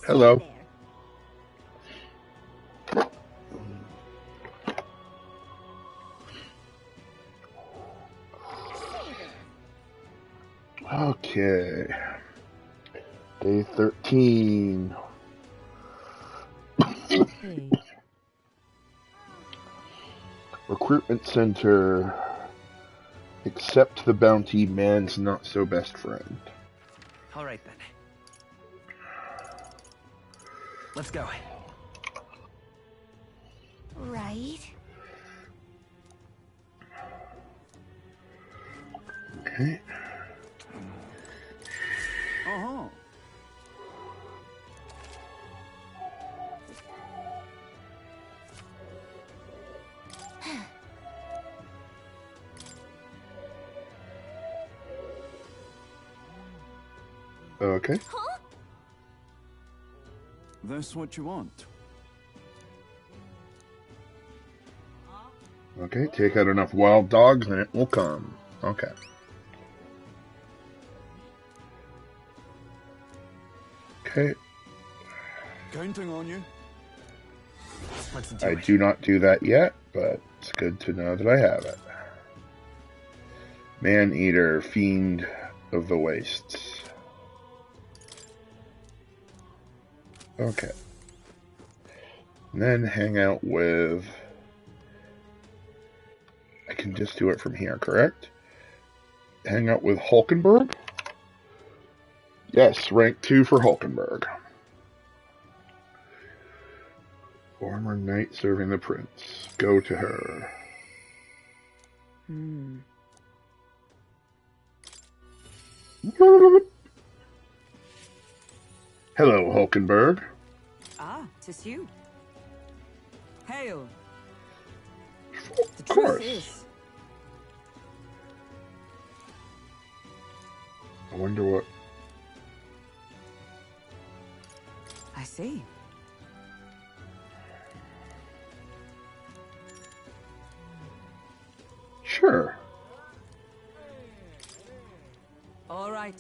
Hello. Okay. Day 13. Recruitment Center. Accept the bounty, man's not so best friend. All right then. Let's go. Right. Okay. Uh-huh. Okay. Huh? That's what you want. Okay, take out enough wild dogs and it will come. Okay. Okay. Counting on you. Let's do I it. do not do that yet, but it's good to know that I have it. Man-eater, fiend of the wastes. Okay. And then hang out with... I can just do it from here, correct? Hang out with Hulkenberg? Yes, rank 2 for Hulkenberg. Former knight serving the prince. Go to her. Hello, Hulkenberg. Ah, 'tis you. Hail. Of course. Is, I wonder what... I see. Sure. All right.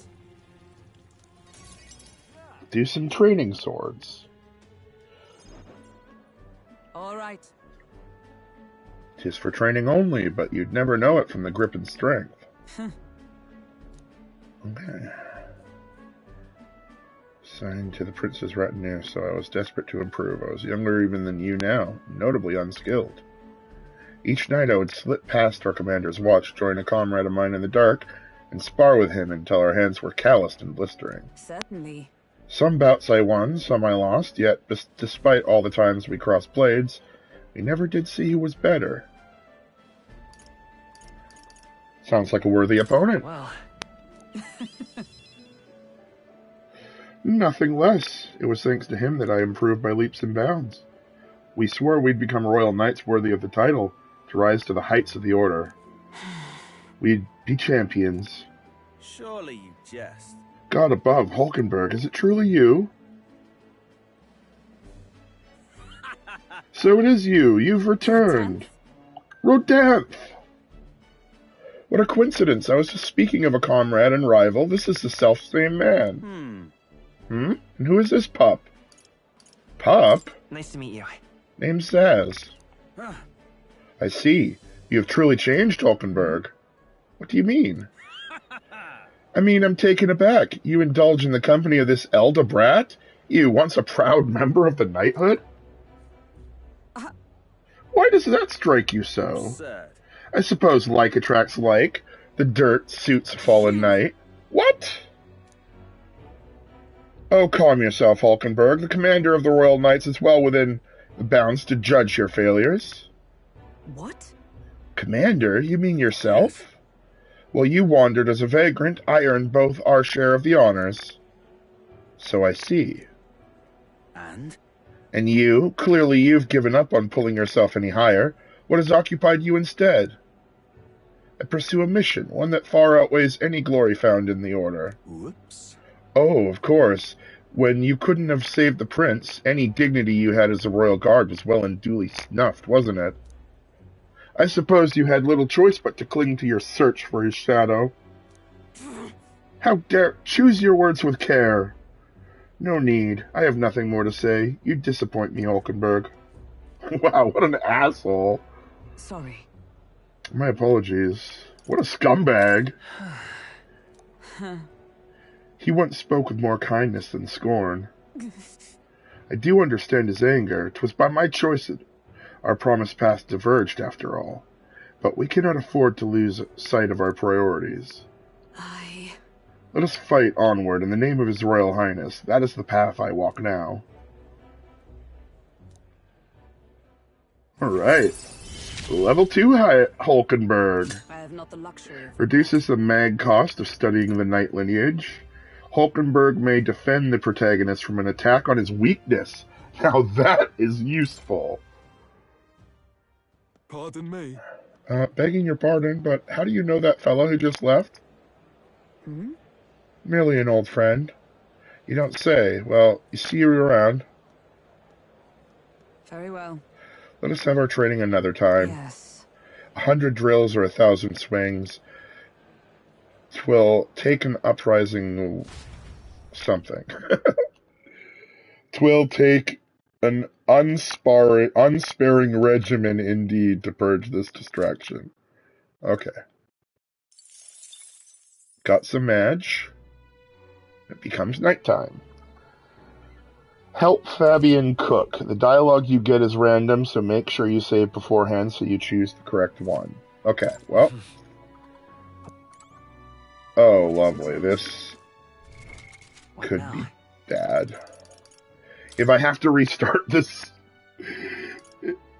Do some training swords. All right. 'Tis for training only, but you'd never know it from the grip and strength. Okay. Signed to the prince's retinue, so I was desperate to improve. I was younger even than you now, notably unskilled. Each night I would slip past our commander's watch, join a comrade of mine in the dark, and spar with him until our hands were calloused and blistering. Certainly. Some bouts I won, some I lost, yet despite all the times we crossed blades, we never did see who was better. Sounds like a worthy opponent. Well. Nothing less. It was thanks to him that I improved by leaps and bounds. We swore we'd become royal knights worthy of the title, to rise to the heights of the order. We'd be champions. Surely you jest. God above, Hulkenberg, is it truly you? So it is you. You've returned. Rodanth! What a coincidence. I was just speaking of a comrade and rival. This is the self-same man. And who is this pup? Pup? Nice to meet you. Name's Saz. I see. You have truly changed, Hulkenberg. What do you mean? I mean, I'm taken aback. You indulge in the company of this elder brat? You, once a proud member of the knighthood? Why does that strike you so? Sad. I suppose like attracts like. The dirt suits a fallen knight. What? Oh, calm yourself, Hulkenberg. The commander of the Royal Knights is well within the bounds to judge your failures. What? Commander? You mean yourself? While you wandered as a vagrant, I earned both our share of the honors. So I see. And? And you? Clearly you've given up on pulling yourself any higher. What has occupied you instead? I pursue a mission, one that far outweighs any glory found in the Order. Whoops. Oh, of course. When you couldn't have saved the prince, any dignity you had as a royal guard was well and duly snuffed, wasn't it? I suppose you had little choice but to cling to your search for his shadow. How dare— choose your words with care. No need. I have nothing more to say. You disappoint me, Hulkenberg. Wow, what an asshole. Sorry. My apologies. What a scumbag. He once spoke with more kindness than scorn. I do understand his anger. 'Twas by my choice that our promised path diverged, after all. But we cannot afford to lose sight of our priorities. Let us fight onward in the name of His Royal Highness. That is the path I walk now. Alright. Level 2 Hulkenberg. I have not the luxury of... Reduces the mag cost of studying the knight lineage. Hulkenberg may defend the protagonist from an attack on his weakness. Now that is useful. Pardon me. Begging your pardon, but how do you know that fellow who just left? Merely an old friend. You don't say. Well, you see you around. Very well. Let us have our training another time. Yes. 100 drills or 1,000 swings. 'Twill take an uprising something. 'Twill take an unsparing regimen indeed to purge this distraction. Okay. Got some match. It becomes nighttime. Help Fabian cook. The dialogue you get is random, so make sure you save beforehand so you choose the correct one. Okay, well. Oh, lovely. This could be bad. If I have to restart this,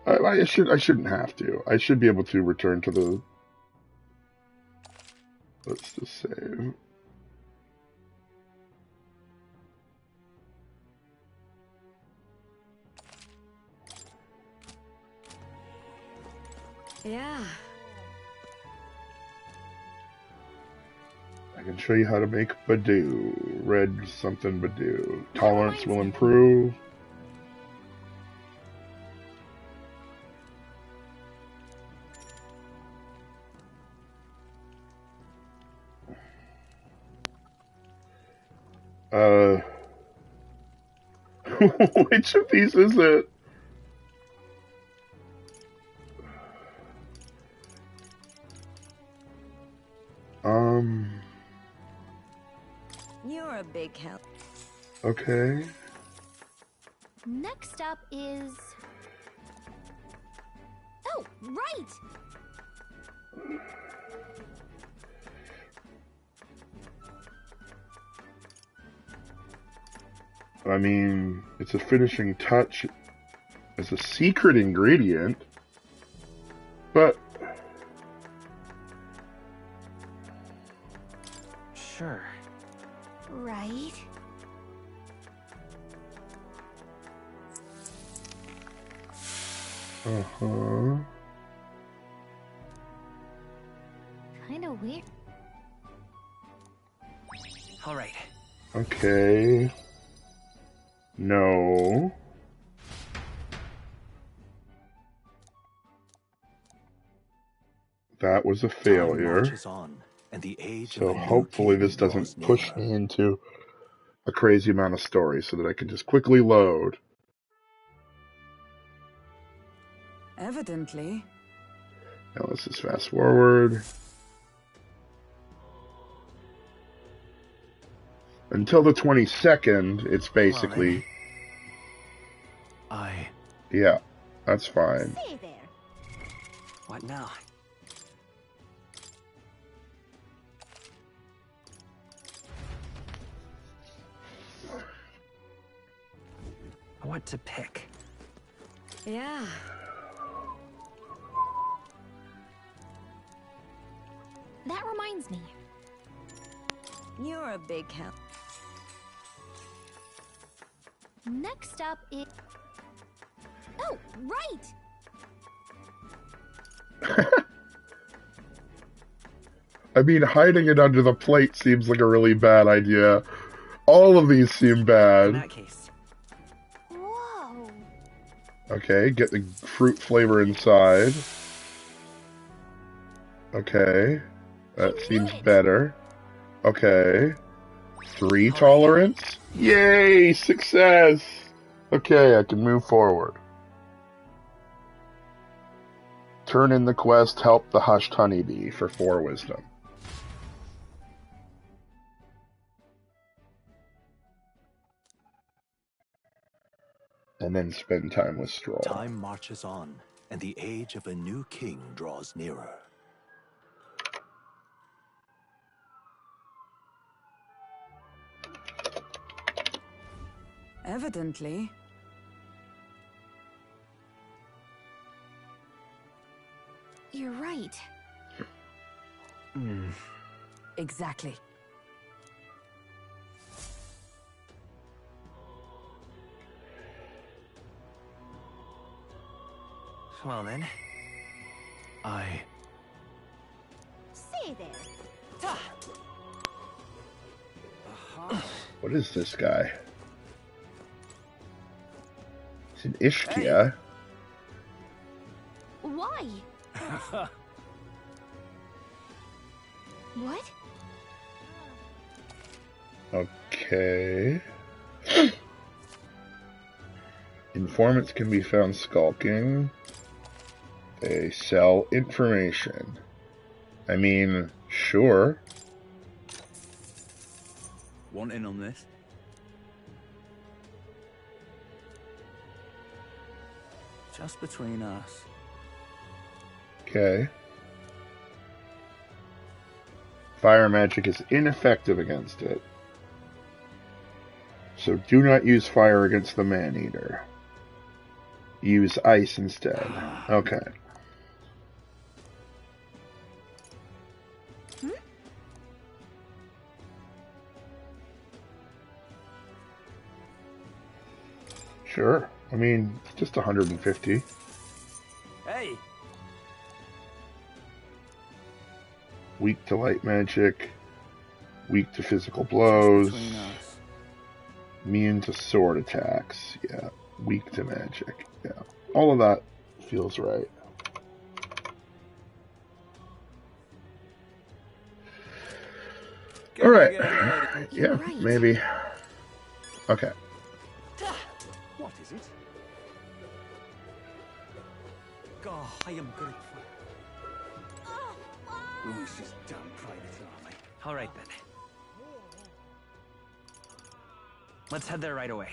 I shouldn't have to. I should be able to return to the... Let's just save. Yeah. I can show you how to make Badoo. Red something Badoo. Tolerance will improve. Which of these is it? You're a big help. Okay. Next up is... Oh, right! I mean, it's a finishing touch. It's a secret ingredient. But... Sure. Right. Uh-huh. Kinda weird. All right. Okay. No. That was a failure. Marches on, and the age So of a new hopefully king this doesn't draws push nearer. me into a crazy amount of story so that I can just quickly load. Evidently. Now let's just fast forward. Until the 22nd, it's basically... Yeah, that's fine. Stay there. What now? What to pick? Yeah. That reminds me. You're a big help. Next up is... Oh, right! I mean, hiding it under the plate seems like a really bad idea. All of these seem In bad. that case, Whoa! Okay, get the fruit flavor inside. Okay. That seems better. Okay. 3 tolerance? Yay! Success! Okay, I can move forward. Turn in the quest, help the hushed honeybee for 4 wisdom. And then spend time with Stroll. Time marches on, and the age of a new king draws nearer. Evidently. You're right. Exactly. Well then. Say there. What is this guy? It's an Ishkia. Why? What? Okay. Informants can be found skulking. They sell information. I mean, sure. Want in on this? Just between us. Okay. Fire magic is ineffective against it. So do not use fire against the man-eater. Use ice instead. Okay. Sure. I mean, it's just 150. Hey! Weak to light magic. Weak to physical blows. Between us. Immune to sword attacks. Yeah. Weak to magic. Yeah. All of that feels right. Alright. Yeah, Right. maybe. Okay. What is it? God, I am grateful. Oh, this is damn private army. All right then. Let's head there right away.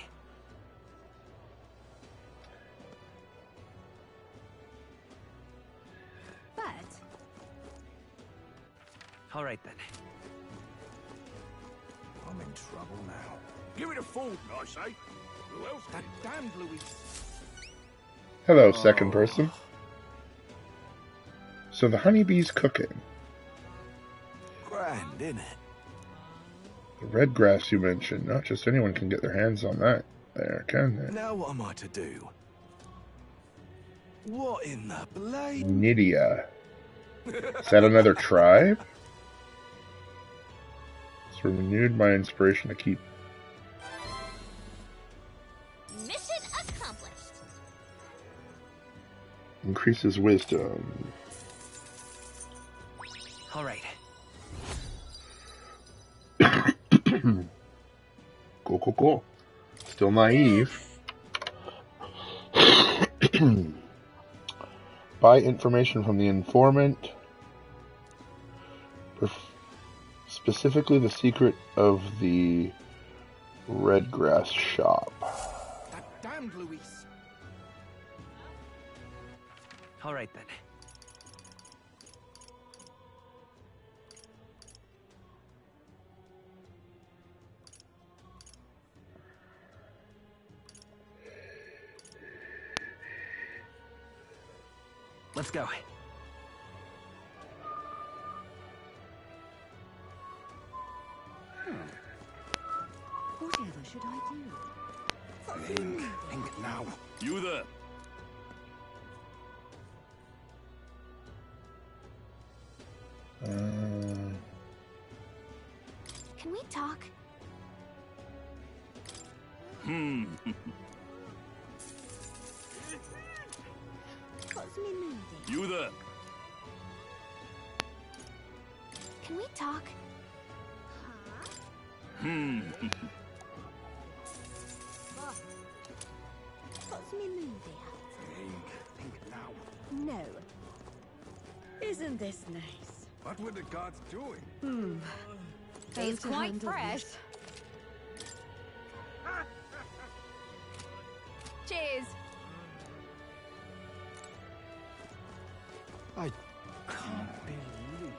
But All right then. I'm in trouble now. Give it a fold, I say. Who else? That damned Louis. Hello, second person. So the honeybee's cooking. Grand, innit? The red grass you mentioned. Not just anyone can get their hands on that there, can they? Now what am I to do? What in the blade? Nydia. Is that another tribe? It's renewed my inspiration to keep. mission accomplished. Increases wisdom. All right. Cool. Still naive. Buy information from the informant. Specifically the secret of the red grass shop. That damned Louis. All right then. Let's go. Whatever should I do? Think now. You there? Can we talk? Cosme Moody. You there? Can we talk? Hmm. What's me move here? Think now. No. Isn't this nice? What were the gods doing? It's quite fresh. Cheers. I can't believe.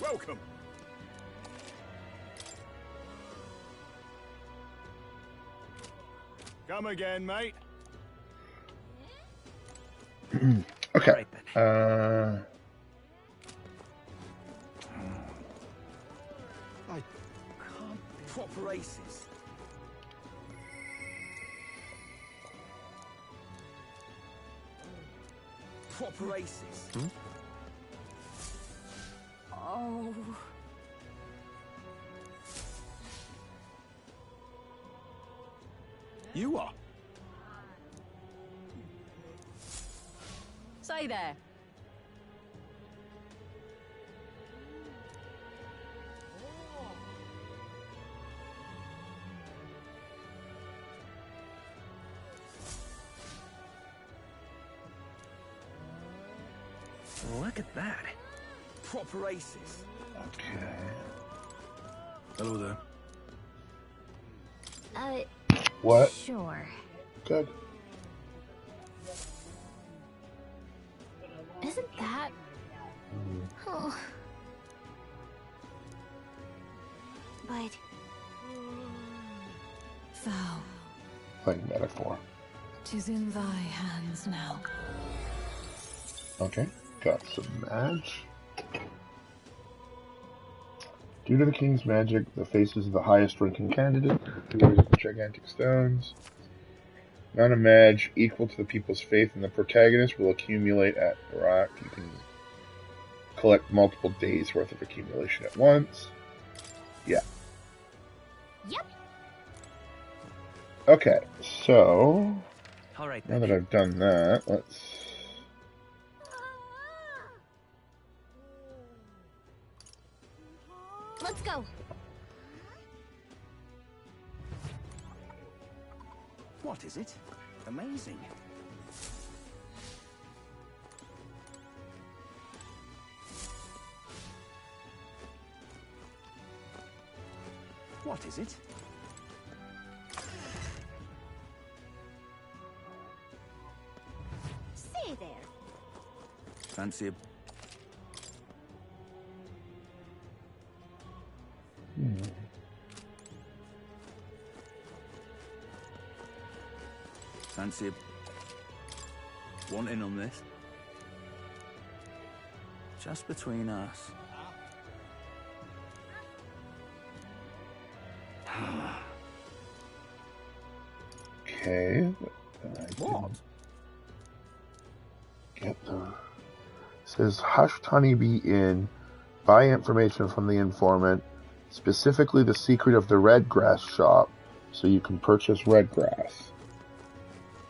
Welcome. Come again, mate. Okay. All right, then. I can't. Proper aces. Proper aces. Oh. You are. Say there. Look at that. Proper aces. Okay. Hello there. What? Sure. Good. Isn't that... Oh. But... Thou, Like metaphor. 'tis in thy hands now. Okay. Got some match. Due to the king's magic, the faces of the highest ranking candidate, rewarded with gigantic stones. Amount of match equal to the people's faith in the protagonist will accumulate at rock. You can collect multiple days worth of accumulation at once. Yeah. Yep. Okay, so All right, now then. that I've done that, let's... Let's go. What is it? Amazing. What is it? Say there. Fancy a... Fancy a... Want in on this? Just between us. Okay. What? Get the... It says, Hushed Honeybee Inn. Buy information from the informant, specifically the secret of the red grass shop, so you can purchase red grass.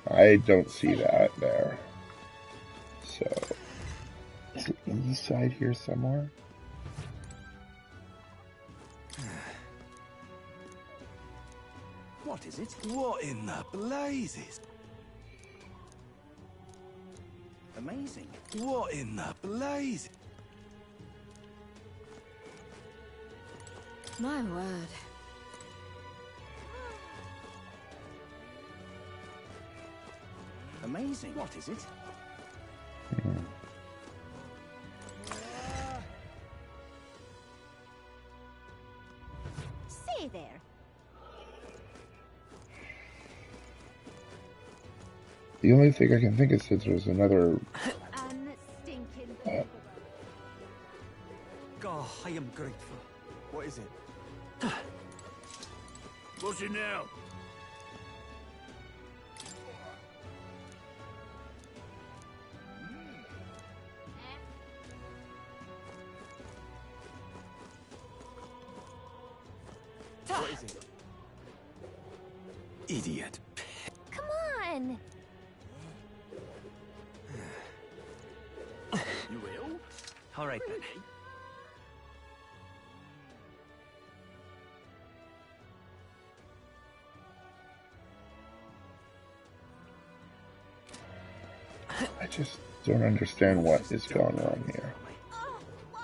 I don't see that there. So, is it inside here somewhere? What is it? What in the blazes? Amazing. What in the blazes? My word. Amazing. What is it? Say there. The only thing I can think of is there's another... Unstinking. God, I am grateful. What is it? What's it now? What is it? Idiot. Come on. You ill? All right, then. I just don't understand what is going on here. Oh, why?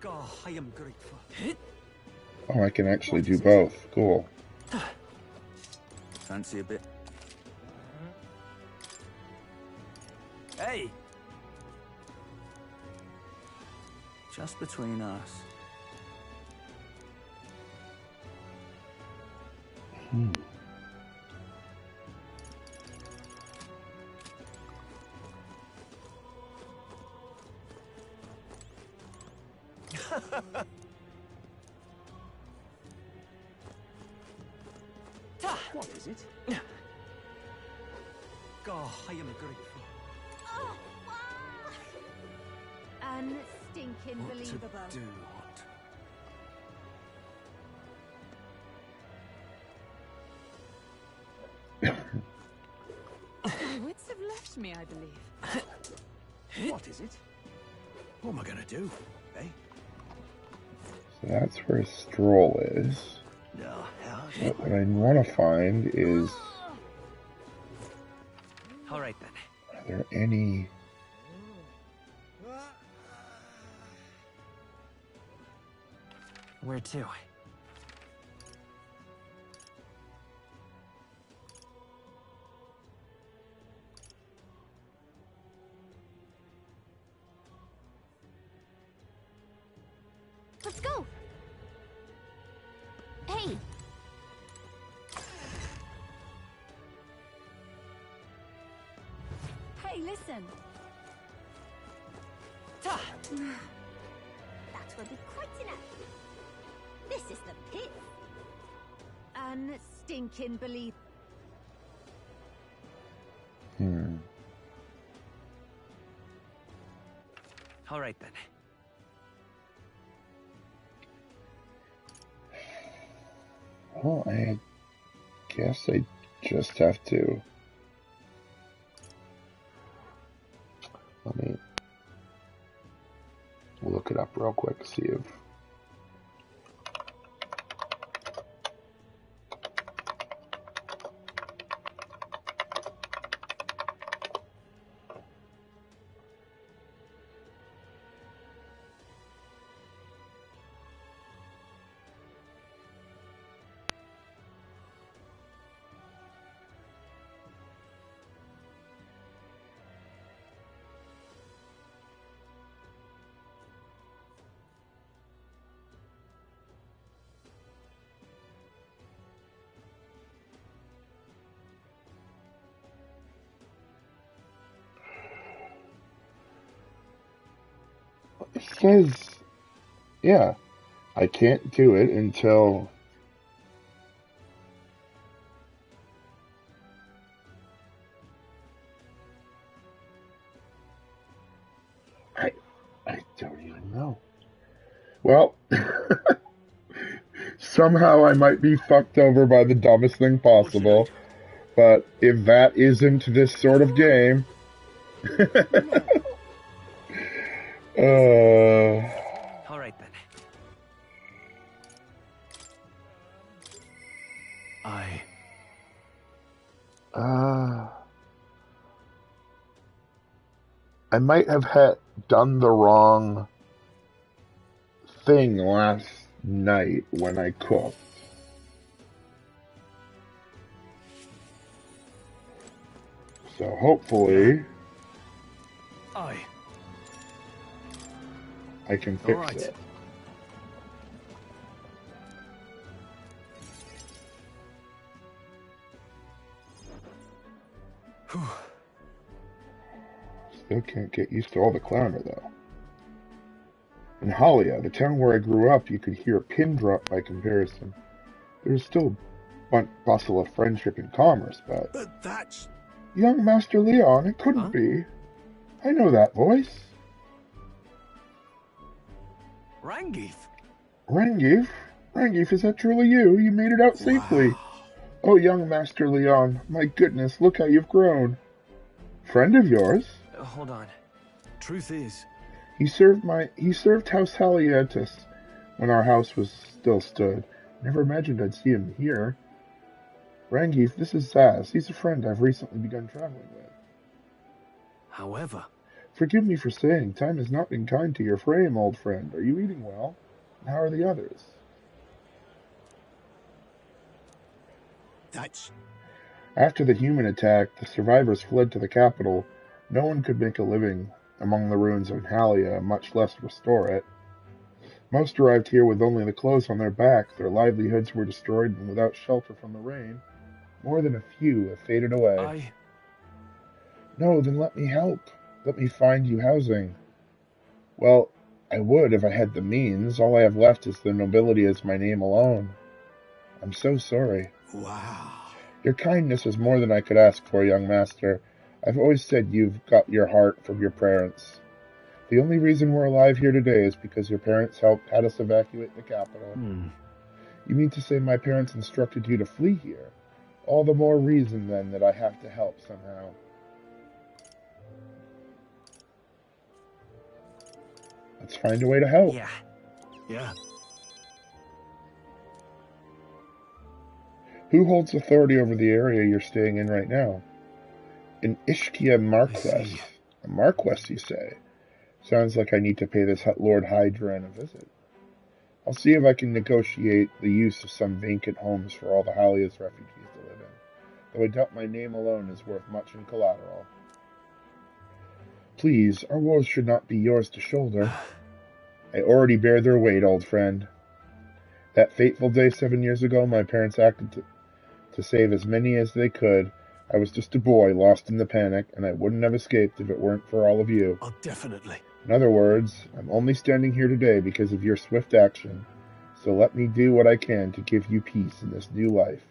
God, I am grateful. Oh, I can actually do both. Cool. Fancy a bit? Hey! Just between us. Hmm. What is it? God, I am grateful. Oh, why? Unstinking What to believable. do? My wits have left me, I believe. What is it? What am I gonna do? Eh? So that's where Stroll is. No, how? But what I want to find is, All right then. are there any... Where to? Let's go. Hey. Hey, listen. That will be quite enough. This is the pit. Unstinking believe. All right then. Well, I guess I just have to... Let me look it up real quick, see if... It says, yeah, I can't do it until... I don't even know. Well, somehow I might be fucked over by the dumbest thing possible, but if that isn't this sort of game... All right then. I might have done the wrong thing last night when I cooked. So hopefully I can fix it. Still can't get used to all the clamor, though. In Halia, the town where I grew up, you could hear a pin drop by comparison. There's still bustle of friendship and commerce, but... But that's... Young Master Leon, it couldn't be. I know that voice. Rangif? Rangif? Rangif, is that truly you? You made it out safely. Oh, young Master Leon, my goodness, look how you've grown. Friend of yours? Hold on. Truth is... He served House Halietis when our house was still stood. Never imagined I'd see him here. Rangif, this is Zaz. He's a friend I've recently begun traveling with. However, Forgive me for saying, time has not been kind to your frame, old friend. Are you eating well? How are the others? that's... After the human attack, the survivors fled to the capital. No one could make a living among the ruins of Halia, much less restore it. Most arrived here with only the clothes on their back. Their livelihoods were destroyed, and without shelter from the rain, more than a few have faded away. No, then let me help. Let me find you housing. Well, I would if I had the means. All I have left is the nobility as my name alone. I'm so sorry. Wow. Your kindness is more than I could ask for, young master. I've always said you've got your heart from your parents. The only reason we're alive here today is because your parents had us evacuate the capital. You mean to say my parents instructed you to flee here? All the more reason, then, that I have to help somehow. Let's find a way to help. Yeah. Who holds authority over the area you're staying in right now? An Ishkia Marquess. A Marquess, you say? Sounds like I need to pay this Lord Hydran a visit. I'll see if I can negotiate the use of some vacant homes for all the Halia's refugees to live in, though I doubt my name alone is worth much in collateral. Please, our woes should not be yours to shoulder. I already bear their weight, old friend. That fateful day 7 years ago, my parents acted to save as many as they could. I was just a boy lost in the panic, and I wouldn't have escaped if it weren't for all of you. Oh, definitely. In other words, I'm only standing here today because of your swift action, so let me do what I can to give you peace in this new life.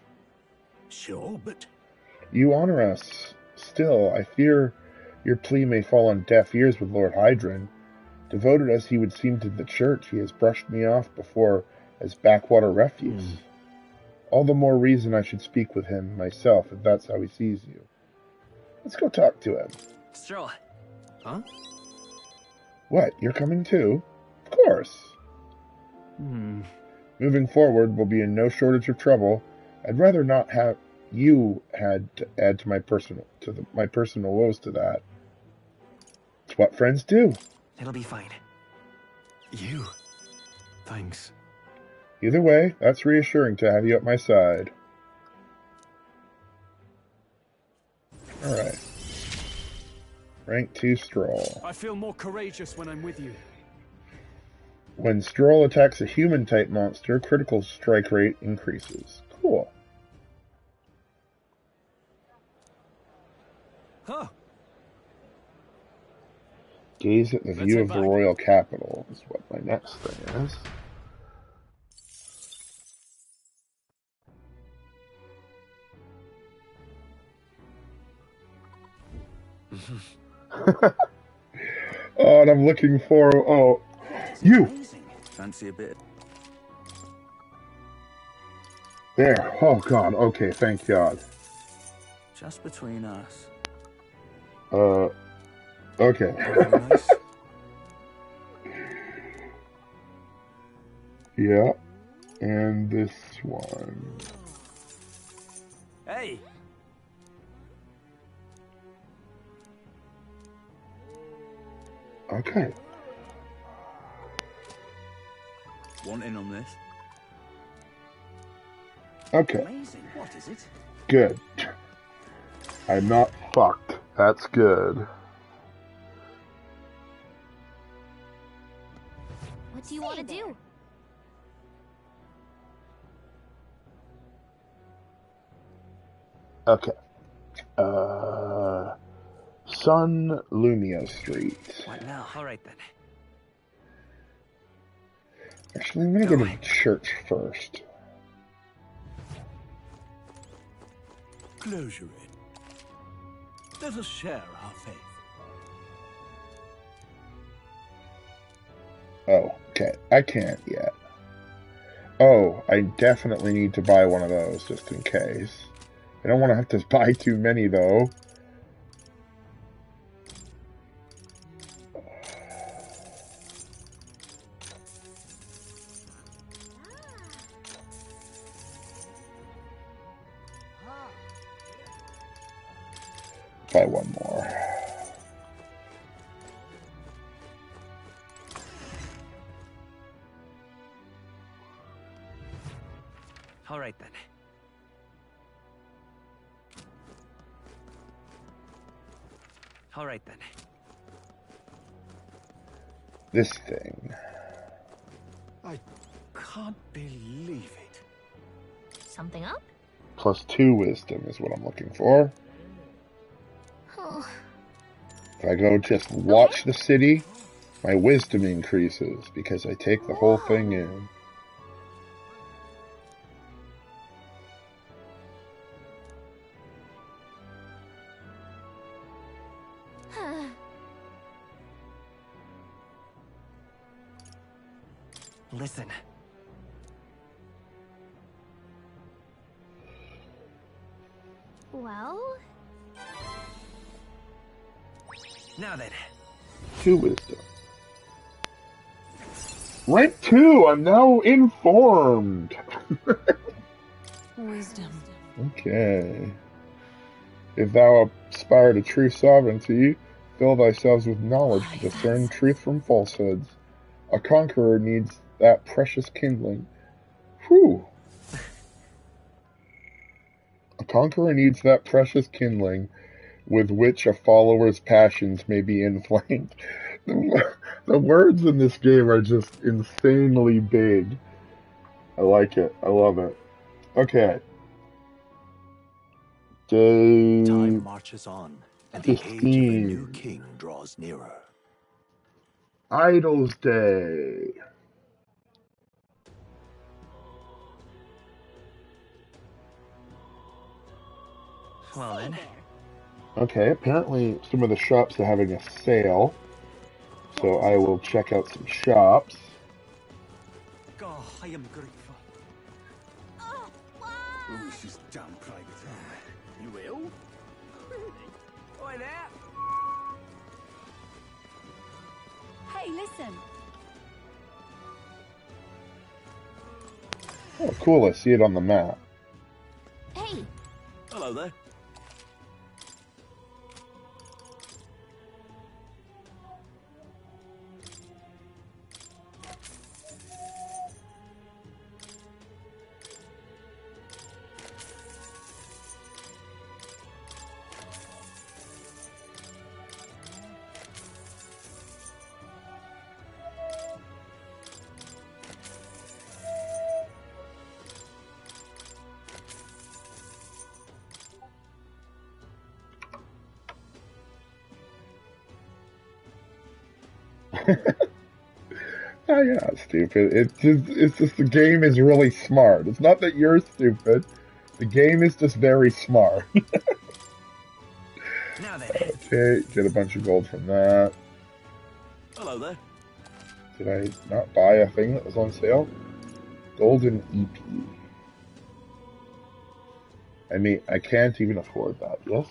Sure, but... You honor us. Still, I fear your plea may fall on deaf ears with Lord Hydran. Devoted as he would seem to the church, he has brushed me off before as backwater refuse. All the more reason I should speak with him myself if that's how he sees you. Let's go talk to him. Stroll. Huh? What, you're coming too? Of course. Moving forward, we'll be in no shortage of trouble. I'd rather not have you had to add to my personal woes to that. It's what friends do. It'll be fine. You. Thanks. Either way, that's reassuring to have you at my side. Alright. Rank 2 Stroll. I feel more courageous when I'm with you. When Stroll attacks a human-type monster, critical strike rate increases. Cool. Huh. Gaze at the view of the royal capital is what my next thing is. Oh, and I'm looking for... Oh, you! Fancy a bit? There. Oh, God. Okay, thank God. Just between us. Okay. Nice. Yeah. And this one. Hey! Okay. Want in on this? Okay. Amazing. What is it? Good. I'm not fucked. That's good. What do you want to do? Okay. Sun Lumia Street. What now? All right then. Actually, I'm gonna go to the church first. Close your in. Let us share our faith. Oh, okay. I can't yet. Oh, I definitely need to buy one of those just in case. I don't want to have to buy too many though. Buy one more. All right then. This thing. I can't believe it. Something up? +2 wisdom is what I'm looking for. Oh. If I go just watch the city, my wisdom increases because I take the whole thing in. Listen. Well? Now then. 2 wisdom. Rank 2! I'm now informed! Wisdom. Okay. If thou aspire to true sovereignty, fill thyself with knowledge to discern truth from falsehoods. A conqueror needs that precious kindling. Whew. A conqueror needs that precious kindling with which a follower's passions may be inflamed. The words in this game are just insanely big. I like it. I love it. Okay. Time Day marches on, and the age of a new 15. king draws nearer. Idol's Day. Well then. Okay, apparently some of the shops are having a sale. So I will check out some shops. Oh, I am grateful. Oh, wow. Oh, she's damn private. You will? Oi there. Hey, listen. Oh, cool, I see it on the map. Hey, Hello there. Oh, you're not stupid. It's just the game is really smart. It's not that you're stupid. The game is just very smart. Now then. Okay, get a bunch of gold from that. Hello there. Did I not buy a thing that was on sale? Golden EP. I mean, I can't even afford that, yes?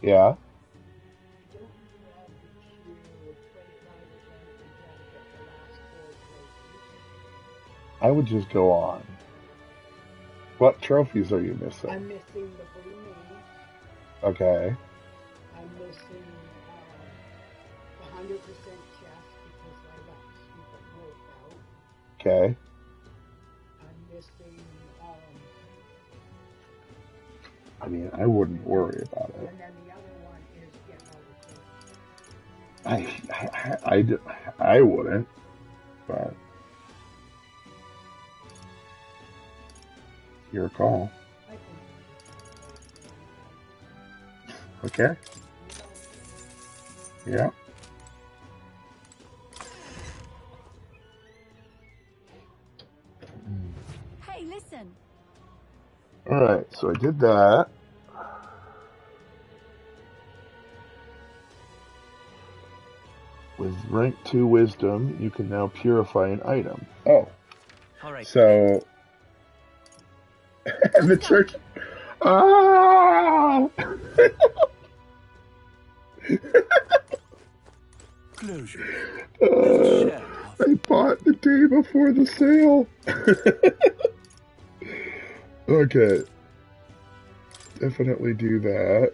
Yeah. I would just go on. What trophies are you missing? I'm missing the blue meat. Okay. I'm missing the 100% chest because I got stupid workout. Okay. I'm missing, I mean, I wouldn't worry about it. and then the other one is getting all the things. I wouldn't, but your call. I think Okay. Yeah. Hey, listen. Alright, so I did that. With rank 2 wisdom, you can now purify an item. Oh. All right. So the church. Ah! Closure. I bought the day before the sale. Okay. Definitely do that.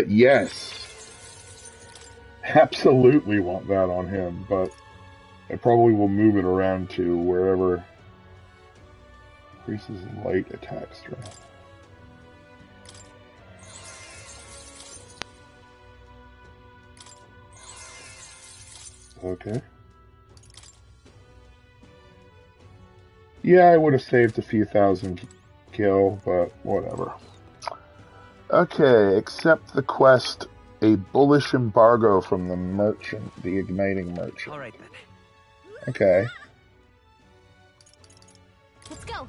Yes. Absolutely want that on him, but I probably will move it around to wherever increases light attack strength. Okay. Yeah, I would have saved a few thousand kill, but whatever. Okay, accept the quest, a bullish embargo from the merchant, the igniting merchant. All right then. Okay. Let's go.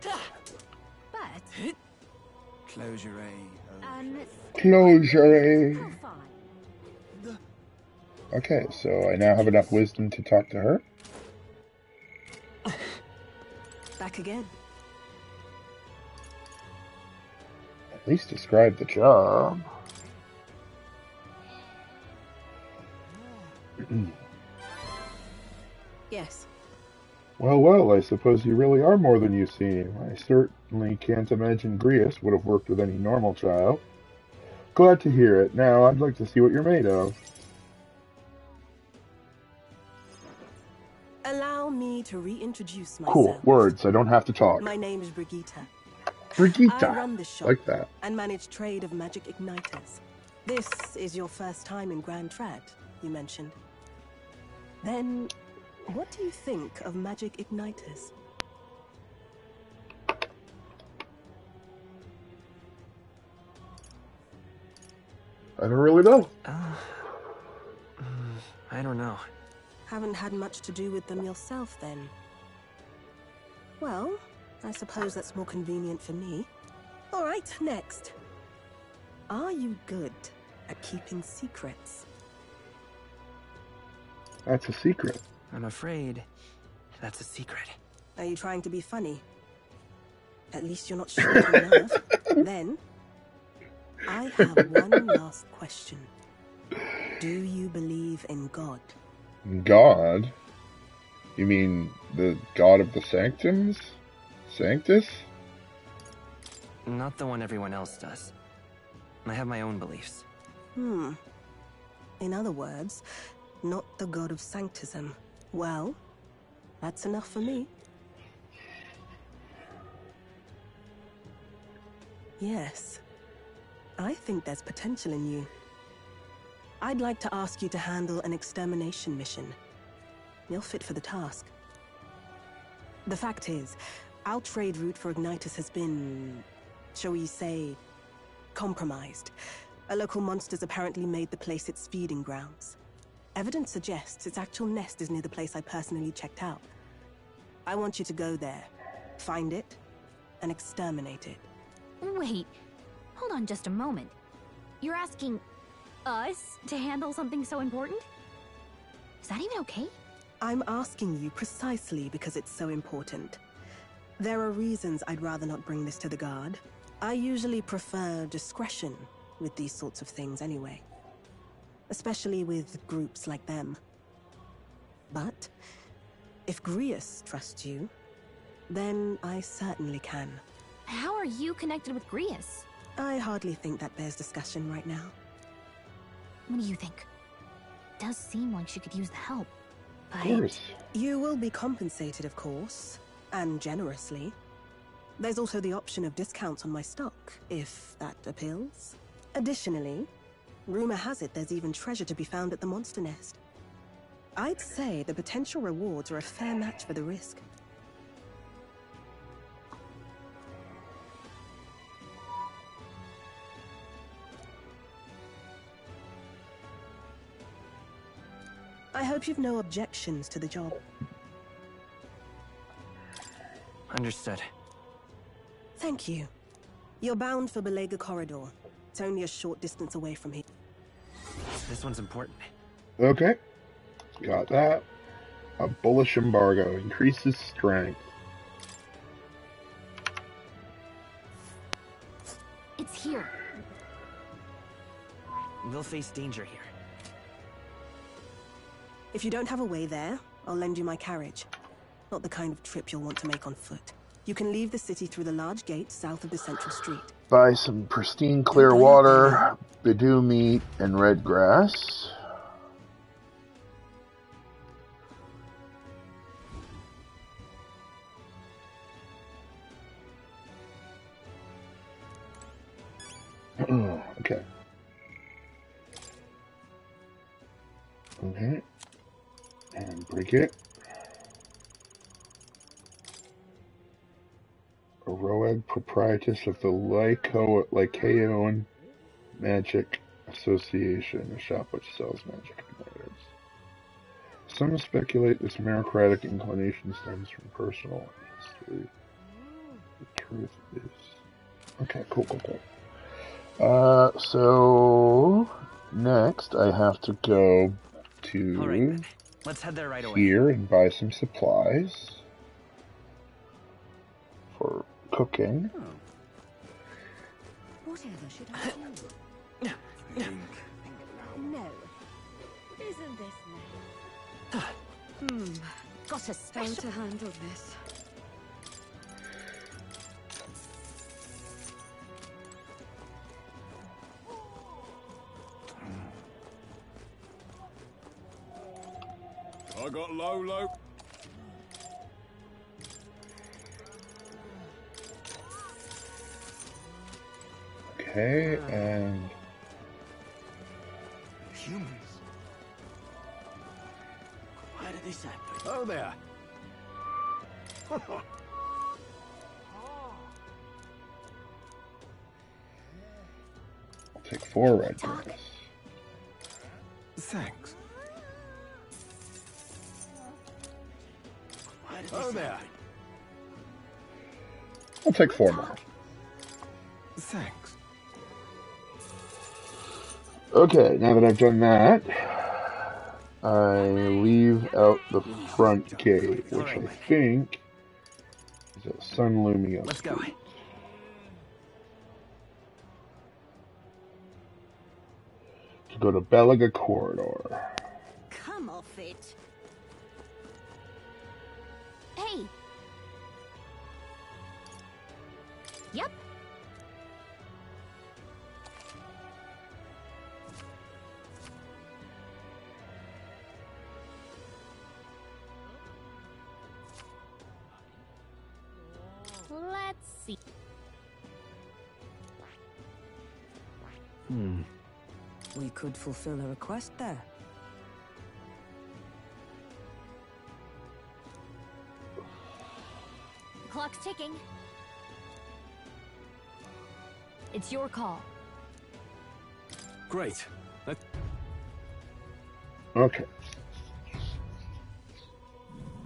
But Close your eye. Closure. Profile. Okay, so I now have enough wisdom to talk to her. Back again. At least describe the job. Yes. Well, I suppose you really are more than you seem. I certainly can't imagine Grius would have worked with any normal child. Glad to hear it. Now, I'd like to see what you're made of. Allow me to reintroduce myself. Cool. Words. I don't have to talk. My name is Brigitte. Brigitte. I run this shop Like that. and manage trade of magic igniters. This is your first time in Grand Trad, you mentioned. Then, what do you think of magic igniters? I don't really know. I don't know. Haven't had much to do with them yourself, then? Well, I suppose that's more convenient for me. All right, next. Are you good at keeping secrets? That's a secret. I'm afraid that's a secret. Are you trying to be funny? At least you're not short enough. Then, I have one last question. Do you believe in God? God? You mean the God of the Sanctums? Sanctus? Not the one everyone else does. I have my own beliefs. In other words, not the God of Sanctism. Well, that's enough for me. Yes. I think there's potential in you. I'd like to ask you to handle an extermination mission. You're fit for the task. The fact is, our trade route for Ignitus has been, shall we say, compromised. A local monster's apparently made the place its feeding grounds. Evidence suggests its actual nest is near the place I personally checked out. I want you to go there, find it, and exterminate it. Wait, hold on just a moment. You're asking us to handle something so important? Is that even okay? I'm asking you precisely because it's so important. There are reasons I'd rather not bring this to the guard. I usually prefer discretion with these sorts of things anyway. Especially with groups like them. But if Grius trusts you, then I certainly can. How are you connected with Grius? I hardly think that bears discussion right now. What do you think? It does seem like she could use the help. Of course. You will be compensated, of course, and generously. There's also the option of discounts on my stock, if that appeals. Additionally, rumor has it there's even treasure to be found at the monster nest. I'd say the potential rewards are a fair match for the risk. I hope you've no objections to the job. Understood. Thank you. You're bound for Belega Corridor. It's only a short distance away from here. This one's important. Okay. Got that. A bullish embargo. Increases strength. It's here. We'll face danger here. If you don't have a way there, I'll lend you my carriage. Not the kind of trip you'll want to make on foot. You can leave the city through the large gate south of the central street. Buy some pristine clear water, Bidoo meat, and red grass. Okay. Okay. And break it. Roeg, proprietress of the Lycaon Magic Association, a shop which sells magic items. Some speculate this meritocratic inclination stems from personal history. The truth is... Okay, cool. So... Next, I have to go to... All right, then. Let's head there right away. Here and buy some supplies for cooking. Whatever should I do? No. Isn't this nice? Got a How special... to handle this? I got low. Okay, and... Humans? Why did this happen? Oh there. I'll take 4 red grass. Thanks. Why did Oh this there. happen? I'll take 4 more. Thanks. Okay, now that I've done that, I leave out the front gate, which I think is at Sun Lumio. Let's go. To go to Belaga Corridor. Come off it. Hey. Yep. Let's see. We could fulfill a request there. Clock's ticking. It's your call. Great. Okay.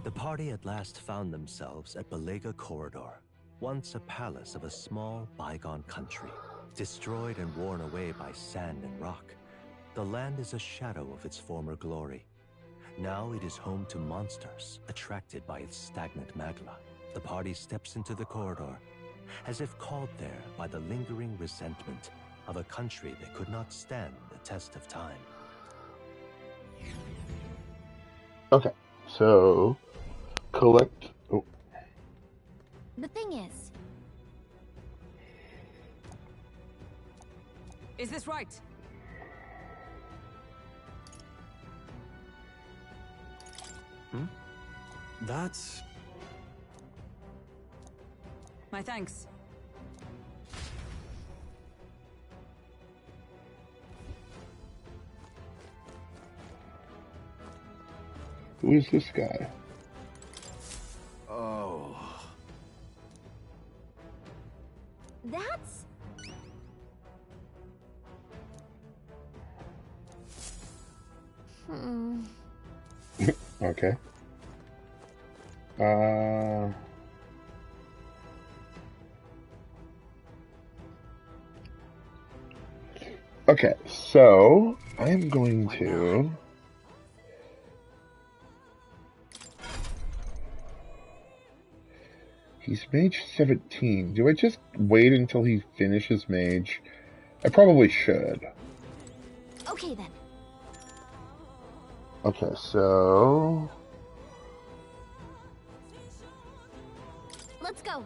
The party at last found themselves at Belaga Corridor, once a palace of a small, bygone country, destroyed and worn away by sand and rock. The land is a shadow of its former glory. Now it is home to monsters, attracted by its stagnant magma. The party steps into the corridor, as if called there by the lingering resentment of a country that could not stand the test of time. Okay, so collect... Oh, The thing Is this right? That's... My thanks. who is this guy? Oh... That's... Okay. Okay, so I am going to... He's mage 17. Do I just wait until he finishes mage? I probably should. Okay then. Okay, so... Let's go.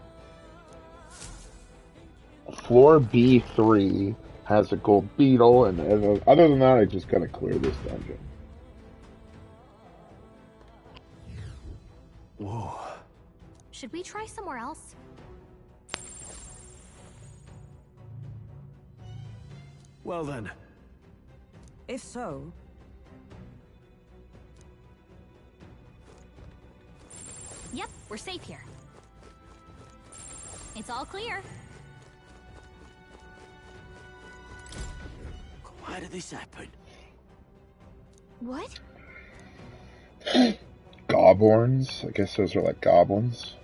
Floor B3 has a gold beetle, and other than that, I just gotta clear this dungeon. Whoa. Should we try somewhere else? Well then. If so, Yep, we're safe here. It's all clear. Why did this happen? What? Goblins? I guess those are like goblins.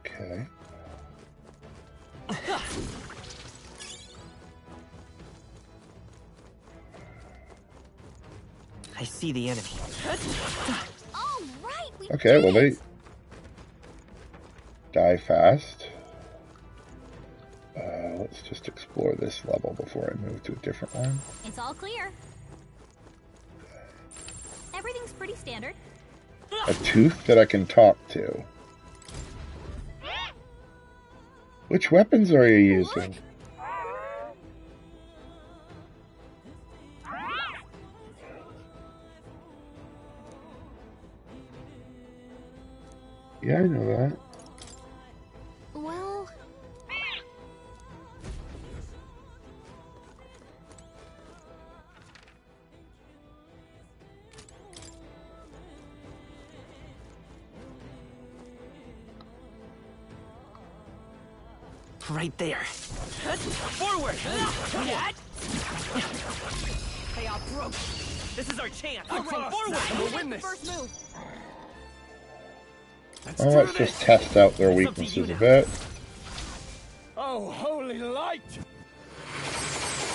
Okay. I see the enemy. All right, we Okay, did well they it. die fast. Let's just explore this level before I move to a different one. It's all clear. Everything's pretty standard. A tooth that I can talk to. Which weapons are you using? Yeah, I know that. Well, Right there. Forward! They are broke. This is our chance. Forward! We'll win this. first move. Well, let's just test out their It's up to you weaknesses a now. bit. Oh, holy light!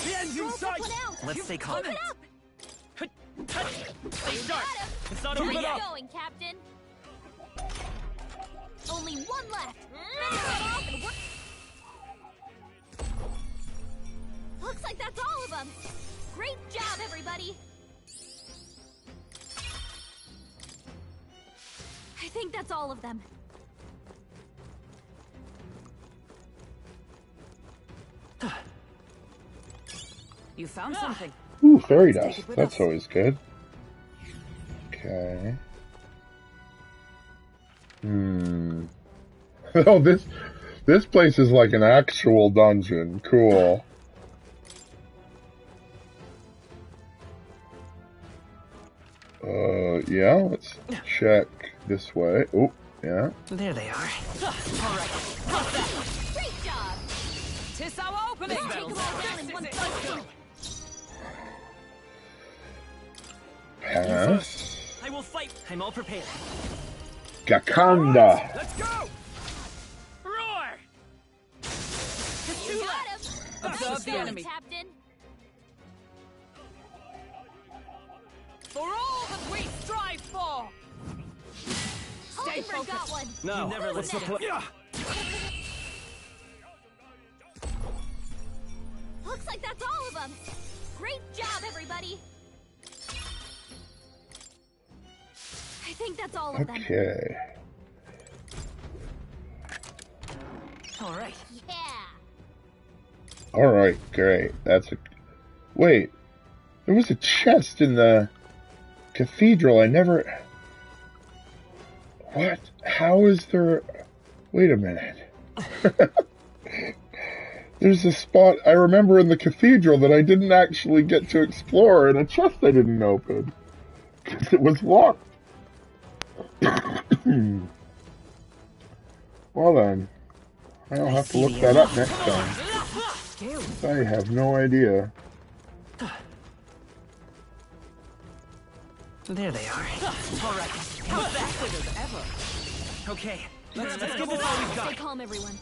The end's in sight! Let's stay calm. keep it up. Stay sharp! It's not Keep over it yet! going, Captain. Only one left. Finish it off and looks like that's all of them. Great job, everybody. I think that's all of them. You found something. Ooh, fairy Take dust. it with That's us. always good. Okay. Oh, this place is like an actual dungeon. Cool. Yeah, let's check this way. Oh, yeah. There they are. Great job. Tis our opening. Let's take them all down in one fell swoop. Pass. I will fight! I'm all prepared. Gakanda. Let's go! Roar! You got him. Observe Nice the going, enemy. Captain. For all that we strive for. Oliver got one. No, You never Who's listen. next? Yeah. Looks like that's all of them. Great job, everybody. I think that's all of them. Okay. All right. Yeah. Alright, great. That's a... Wait. There was a chest in the cathedral. I never... What? How is there... Wait a minute. There's a spot I remember in the cathedral that I didn't actually get to explore, and a chest I didn't open. Because it was locked. Well then. I'll have to look that up next time. I have no idea. There they are. All right. How faster as ever. Okay. Let's give this all we've Stay got! calm, everyone.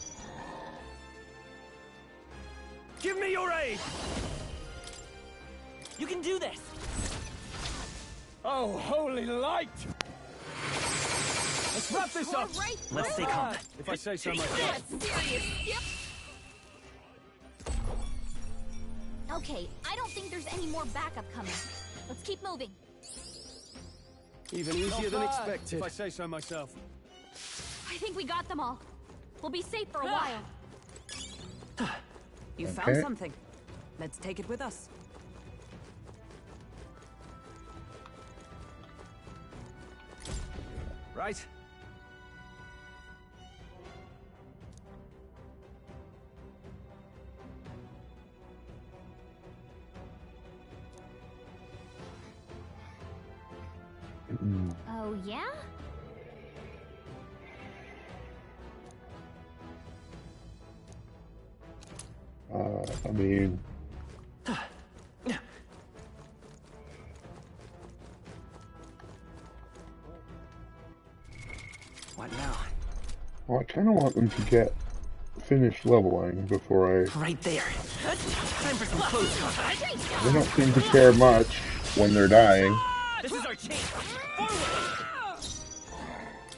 Give me your aid! You can do this. Oh, holy light! Let's wrap this You're up! right. Let's stay calm. If I say so myself. That's serious. Yep. Okay, I don't think there's any more backup coming. Let's keep moving. Even easier than expected. If I say so myself. I think we got them all. We'll be safe for a while. You Okay. found something. Let's take it with us. Right? Oh, yeah? I mean, What now? well, I kind of want them to get finished leveling before I. Right there. Time for some close combat. They don't seem to care much when they're dying. This is our chance. Forward!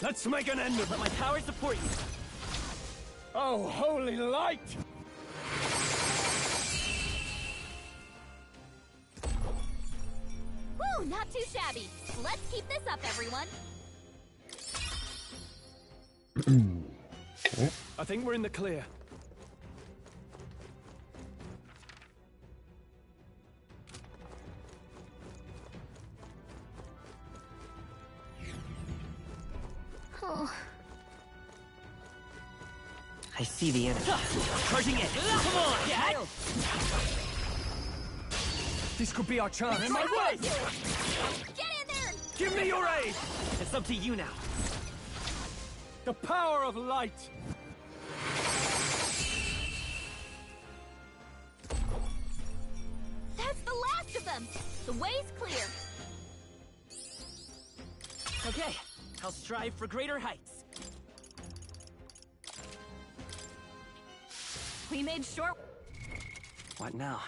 Let's make an end of Let it. my power support you. Oh, holy light! Woo, not too shabby. Let's keep this up, everyone. Okay. I think we're in the clear. Oh, I see the enemy. Charging in. Come on, yeah. This could be our chance. In my way. get in there! Give me your aid! It's up to you now. The power of light! That's the last of them. The way's clear. Okay, I'll strive for greater heights. We made short. What now?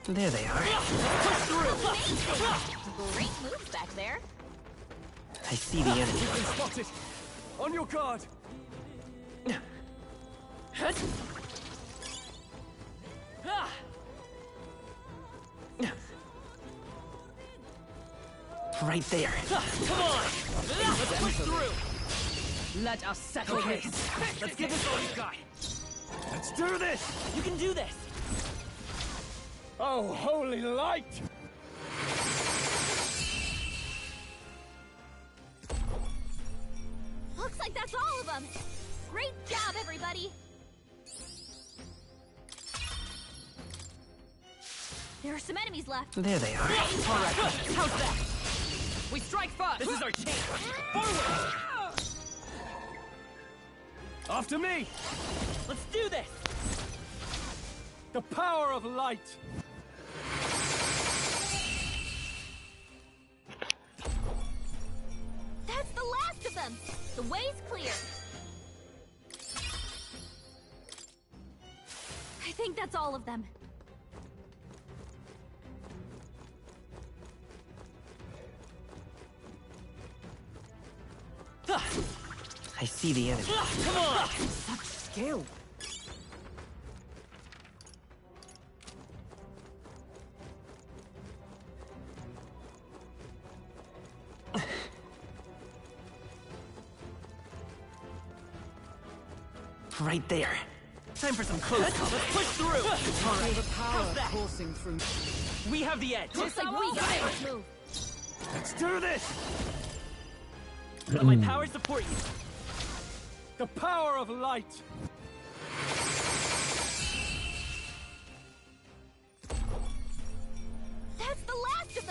There they are. Great moves back there. I see the enemy. You've been spotted! On your guard! Right there. Come on! Let's push through! Let us settle Okay, this. let's give this all you got. Let's do this! You can do this! Oh, holy light! Looks like that's all of them. Great job, everybody. There are some enemies left. There they are. Alright, how's that? We strike first! This is our chance! Forward! After me! Let's do this! The power of light! That's the last of them. The way's clear. I think that's all of them. I see the enemy. Come on! Such skill. Right there. Time for some close combat. Let's push through! Feel the power How's that? coursing through. We have the edge! Looks like we got it. Move. Let's do this! Let my power support you. The power of light!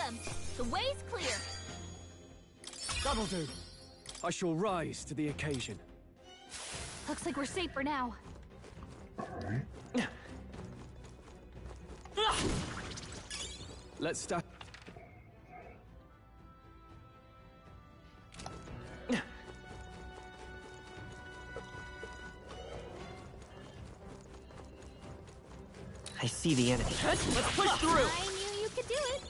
them. The way's clear. That'll do. I shall rise to the occasion. Looks like we're safe for now. Alright. Let's start. I see the enemy. Let's push through! I knew you could do it.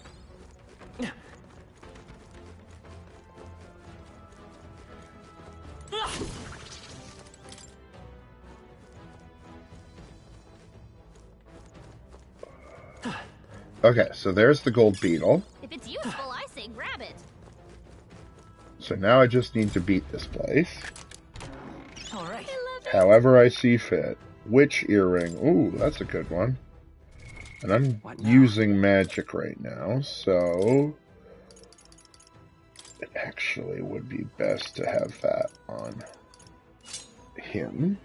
Okay, so there's the gold beetle. If it's useful, I say grab it. So now I just need to beat this place. All right. I love it. However I see fit. Witch earring. Ooh, that's a good one. And I'm What now? using magic right now, so it actually would be best to have that on him.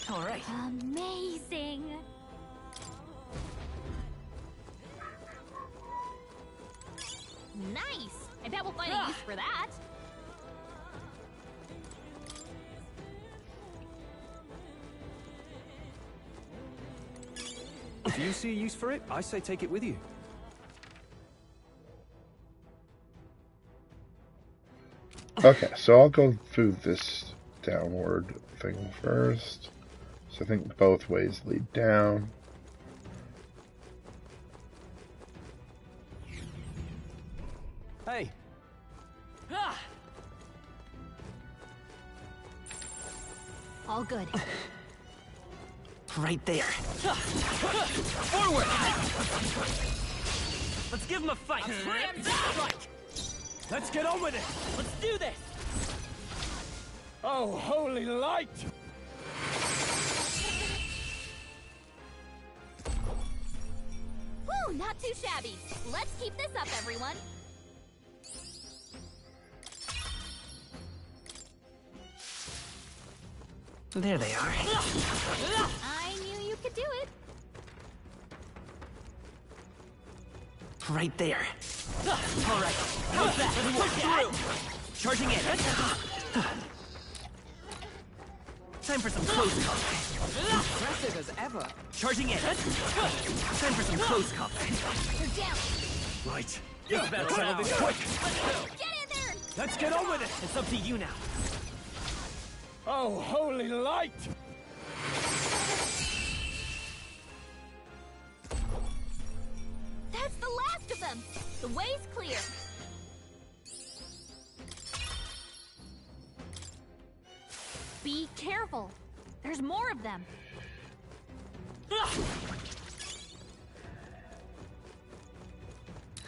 All right. Amazing. Nice. I bet we'll find a use for that. If you see a use for it, I say take it with you. Okay, so I'll go through this downward thing first. So I think both ways lead down. Hey. All good. Right there. Forward! Let's give him a fight! Let's get on with it! Let's do this! Oh, holy light! Woo, not too shabby. Let's keep this up, everyone. There they are. I knew you could do it. Right there. All right. How's that? Let's push through. Charging in. Time for some close combat. Impressive as ever. Charging in. Time for some close combat. You're down. Right. It's about time of this quick. Get in there. Let's get on with it. It's up to you now. Oh, holy light! That's the last of them. The way's clear. Be careful. There's more of them.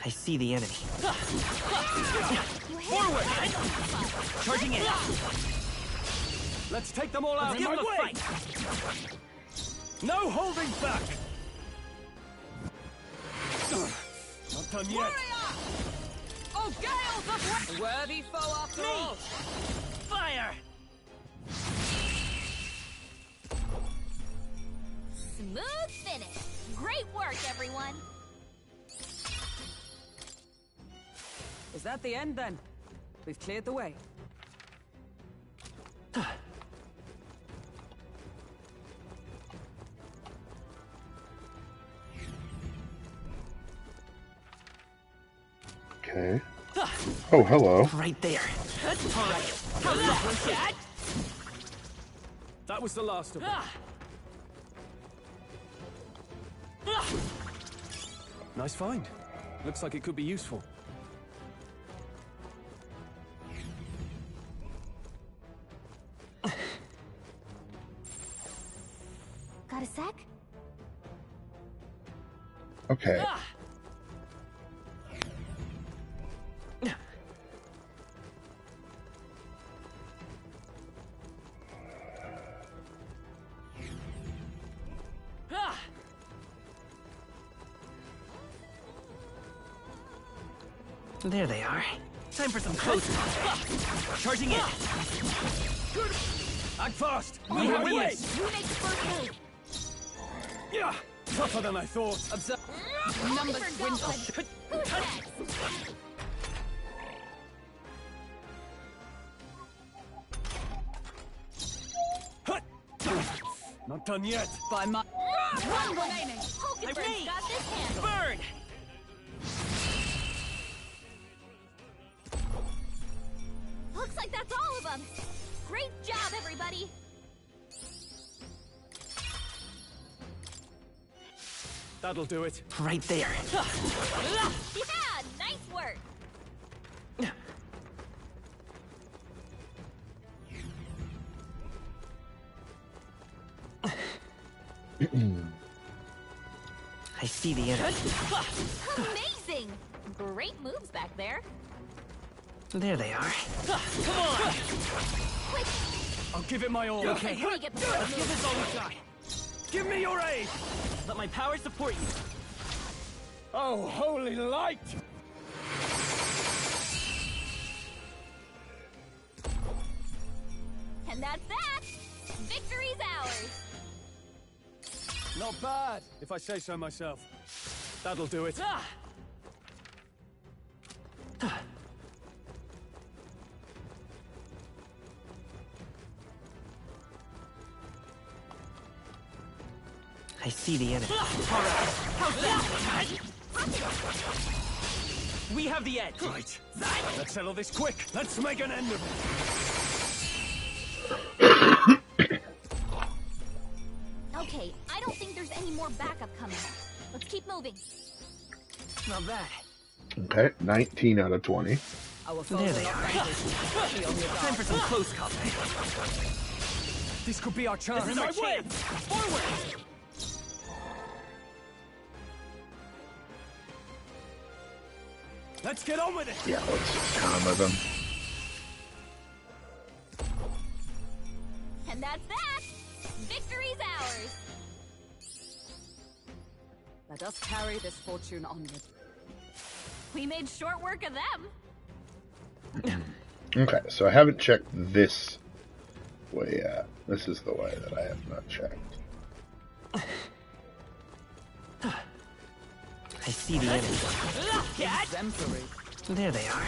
I see the enemy. You hit Forward! it. Charging in. Let's take them all out Give in them my a way! fight. No holding back! Not done yet. Oh, Gale's up! Worthy foe after all. Fire! Smooth finish. Great work, everyone. Is that the end then? We've cleared the way. Okay. Oh, hello. Right there. All right. How's that? That was the last of them. Nice find. Looks like it could be useful. Got a sec? Okay. There they are. Time for some close combat. Charging in. Act fast! We Move have with the it! edge. You make the first move. Yeah! Tougher than I thought. Observe. Numbers Numbers Goblin. Who's next? Not done yet. By my... One remaining. Hulkenberg's got this handle. Burn. Looks like that's all of them. Great job, everybody. That'll do it. Right there. Yeah, nice work. I see the enemy. Amazing. Great moves back there. There they are. Come on. Quick, I'll give it my all. Okay. before you get Let's give this all we got. Give me your aid! Let my power support you. Oh, holy light! And that's that. Victory's ours. Not bad, if I say so myself. That'll do it. Ah! I see the enemy. How's that? We have the edge. Right. Let's settle this quick. Let's make an end of it. Okay, I don't think there's any more backup coming. Let's keep moving. Not bad. Okay, 19 out of 20. Our There foes they are are. Be on your Time guard. for some close combat. This could be our chance. This is our chance. Forward. Let's get on with it. Yeah, let's just hammer them. And that's that. Victory's ours. Let us carry this fortune onward. We made short work of them. Okay, so I haven't checked this way yet. This is the way that I have not checked. I see the enemy. Exemplary. There they are.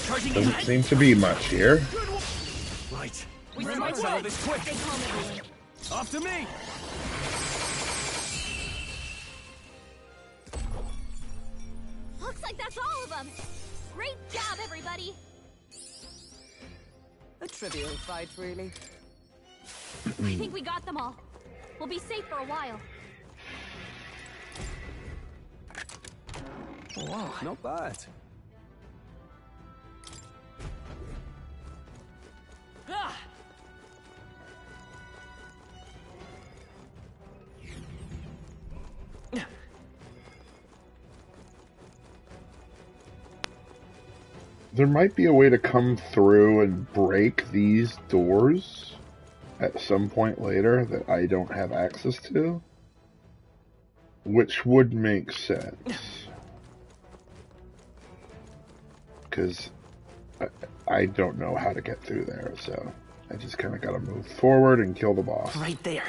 Charging Doesn't in. seem to be much here. Right. We We said might we settle would. this quick. Stay calm, everyone. After me. Looks like that's all of them. Great job, everybody. A trivial fight, really. I think we got them all. We'll be safe for a while. Whoa. Not bad. Ah! There might be a way to come through and break these doors at some point later that I don't have access to, which would make sense. Because I don't know how to get through there, so I just kind of got to move forward and kill the boss. Right there.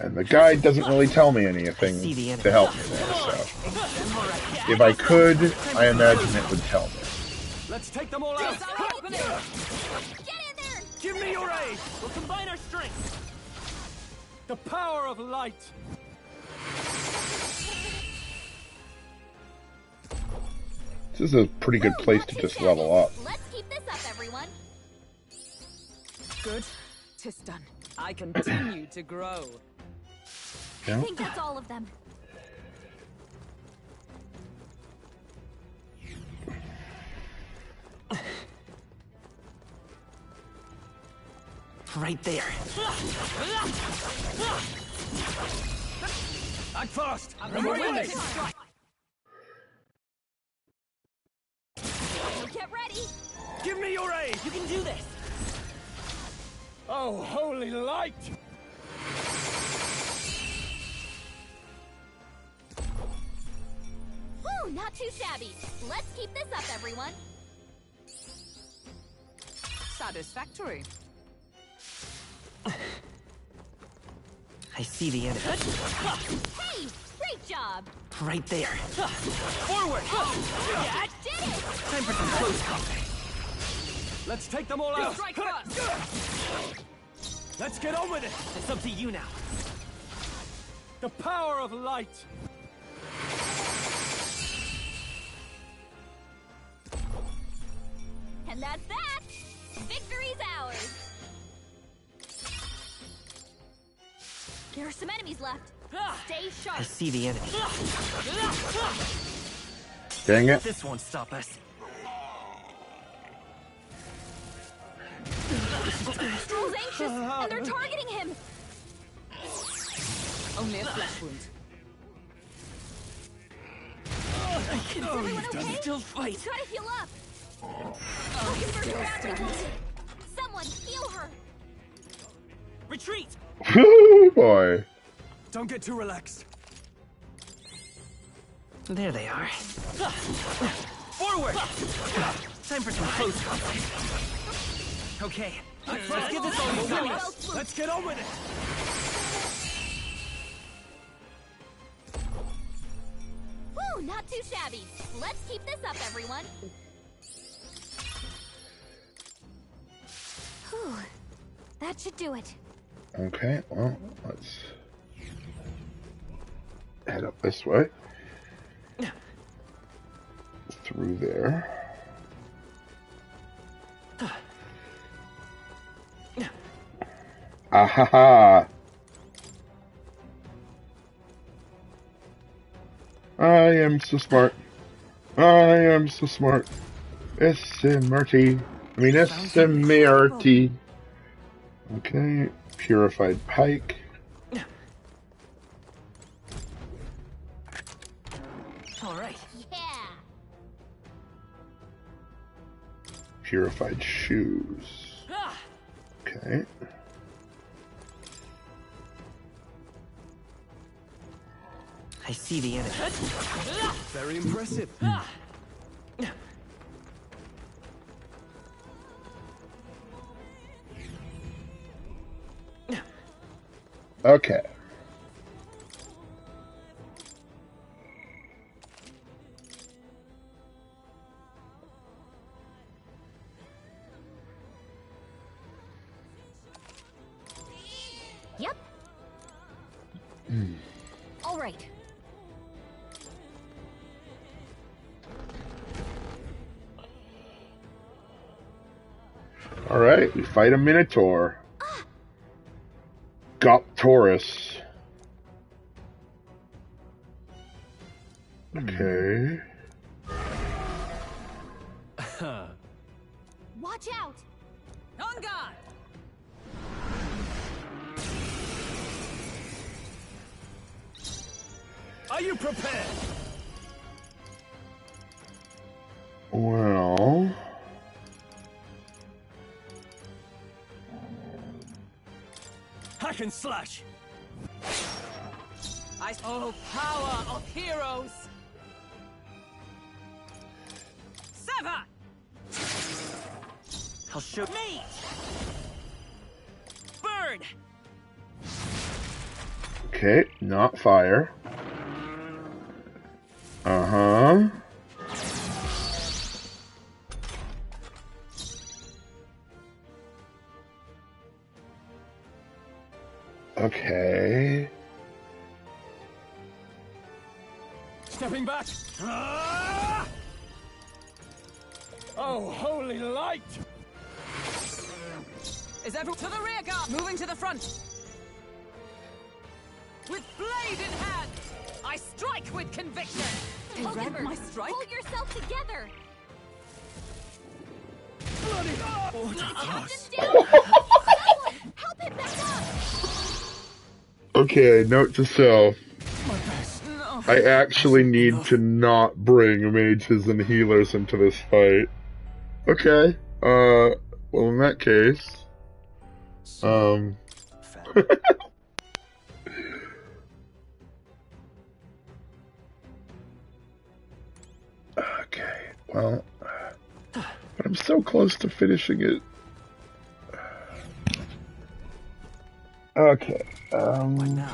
And the guide doesn't really tell me anything see the enemy. to help me there, so if I could, I imagine it would tell me. Let's take them all out. Get in there! Give me your aid. We'll combine our strengths. The power of light. This is a pretty good Woo, place not to too just shabby. level up. Let's keep this up, everyone. Good. 'Tis done. I continue to grow. I Yeah. think that's all of them. Right there. Act fast. I'm We're ready. winning. Get ready. Give me your aid. You can do this. Oh, holy light. Woo, not too shabby. Let's keep this up, everyone. Satisfactory. I see the enemy. Hey, great job. Right there. Forward! Yeah, did it. Time for some close combat. Let's take them all out! Strike first! Let's get on with it! It's up to you now. The power of light! And that's that. Victory's ours. There are some enemies left. Stay I sharp. see the enemy. Dang it. This won't stop us. Stroll's anxious, and they're targeting him. Only a flesh wound. Is everyone okay? Still fight. Try to heal up. Looking for gravity. Someone heal her. Retreat! Oh boy. Don't get too relaxed. There they are. Forward! Time for some close combat. Okay, let's get this all going. Let's get on with it! Woo, not too shabby. Let's keep this up, everyone. Whew. That should do it. Okay, well, let's head up this way. Through there. Ahaha! I am so smart. I am so smart. S-M-R-T. I mean S-M-A-R-T. Okay, purified pike. All right. Yeah. Purified shoes. Okay. I see the enemy. Very impressive. Okay. Yep. All right. All right, we fight a Minotaur. Taurus. Okay. Watch out. On guard! Are you prepared? Well, Hack and slash! Oh, power of heroes! Sever! I'll show Me! Burn! okay, not fire. Uh-huh. Okay. Stepping back! Ah! Oh, holy light! Is everyone to the rear guard? Moving to the front! With blade in hand! I strike with conviction! Pokemon, my strike? Hold yourself together. Bloody Captain down. Someone, help him back up. Okay, note to self. I actually need to not bring mages and healers into this fight. Okay. Well, in that case, okay. Well, but I'm so close to finishing it. Okay. What now?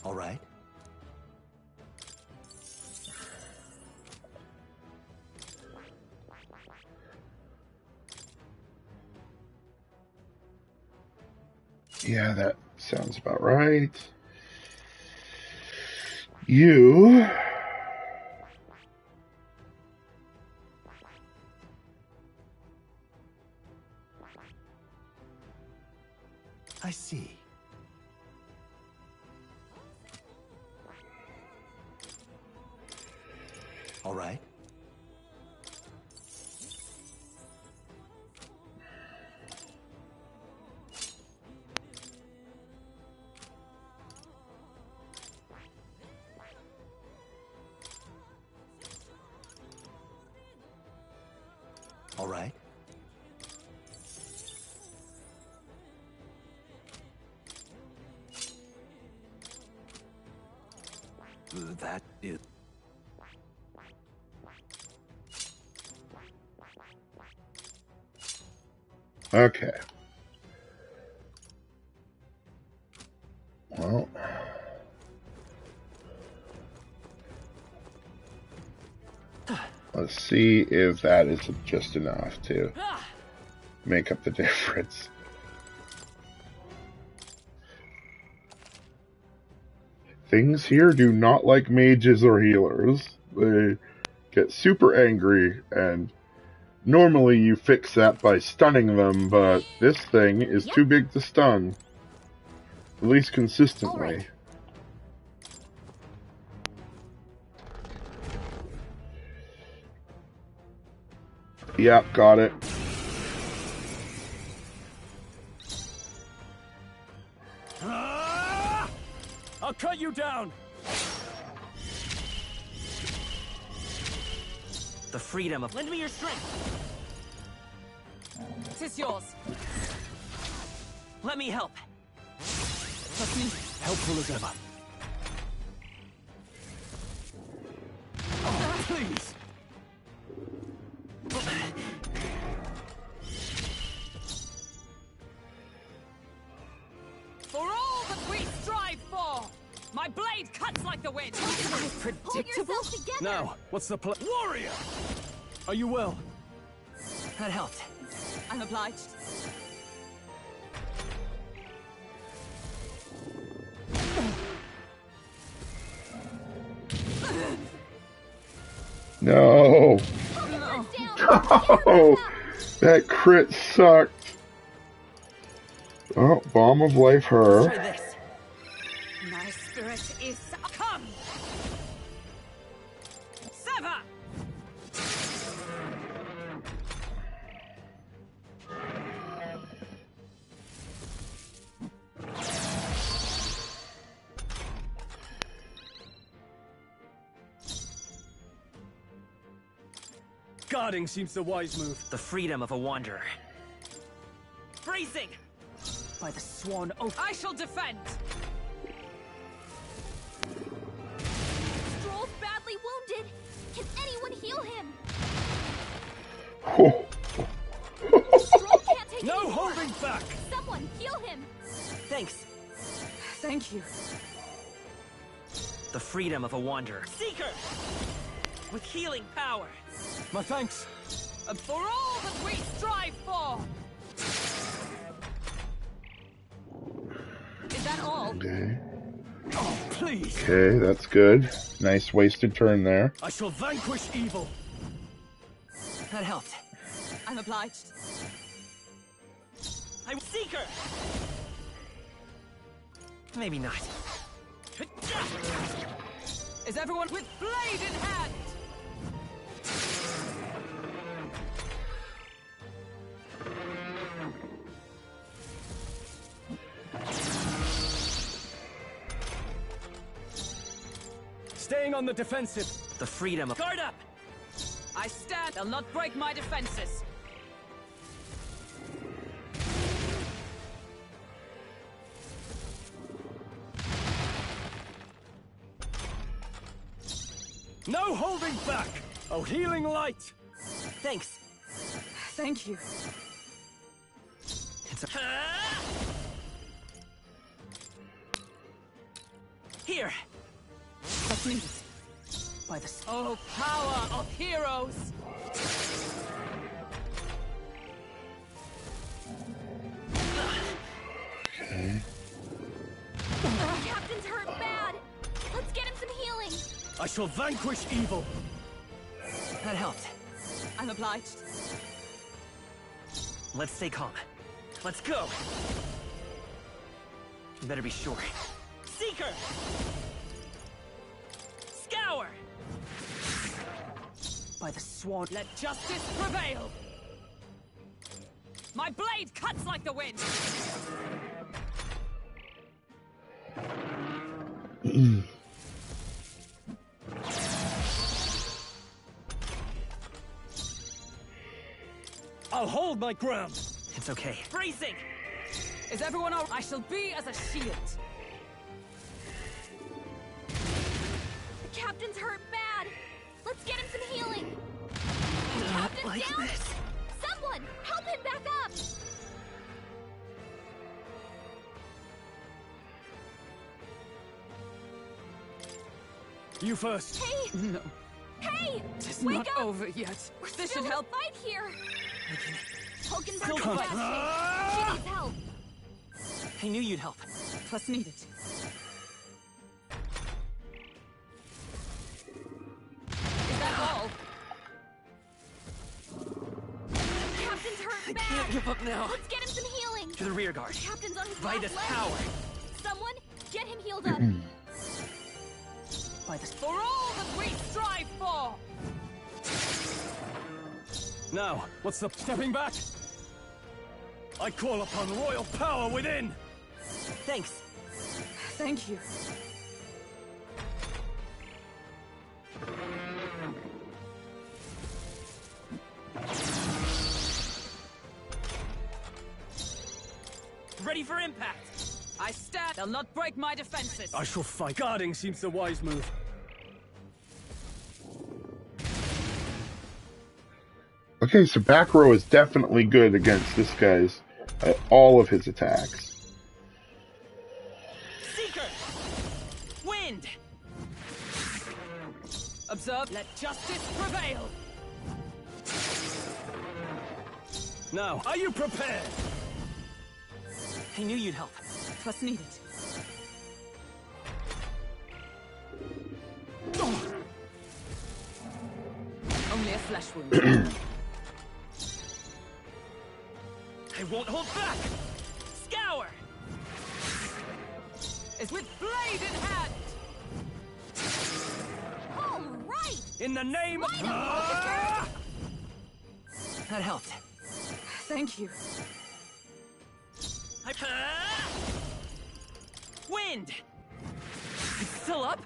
All right. Yeah, that sounds about right. You... I see. All right. All right. That is... Okay. Well... Let's see if that is just enough to make up the difference. Things here do not like mages or healers. They get super angry, and normally you fix that by stunning them, but this thing is too big to stun. At least consistently. Yep, got it. I'll cut you down! The freedom of... Lend me your strength! Tis yours. Let me help. Trust me, helpful as ever. Oh, please! For all that we strive for! My blade cuts like the wind! Hold yourself together! Now, what's the plan? Warrior! Are you well? That helped. I'm obliged. No! Oh, that crit sucked. Oh, bomb of life her. Try this. My spirit is... Come! Sever! Guarding seems the wise move. The freedom of a wanderer. Freezing! By the sworn oath. I shall defend! Stroll's badly wounded! Can anyone heal him? Stroll can't take No any more. holding back! Someone heal him! Thanks. Thank you. The freedom of a wanderer. Seeker! With healing power. My thanks. For all that we strive for! Is that all? Okay. Oh, please! Okay, that's good. Nice wasted turn there. I shall vanquish evil. That helped. I'm obliged. I'm Seeker! Maybe not. Is everyone with blade in hand? Staying on the defensive. The freedom of... Guard up! I stand. I'll not break my defenses. No holding back! Oh, healing light! Thanks. Thank you. It's a... Here! What's needed? By the... Oh, power of heroes! Captain's hurt bad. Let's get him some healing. I shall vanquish evil! That helped. I'm obliged. Let's stay calm. Let's go! You better be sure. Seeker! Scour! By the sword... Let justice prevail! My blade cuts like the wind! I'll hold my ground! It's okay. Bracing! Is everyone all... I shall be as a shield. The captain's hurt bad. Let's get him some healing. The Not captain's like down. this. Someone, help him back up. You first! Hey, No, hey, it's wake not up. over yet. We're This still should in help. a fight here. Hulkenberg Still is fight. fast. She needs help. I knew you'd help. What's needed? Is that all? Captain's hurt I bad. can't give up now. Let's get him some healing. To the rear guard. Captain's on his By last this leg. power. Someone, get him healed up. By this... For all that we strive for! Now, what's the... Stepping back? I call upon royal power within! Thanks. Thank you. Ready for impact! I stand. They'll not break my defenses. I shall fight. Guarding seems the wise move. Okay, so back row is definitely good against this guy's all of his attacks. Seeker! Wind! Observe. Let justice prevail. Now, are you prepared? I knew you'd help. What's needed? Only a flesh wound. I won't hold back! Scour! Is with blade in hand. All right. In the name of... Light 'em, Hulkenberg. That helped. Thank you. Wind! It's still up?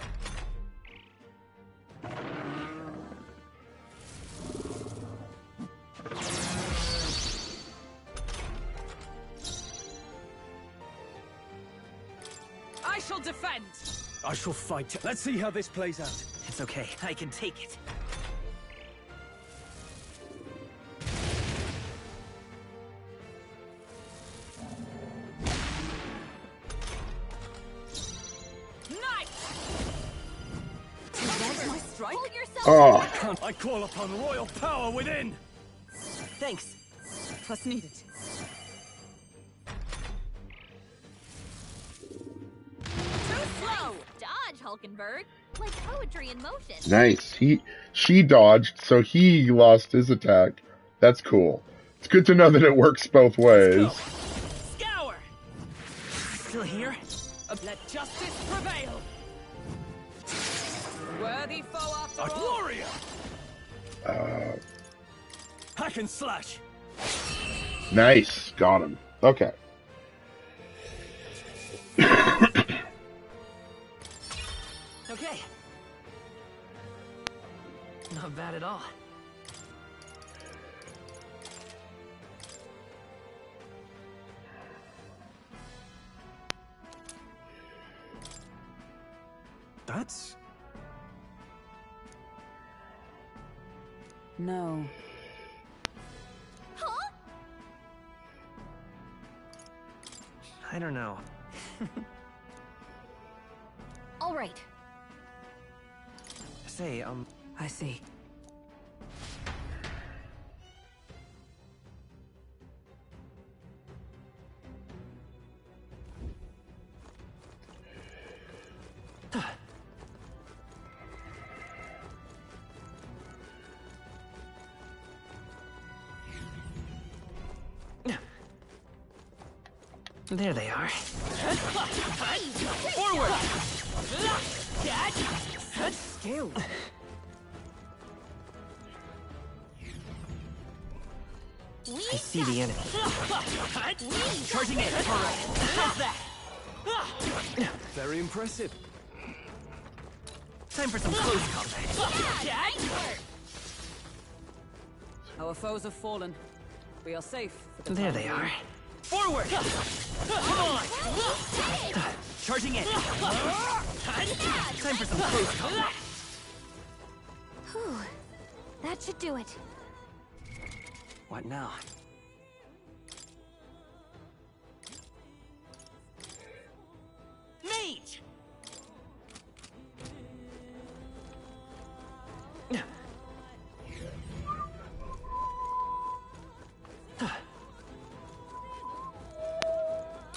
I shall defend. I shall fight. Let's see how this plays out. It's okay. I can take it. Hold yourself. Oh, I call upon royal power within! Thanks. What's needed? Too slow. Dodge, Hulkenberg. Like poetry in motion. nice. She dodged, so he lost his attack. That's cool. It's good to know that it works both ways. Scour! Still here? Let justice prevail. Worthy foe after A all. warrior! Hack and slash! Nice. Got him. Okay. Okay. Not bad at all. That's... No. Huh? I don't know. All right. Say, I see. there they are. Forward! Catch! Skill. I see the enemy. Charging in! How's that? Very impressive. Time for some close combat. Our foes have fallen. We are safe for the There time they being. are. Forward! Come on! Charging in. Time for some close combat. Whew. That should do it. What now? Mage!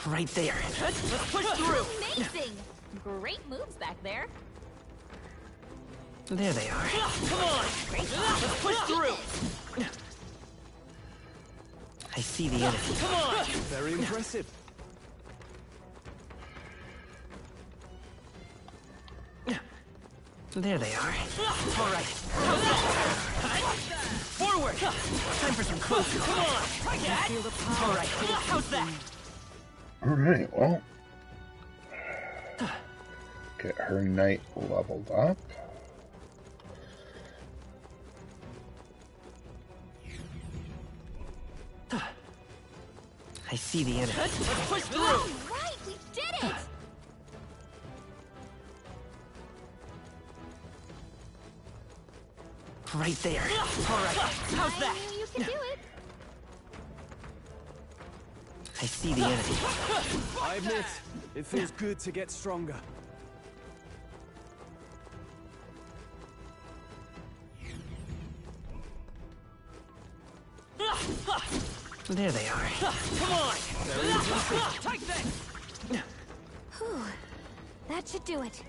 Right there. Let's push through! Amazing! Great moves back there. There they are. Come on! Let's push through! I see the enemy. Come on! Very impressive. There they are. All right. Forward! Time for some close Come on! Feel the power. All right. How's that? Alright, well. Get her knight leveled up. I see the enemy. Let's push through! All right, we did it! Right there. All right. How's that? I knew you could do it. I see the enemy. I admit, it feels good to get stronger. There they are. Come on! Take this! Whew. That should do it.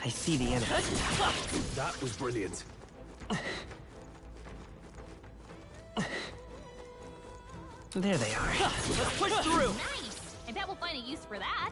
I see the enemy. That was brilliant. There they are. Let's push through! Nice! I bet we'll find a use for that.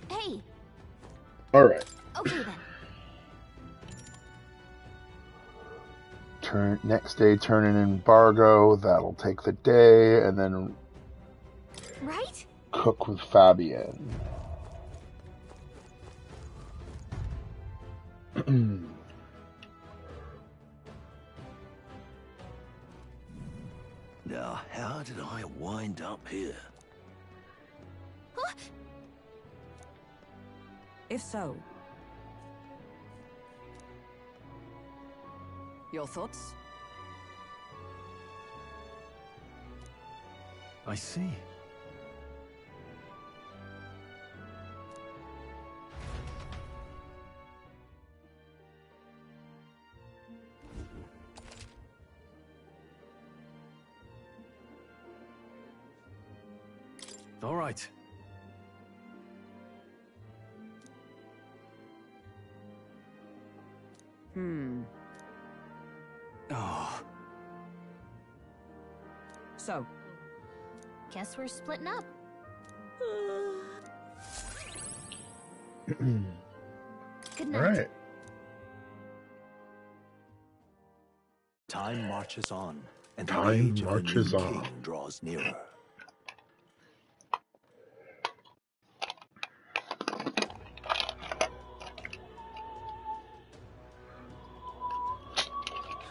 Hey, Alright. okay then. Next day, turn in embargo. That'll take the day, and then Right? cook with Fabian. Now, how did I wind up here? Huh? If so, your thoughts? I see. All right. Oh, So, Guess we're splitting up. Good night. Alright. Time marches on, and the Time age marches of the new on. king draws nearer.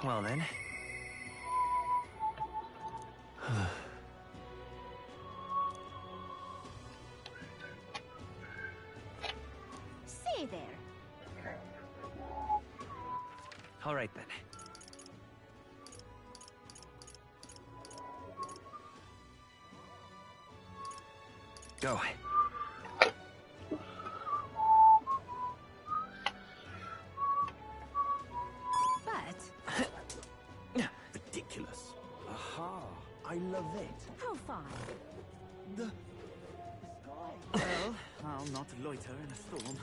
Well then. Say there. All right then. Go. But Ridiculous. Aha. I love it. how far? Well, I'll not loiter in a storm.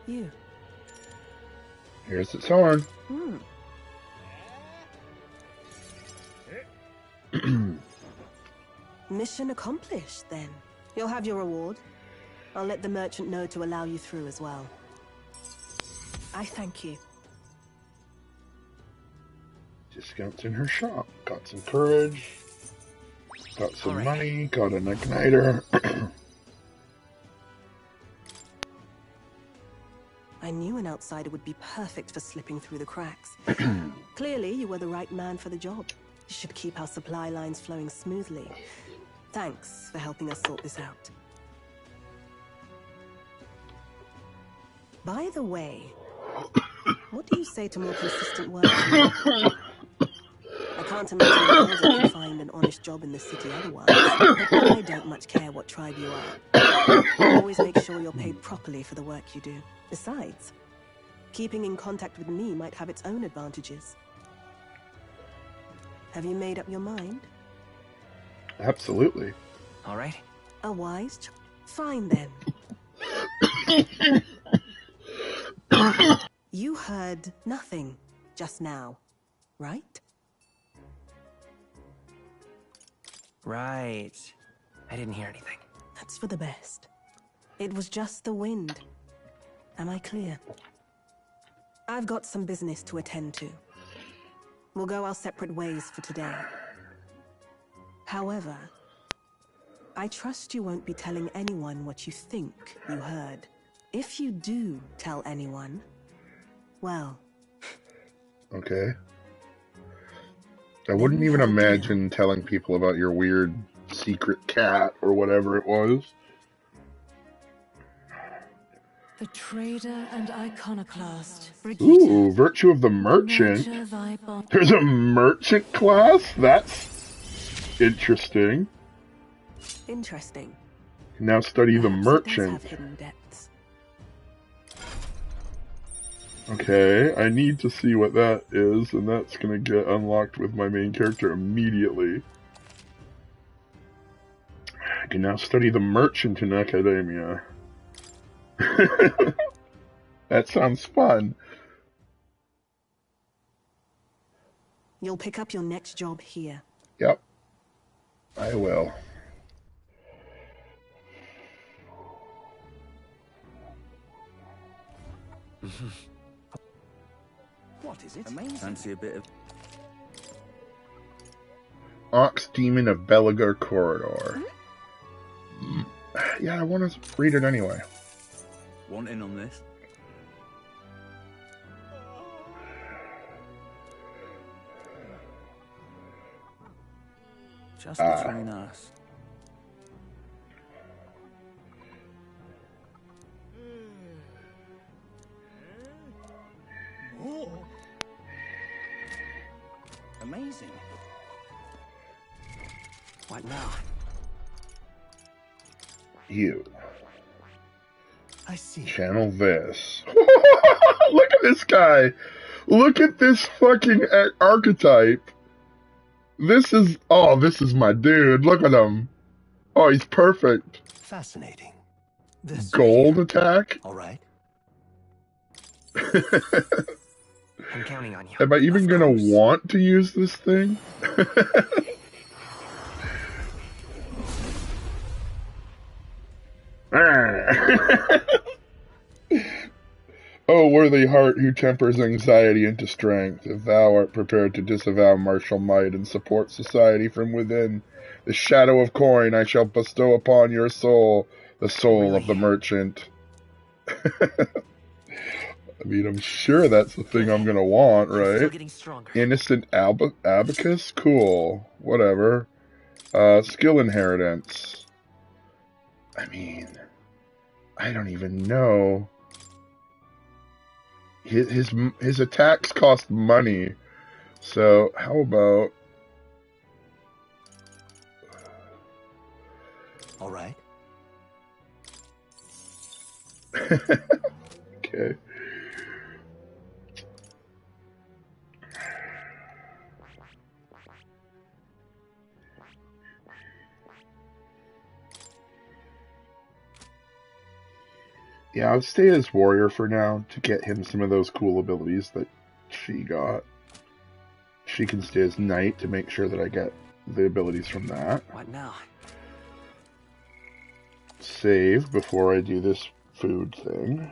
You. Here's its horn. Mission accomplished, then. You'll have your reward. I'll let the merchant know to allow you through as well. I thank you. Discounts in her shop. Got some courage. Got some Alright. money. Got an igniter. I knew an outsider would be perfect for slipping through the cracks. Clearly, you were the right man for the job. You should keep our supply lines flowing smoothly. Thanks for helping us sort this out. By the way, what do you say to more consistent work? I can't imagine an elder can find an honest job in the city otherwise. But I don't much care what tribe you are. Always make sure you're paid properly for the work you do. Besides, keeping in contact with me might have its own advantages. Have you made up your mind? Absolutely. All right. A wise Fine then. You heard nothing just now, right? Right. I didn't hear anything. That's for the best. It was just the wind. Am I clear? I've got some business to attend to. We'll go our separate ways for today. However, I trust you won't be telling anyone what you think you heard. If you do tell anyone, well... Okay. I wouldn't even imagine telling people about your weird secret cat or whatever it was. The trader and iconoclast. Ooh, Virtue of the Merchant. There's a merchant class? That's interesting. Interesting. Now study the Perhaps it does merchant. have hidden depths. Okay, I need to see what that is, and that's gonna get unlocked with my main character immediately. I can now study the merchant in Academia. That sounds fun. You'll pick up your next job here. Yep, I will. What is it? Amazing. Fancy a bit of... Ox Demon of Belagar Corridor. Yeah, I want to read it anyway. Want in on this? Just between us. Amazing. What now? You. I see. Channel this. Look at this guy. Look at this fucking archetype. This is my dude. Look at him. Oh, he's perfect. Fascinating. This Gold attack? all right. I'm counting on you. Am I even gonna want to use this thing? Oh, worthy heart who tempers anxiety into strength, if thou art prepared to disavow martial might and support society from within, the shadow of coin I shall bestow upon your soul, the soul of the merchant. I mean, I'm sure that's the thing I'm gonna want, right? Still getting stronger. Innocent abacus? Cool. Whatever. Skill inheritance. I mean, I don't even know. His attacks cost money. So, how about... All right. Okay. Yeah, I'll stay as warrior for now to get him some of those cool abilities that she got. She can stay as knight to make sure that I get the abilities from that. What now? Save before I do this food thing.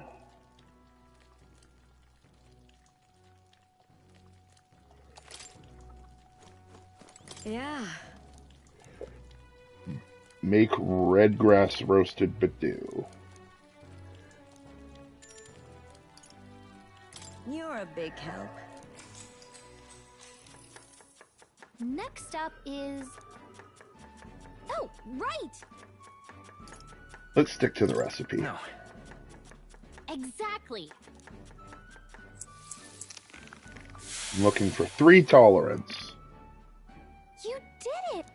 Yeah. Make red grass roasted badoo. You're a big help. Next up is... Oh, right! Let's stick to the recipe. No. Exactly. I'm looking for 3 tolerance. You did it!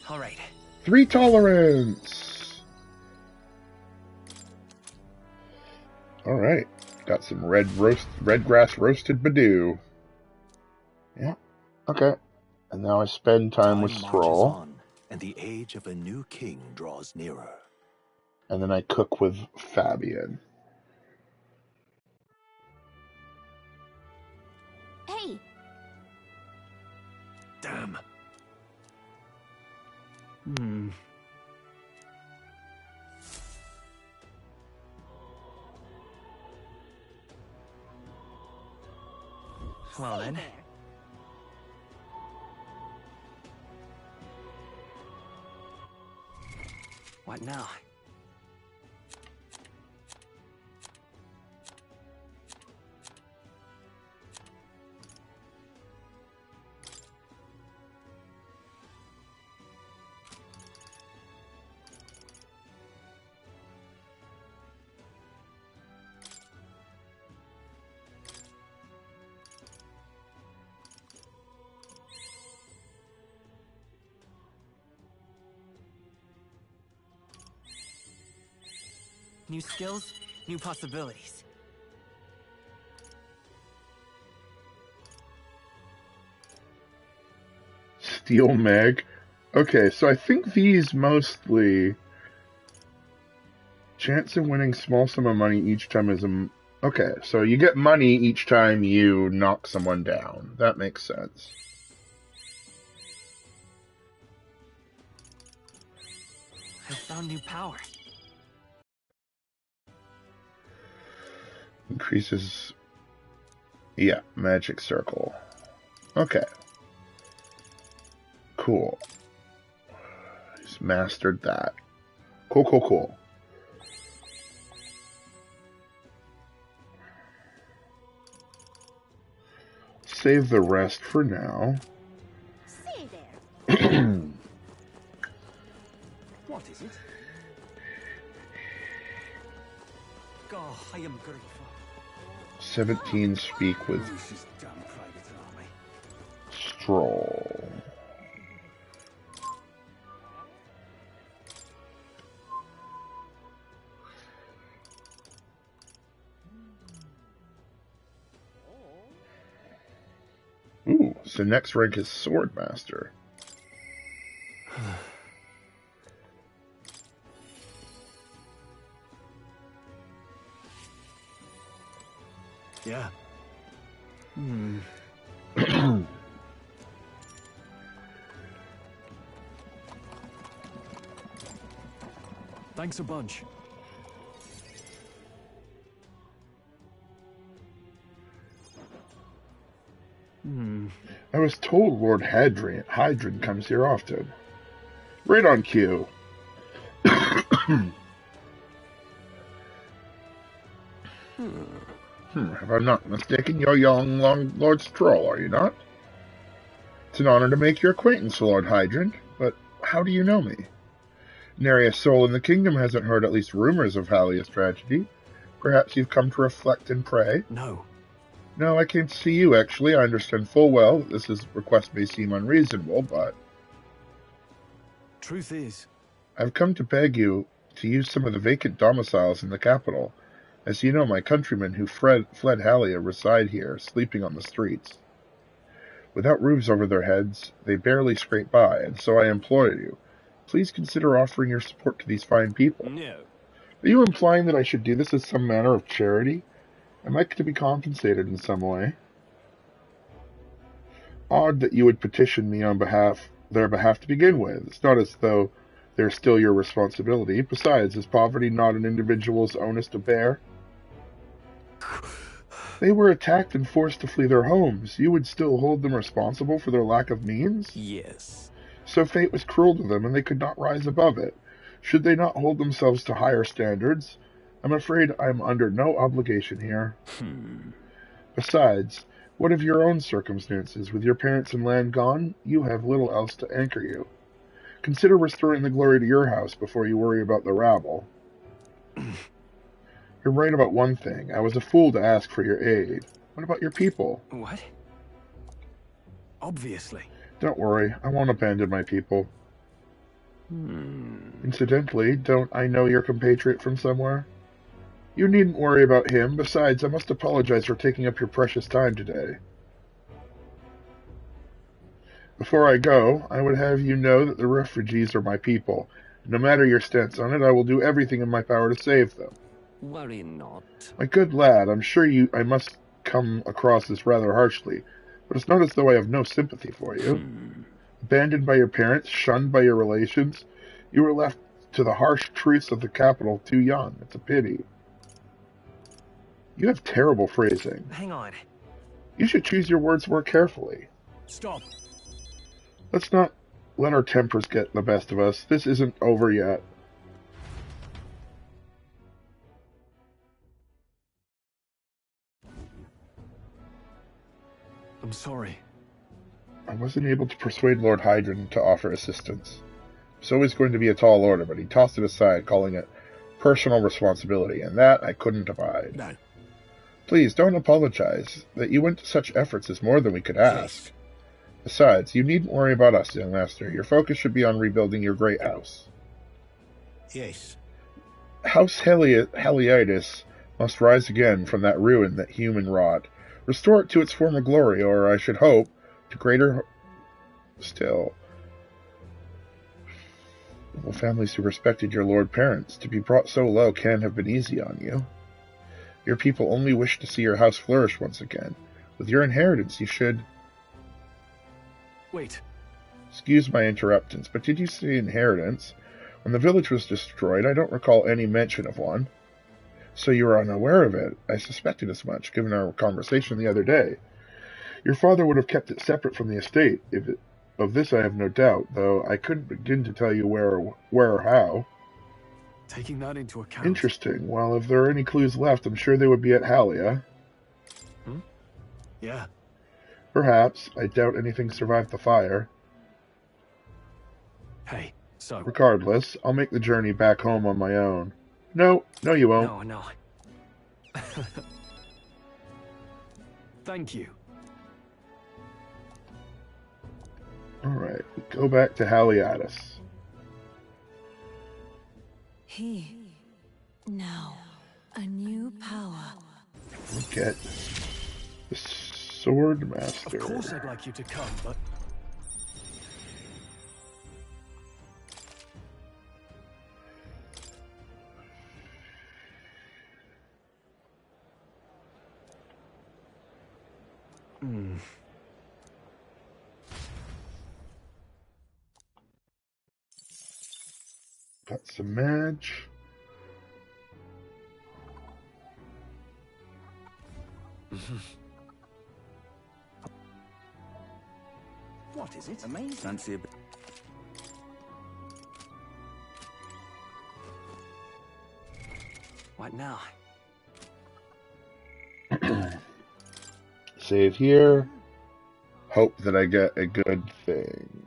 All right. 3 tolerance! Alright. Got some red grass roasted badoo. Yeah. Okay. And now I spend time with marches Thrall. on, and the age of a new king draws nearer. And then I cook with Fabian. Hey! Damn. Well then. What now? New skills, new possibilities. Steel Meg. Okay, so I think these mostly... Chance of winning small sum of money each time is a... Okay, so you get money each time you knock someone down. That makes sense. I found new power. Increases... Yeah, magic circle. Okay. Cool. He's mastered that. Cool, cool, cool. Save the rest for now. Say there. What is it? God, I am grateful. 17 speak with Lucy's damn private army. Stroll. Ooh, so next rank is Swordmaster. Yeah. Thanks a bunch. I was told Lord Hydron comes here often. Right on cue. If I'm not mistaken, you're young Lord Stroll, are you not? It's an honor to make your acquaintance, Lord Hydron, but how do you know me? Nary a soul in the kingdom hasn't heard at least rumors of Halia's tragedy. Perhaps you've come to reflect and pray? No. No, I came to see you, actually. I understand full well that this request may seem unreasonable, but... Truth is... I've come to beg you to use some of the vacant domiciles in the capital. As you know, my countrymen who fled Halia reside here, sleeping on the streets. Without roofs over their heads, they barely scrape by, and so I implore you, please consider offering your support to these fine people. No. Are you implying that I should do this as some manner of charity? Am I to be compensated in some way? Odd that you would petition me on their behalf to begin with. It's not as though they're still your responsibility. Besides, is poverty not an individual's onus to bear? They were attacked and forced to flee their homes. You would still hold them responsible for their lack of means? Yes. So fate was cruel to them, and they could not rise above it. Should they not hold themselves to higher standards? I'm afraid I'm under no obligation here. Besides, what of your own circumstances? With your parents and land gone, you have little else to anchor you. Consider restoring the glory to your house before you worry about the rabble. You're right about one thing. I was a fool to ask for your aid. What about your people? What? Obviously. Don't worry, I won't abandon my people. Incidentally, don't I know your compatriot from somewhere? You needn't worry about him. Besides, I must apologize for taking up your precious time today. Before I go, I would have you know that the refugees are my people. No matter your stance on it, I will do everything in my power to save them. Worry not. My good lad, I'm sure I must come across as rather harshly, but it's not as though I have no sympathy for you. Abandoned by your parents, shunned by your relations, you were left to the harsh truths of the capital too young. It's a pity. You have terrible phrasing. Hang on. You should choose your words more carefully. Stop. Let's not let our tempers get the best of us. This isn't over yet. I'm sorry. I wasn't able to persuade Lord Hydron to offer assistance. He was always going to be a tall order, but he tossed it aside, calling it personal responsibility, and that I couldn't abide. No. Please, don't apologize. That you went to such efforts is more than we could ask. Yes. Besides, you needn't worry about us, young master. Your focus should be on rebuilding your great house. Yes. House Heliitis must rise again from that ruin that human wrought. Restore it to its former glory, or I should hope, to greater still. Well, families who respected your lord parents, to be brought so low can't have been easy on you. Your people only wish to see your house flourish once again. With your inheritance, you should... Wait. Excuse my interruptions, but did you say inheritance? When the village was destroyed, I don't recall any mention of one. So you were unaware of it. I suspected as much, given our conversation the other day. Your father would have kept it separate from the estate. Of this I have no doubt, though I couldn't begin to tell you where or how. Taking that into account... Interesting. Well, if there are any clues left, I'm sure they would be at Halia. Yeah. Perhaps. I doubt anything survived the fire. Hey, so... Regardless, I'll make the journey back home on my own. No, you won't. No. Thank you. Alright, we go back to Haliatis. He... Now, a new power. Look at the Sword Master. Of course I'd like you to come, but... Got some match. What is it? Amazing. Fancy a bit. What now? Save here. Hope that I get a good thing.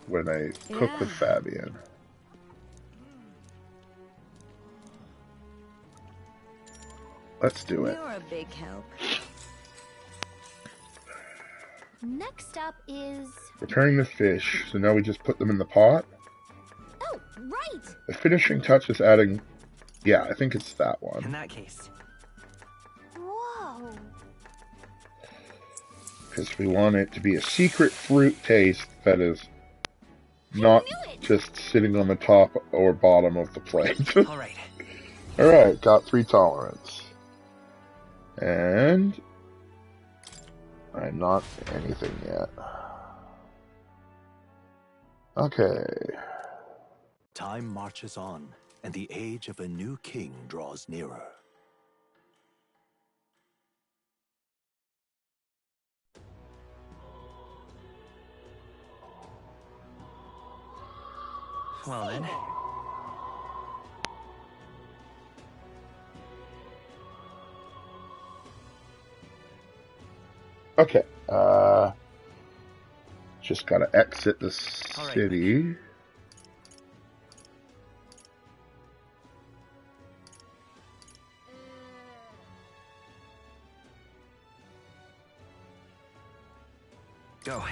When I cook with Fabian. Let's do it. You're a big help. Next up is... Preparing the fish. So now we just put them in the pot. Oh, right! The finishing touch is adding... Yeah, I think it's that one. In that case. Whoa. Because we want it to be a secret fruit taste that is not just sitting on the top or bottom of the plate. Alright. Alright, got 3 tolerance. And I'm not anything yet. Okay. Time marches on, and the age of a new king draws nearer. Well then. Okay, just gotta exit the city. Go.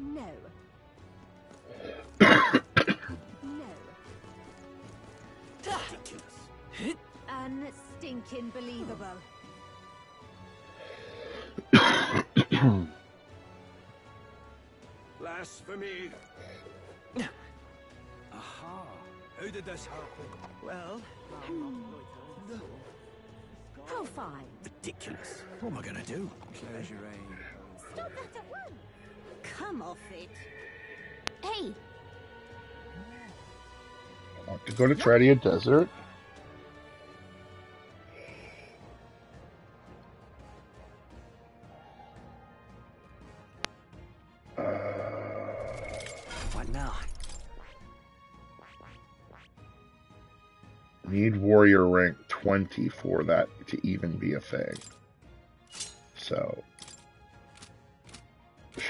No. No. Unstinking believable. Blasphemy! Aha! How did this happen? Well, Profile. Ridiculous. What am I gonna do? Close your aim. Stop that at once. Come off it. Hey. I want to go to Tradia Desert. what now? Need warrior rank 20 for that to even be a thing. So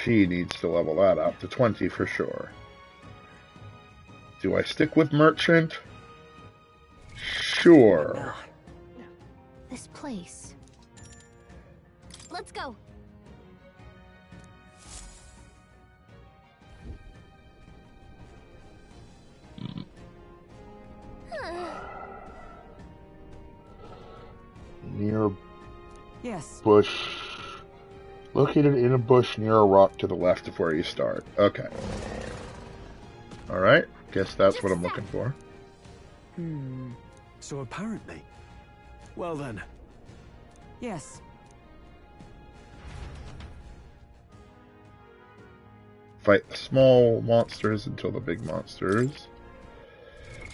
she needs to level that up to 20 for sure. Do I stick with merchant? Sure. This place. Let's go. Near Yes. bush. Located in a bush near a rock to the left of where you start. Okay. Alright. Guess that's what I'm looking for. So apparently. Well then. Yes. Fight the small monsters until the big monsters.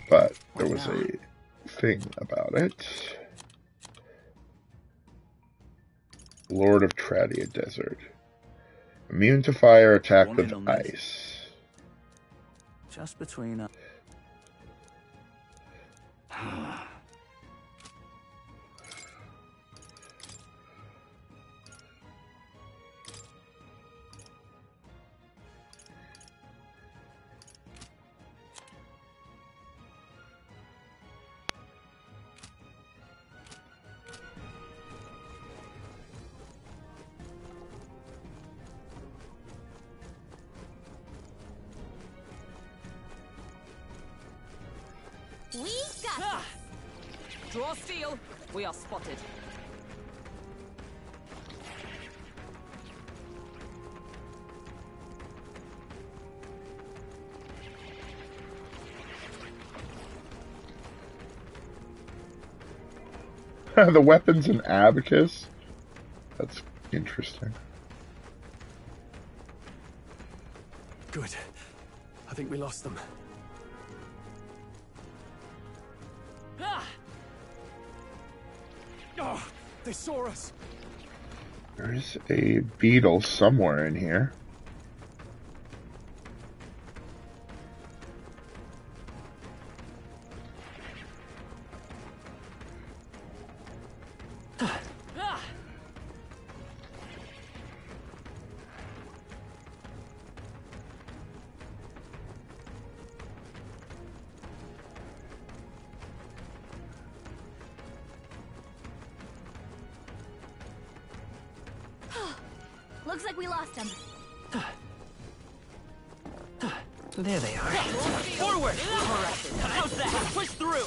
But there was a thing about it. Lord of Tradia Desert. Immune to fire, attack with ice. Just between us. We got this. Draw steel. We are spotted. The weapon's an abacus? That's interesting. Good. I think we lost them. Ah! Oh, they saw us. There's a beetle somewhere in here. Looks like we lost him. There they are. Forward! How's that? Push through!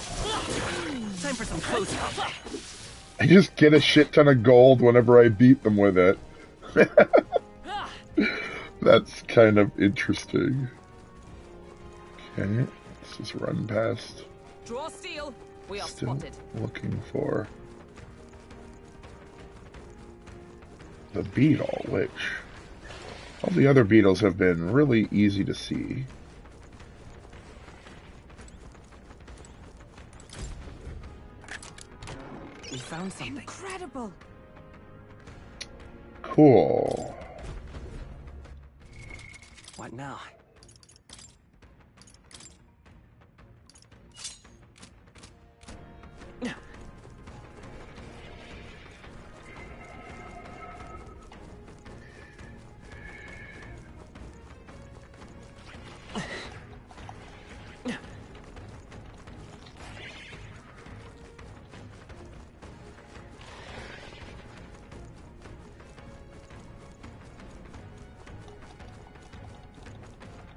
Time for some close up. I just get a shit ton of gold whenever I beat them with it. That's kind of interesting. Okay, let's just run past. Draw steel. We are Still spotted. looking for the beetle, which all the other beetles have been really easy to see. We found something. Incredible. Cool. What now?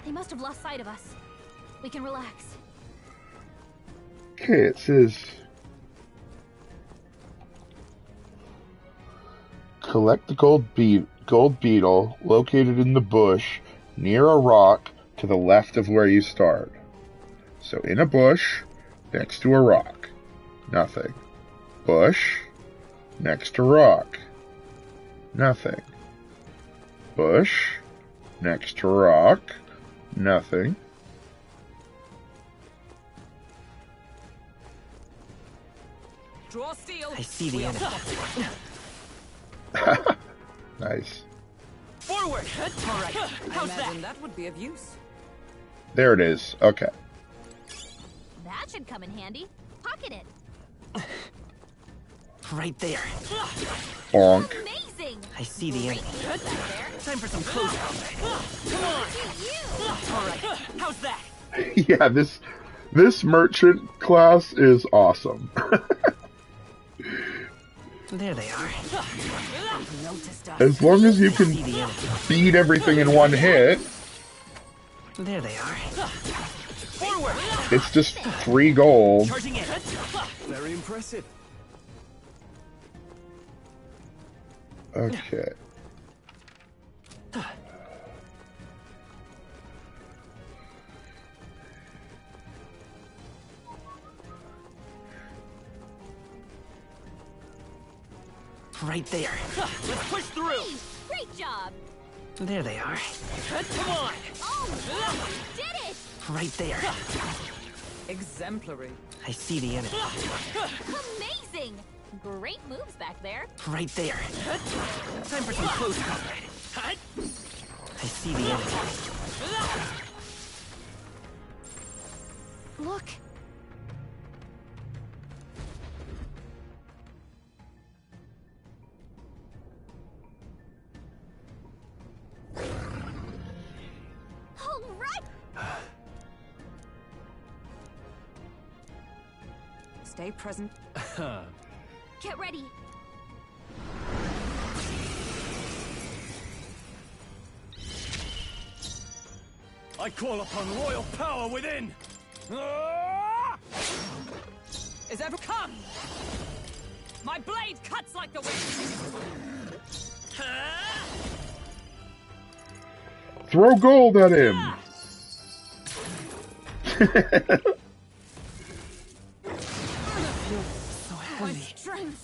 They must have lost sight of us. We can relax. Okay, it says collect the gold beetle located in the bush near a rock to the left of where you start. So in a bush next to a rock. Nothing. Bush next to rock. Nothing. Bush next to rock. Nothing. Draw steel. I see the enemy. Nice. Forward. All right. How's I imagine that would be of use. There it is. Okay. That should come in handy. Pocket it. Right there. Bonk. Amazing. I see the enemy. Time for some close up. All right. How's that? Yeah, this merchant class is awesome. There they are. As long as you can beat everything in one hit, There they are. Forward. it's just 3 gold. Charging in. Very impressive. Okay. Right there. Let's push through. Hey, great job. There they are. Come on. Oh, wow, you did it. Right there. Exemplary. I see the enemy. Amazing. Great moves back there. Right there. Time for some close combat. I see the enemy. Look. All right. Stay present. Get ready. I call upon royal power within! Ah! Is ever come? My blade cuts like the wind. Throw gold at him! My strength.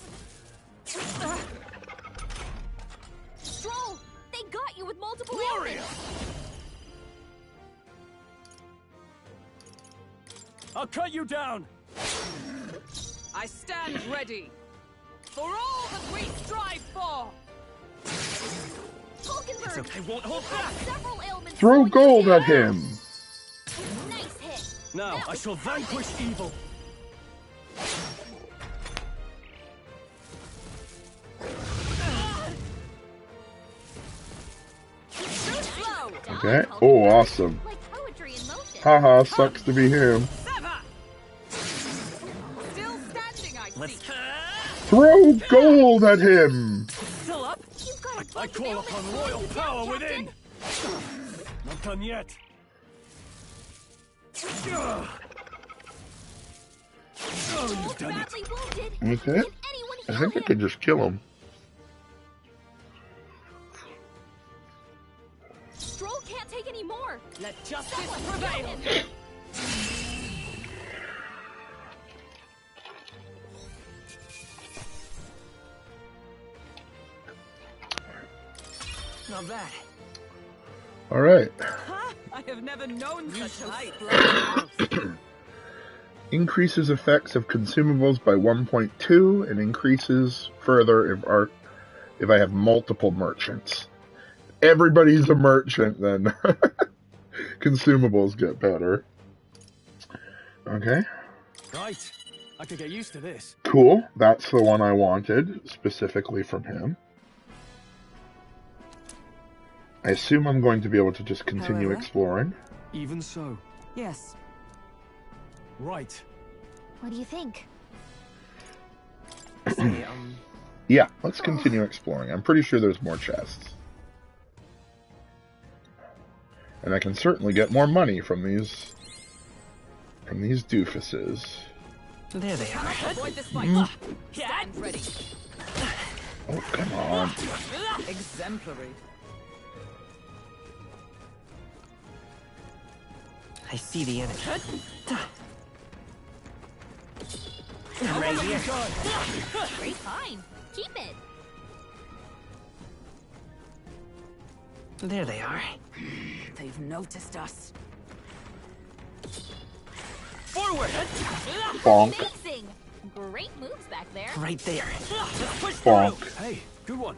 Stroll! They got you with multiple Warrior! ailments! I'll cut you down! I stand ready. For all that we strive for! Hulkenberg! It's okay, won't hold back! Several ailments Throw going gold down. at him! Nice hit! Now That I was shall vanquish evil. Too slow! Okay. Oh, awesome. Like poetry in motion. Haha, sucks to be him. Sever! Still standing, I see. Throw gold at him! Still up? You've got a I bunch of call ailments upon slowing royal you down, power Captain. within! Not done yet. Oh, you've Stroll's done it. badly wounded. Okay. Can anyone I heal think I him? could just kill him. Stroll can't take any more. Let justice Someone prevail. kill him. Not bad. Alright. Huh? I have never known such height. Increases effects of consumables by 1.2 and increases further if I have multiple merchants. Everybody's a merchant, then consumables get better. Okay. Right. I could get used to this. Cool. That's the one I wanted, specifically from him. I assume I'm going to be able to just continue However? exploring. Even so. Yes. Right. What do you think? Say, Yeah, let's continue exploring. I'm pretty sure there's more chests. And I can certainly get more money from these doofuses. there they are. Avoid this fight. Stand ready. Oh, come on. Exemplary. I see the enemy. Oh, Right here. Great find. Keep it. There they are. They've noticed us. Forward! Bonk. Amazing. Great moves back there. Right there. Let's push Bonk. through. Hey, good one.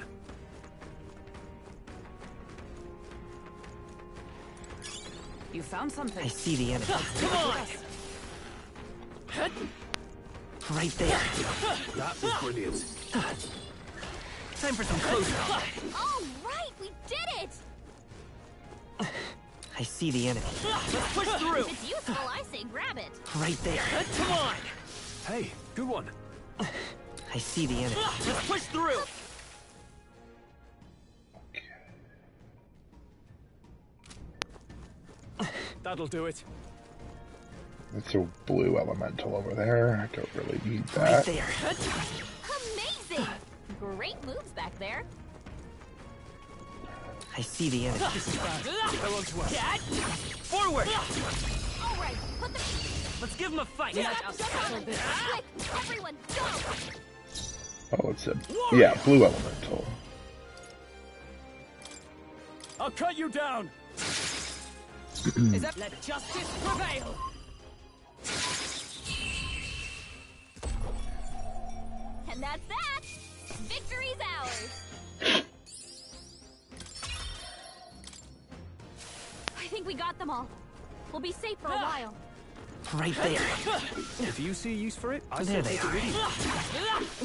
You found something. I see the enemy. Come on. Right there. That was brilliant. Time for some close combat. All right, we did it. I see the enemy. Let's push through. If it's useful, I say grab it. Right there. Come on. Hey, good one. I see the enemy. Let's push through. That'll do it. That's a blue elemental over there. I don't really need Right that. there. Amazing. Great moves back there. I see the enemy. They're onto us. Cat. Forward. All right, put the Let's give him a fight. quick. Everyone, go. Oh, it's a blue elemental. I'll cut you down. Is that let justice prevail? And that's that. Victory's ours. I think we got them all. We'll be safe for a while. Right there. If you see use for it, I There say they take it with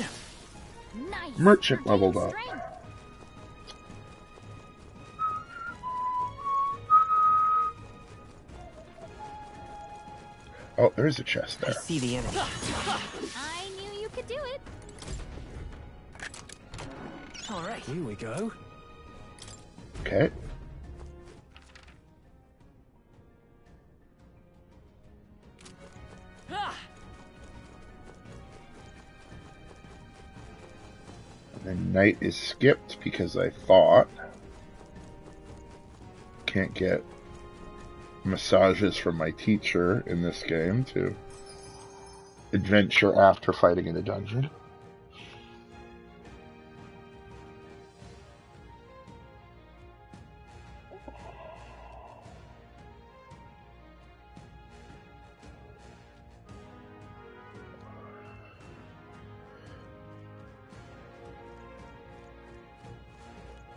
you. Nice. Merchant You're gaining leveled up. strength. Oh, there's a chest I there. see the enemy. I knew you could do it. All right. Here we go. Okay. And night is skipped because I thought can't get massages from my teacher in this game to adventure after fighting in a dungeon.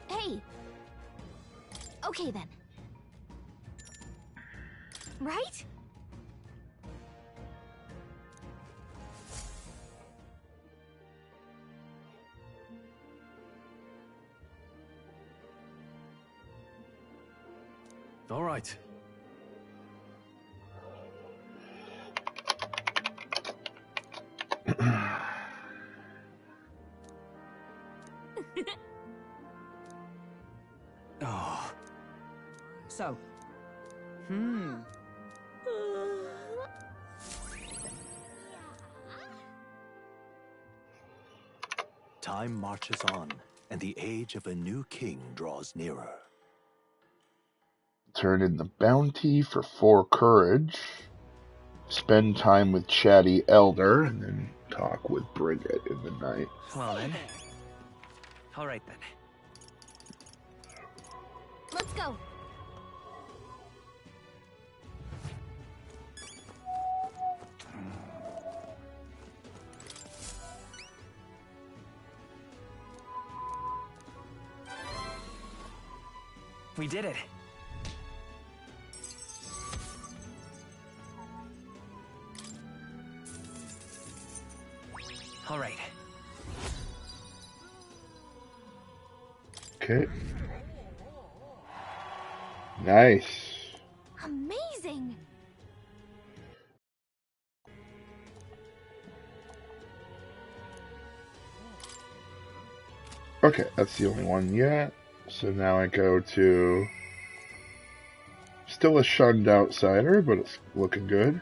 Hey! Okay then. Right? All right. Oh. So, Time marches on, and the age of a new king draws nearer. Turn in the bounty for 4 courage. Spend time with Chatty Elder, and then talk with Brigid in the night. Well then. Alright then. Let's go. We did it. All right. Okay. Nice. Amazing. Okay, that's the only one yet. So now I go to... Still a shunned outsider, but it's looking good.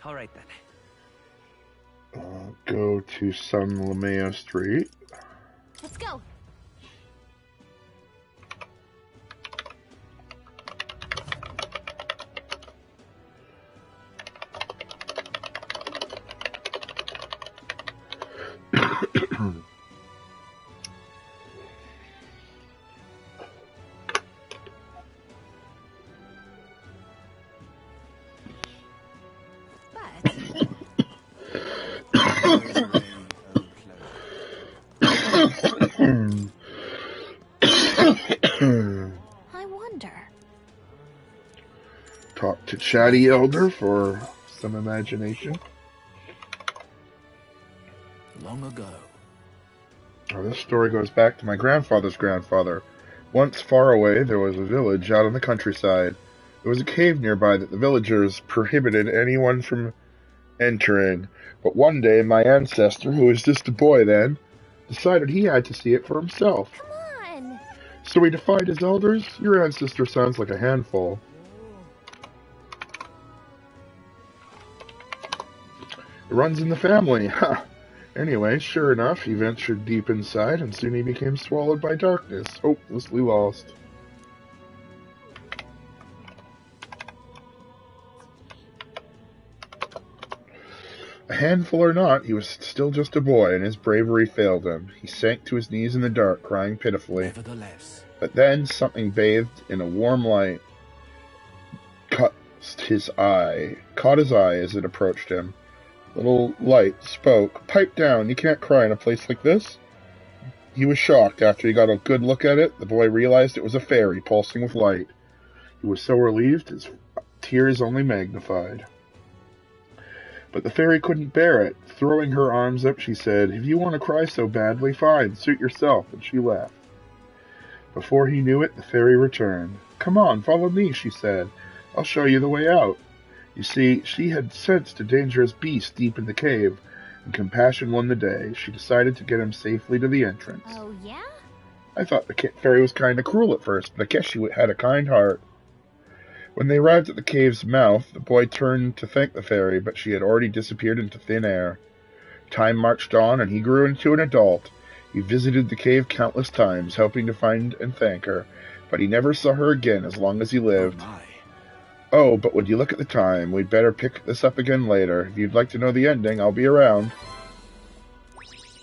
All right then. Go to San Lameo Street. Let's go. I wonder. Talk to Chatty Elder for some imagination. Long ago. Oh, this story goes back to my grandfather's grandfather. Once far away, there was a village out in the countryside. There was a cave nearby that the villagers prohibited anyone from entering. But one day, my ancestor, who was just a boy then, decided he had to see it for himself. Come on. So he defied his elders. Your ancestor sounds like a handful. It runs in the family. Ha! Anyway, sure enough, he ventured deep inside, and soon he became swallowed by darkness, hopelessly lost. A handful or not, he was still just a boy, and his bravery failed him. He sank to his knees in the dark, crying pitifully. Nevertheless. But then something bathed in a warm light caught his eye as it approached him. Little light spoke. "Pipe down, you can't cry in a place like this." He was shocked. After he got a good look at it, the boy realized it was a fairy pulsing with light. He was so relieved his tears only magnified. But the fairy couldn't bear it. Throwing her arms up, she said, "If you want to cry so badly, fine, suit yourself," and she left. Before he knew it, the fairy returned. "Come on, follow me," she said. "I'll show you the way out." You see, she had sensed a dangerous beast deep in the cave, and compassion won the day. She decided to get him safely to the entrance. Oh, yeah? I thought the fairy was kind of cruel at first, but I guess she had a kind heart. When they arrived at the cave's mouth, the boy turned to thank the fairy, but she had already disappeared into thin air. Time marched on, and he grew into an adult. He visited the cave countless times, hoping to find and thank her, but he never saw her again as long as he lived. Oh, but would you look at the time? We'd better pick this up again later. If you'd like to know the ending, I'll be around.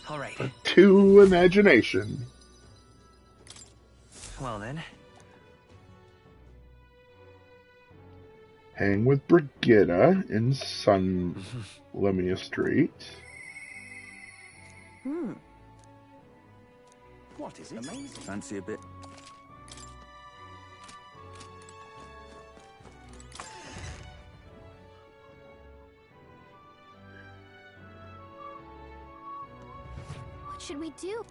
All right. To imagination. Well then. Hang with Brigitta in Sun Lemia Street. What is it? Amazing. Fancy a bit. What should we do?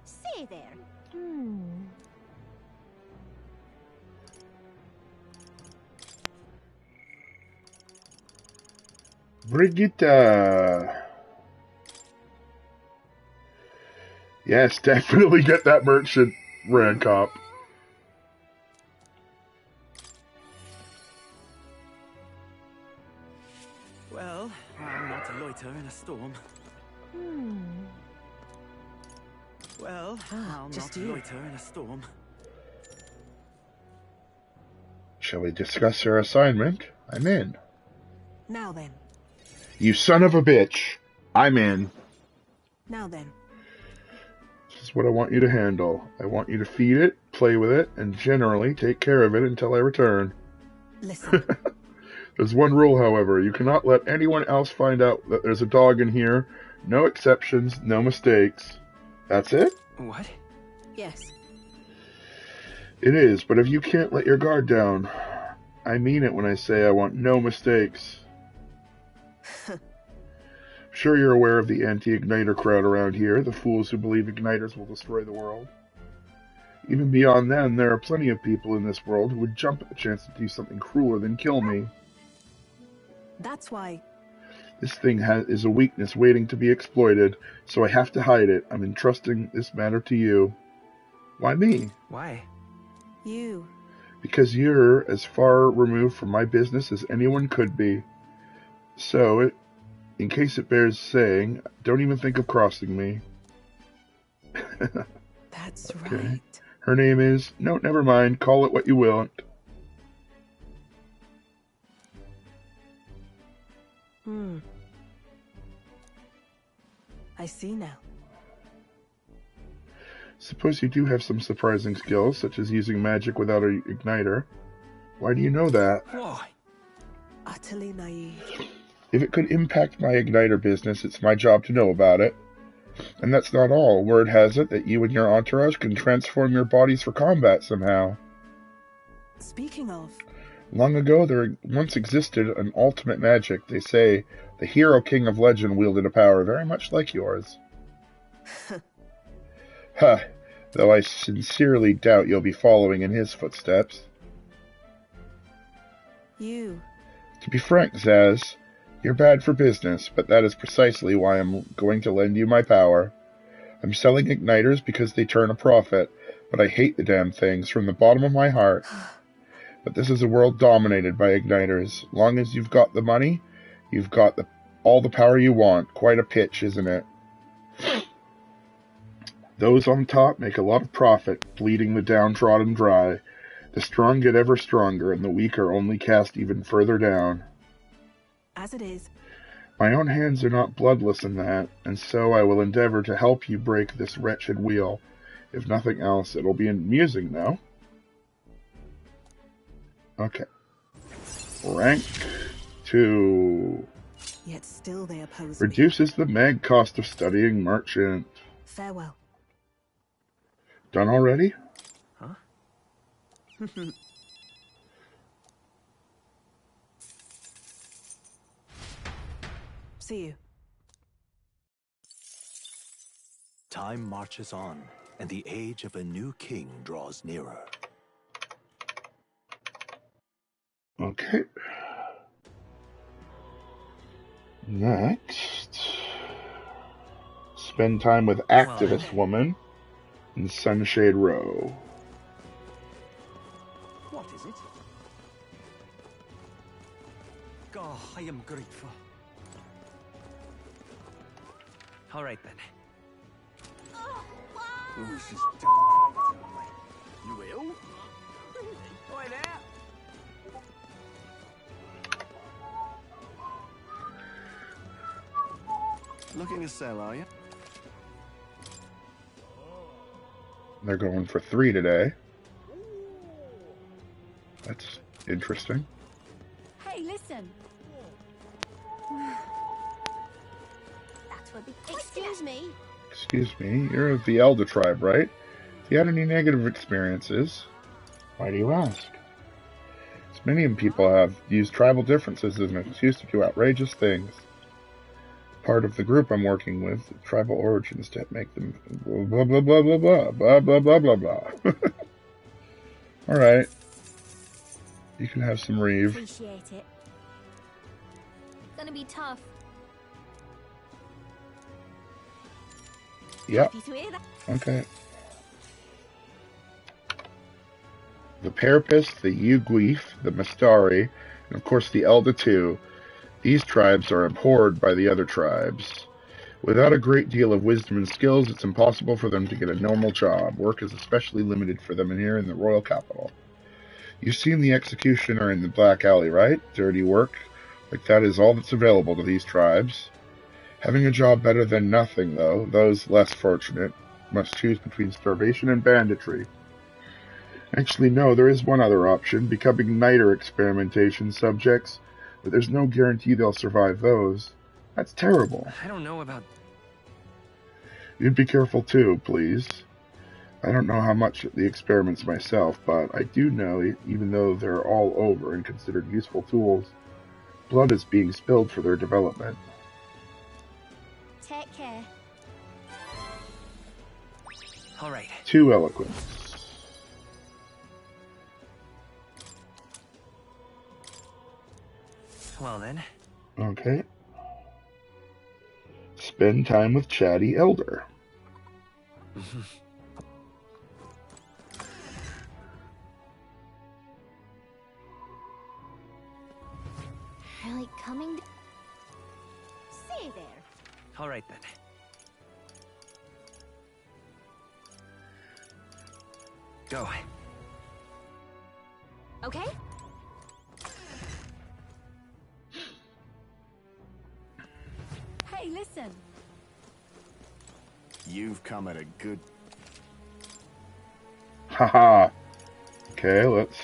Say there. Brigitta. Yes, definitely get that merchant rank up. Well, I'm not a loiter in a storm. Well, I'm just not a you. loiter in a storm. Shall we discuss her assignment? I'm in. Now then. You son of a bitch. I'm in. Now then. This is what I want you to handle. I want you to feed it, play with it, and generally take care of it until I return. Listen. There's one rule, however. You cannot let anyone else find out that there's a dog in here. No exceptions, no mistakes. That's it? What? Yes. It is, but if you can't let your guard down, I mean it when I say I want no mistakes. Sure you're aware of the anti-Igniter crowd around here, the fools who believe Igniters will destroy the world. Even beyond them, there are plenty of people in this world who would jump at the chance to do something crueler than kill me. That's why. This thing is a weakness waiting to be exploited, so I have to hide it. I'm entrusting this matter to you. Why me? Why? You. Because you're as far removed from my business as anyone could be. So, in case it bears saying, don't even think of crossing me. That's okay. right. Her name is... No, never mind. Call it what you will. I see now. Suppose you do have some surprising skills, such as using magic without an igniter. Why do you know that? Why? Utterly naive. If it could impact my igniter business, it's my job to know about it. And that's not all. Word has it that you and your entourage can transform your bodies for combat somehow. Speaking of... Long ago, there once existed an ultimate magic. They say the hero king of legend wielded a power very much like yours. Huh. Though I sincerely doubt you'll be following in his footsteps. You. To be frank, Zaz, you're bad for business, but that is precisely why I'm going to lend you my power. I'm selling igniters because they turn a profit, but I hate the damn things from the bottom of my heart. But this is a world dominated by igniters. Long as you've got the money, you've got all the power you want. Quite a pitch, isn't it? Those on top make a lot of profit, bleeding the downtrodden dry. The strong get ever stronger, and the weak are only cast even further down. As it is. My own hands are not bloodless in that, and so I will endeavor to help you break this wretched wheel. If nothing else, it'll be amusing, though. Okay. Rank 2. Yet still they oppose Reduces the mag cost of studying merchant. Farewell. Done already? Huh? See you. Time marches on, and the age of a new king draws nearer. Okay. Next. Spend time with activist woman in Sunshade Row. What is it? Oh, I am grateful. All right then. Oh, she's dark private eye. You ill? Oi there! Looking to sell, are you? They're going for 3 today. That's interesting. Hey, listen. That's what the Excuse me. Excuse me, you're of the Elder tribe, right? If you had any negative experiences, why do you ask? As many people have used tribal differences as an excuse to do outrageous things. Part of the group I'm working with, tribal origins that make them blah blah blah blah blah blah blah blah blah blah. Alright. You can have some Reeve. Appreciate it. Gonna be tough. Yep. Happy to hear that. Okay. The Parapist, the Uguif, the Mastari, and of course the Elder too. These tribes are abhorred by the other tribes. Without a great deal of wisdom and skills, it's impossible for them to get a normal job. Work is especially limited for them here in the royal capital. You've seen the executioner in the Black Alley, right? Dirty work. Like that is all that's available to these tribes. Having a job better than nothing, though, those less fortunate must choose between starvation and banditry. Actually, no, there is one other option, becoming knight or experimentation subjects, but there's no guarantee they'll survive those. That's terrible. I don't know about... You'd be careful too, please. I don't know how much of the experiments myself, but I do know, even though they're all over and considered useful tools, blood is being spilled for their development. Take care. All right. 2 eloquence. Well then. Okay. Spend time with chatty elder. Really coming to... Say there. All right then. Go. Okay? Hey, listen. You've come at a good... Haha. Okay, let's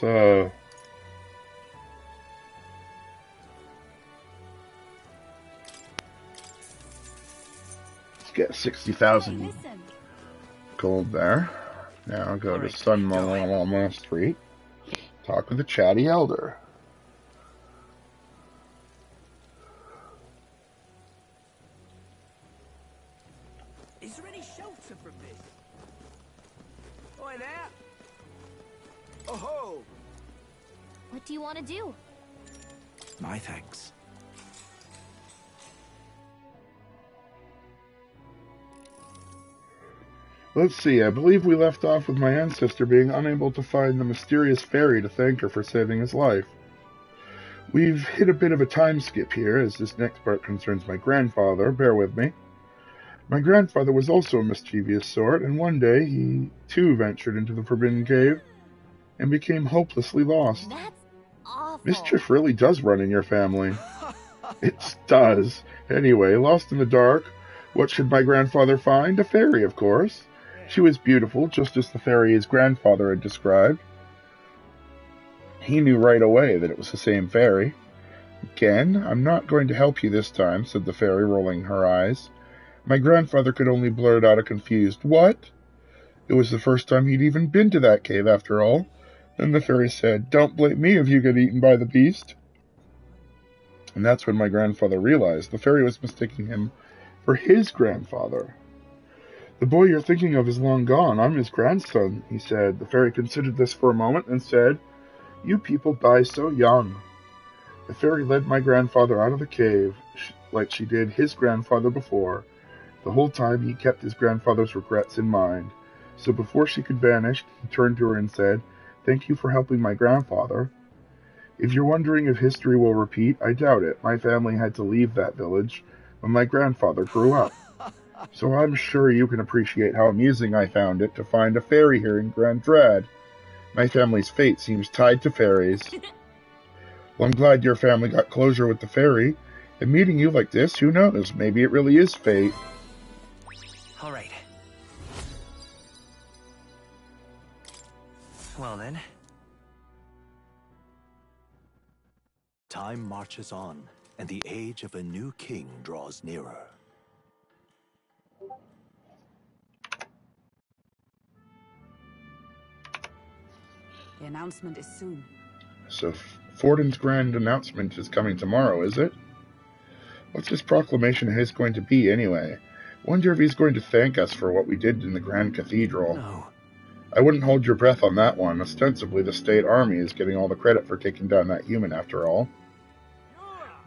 get 60,000 Hey, listen. gold there. Now go to Sun Malama Street. Talk with the chatty elder. Is there any shelter from this? Oi there! Oh ho! What do you want to do? My thanks. Let's see, I believe we left off with my ancestor being unable to find the mysterious fairy to thank her for saving his life. We've hit a bit of a time skip here, as this next part concerns my grandfather. Bear with me. My grandfather was also a mischievous sort, and one day he, too, ventured into the Forbidden Cave and became hopelessly lost. That's awful. Mischief really does run in your family. It does. Anyway, lost in the dark, what should my grandfather find? A fairy, of course. She was beautiful, just as the fairy his grandfather had described. He knew right away that it was the same fairy. Again, I'm not going to help you this time, said the fairy, rolling her eyes. My grandfather could only blurt out a confused, "What?" It was the first time he'd even been to that cave, after all. Then the fairy said, "Don't blame me if you get eaten by the beast." And that's when my grandfather realized the fairy was mistaking him for his grandfather. "The boy you're thinking of is long gone. I'm his grandson," he said. The fairy considered this for a moment and said, "You people die so young." The fairy led my grandfather out of the cave, like she did his grandfather before. The whole time he kept his grandfather's regrets in mind. So before she could vanish, he turned to her and said, "Thank you for helping my grandfather. If you're wondering if history will repeat, I doubt it. My family had to leave that village when my grandfather grew up." So I'm sure you can appreciate how amusing I found it to find a fairy here in Grand Drad. My family's fate seems tied to fairies. Well, I'm glad your family got closure with the fairy. And meeting you like this, who knows? Maybe it really is fate. All right. Well then. Time marches on, and the age of a new king draws nearer. The announcement is soon. So Fortin's grand announcement is coming tomorrow, is it? What's this proclamation of his going to be, anyway? Wonder if he's going to thank us for what we did in the Grand Cathedral. No. I wouldn't hold your breath on that one. Ostensibly, the state army is getting all the credit for taking down that human, after all.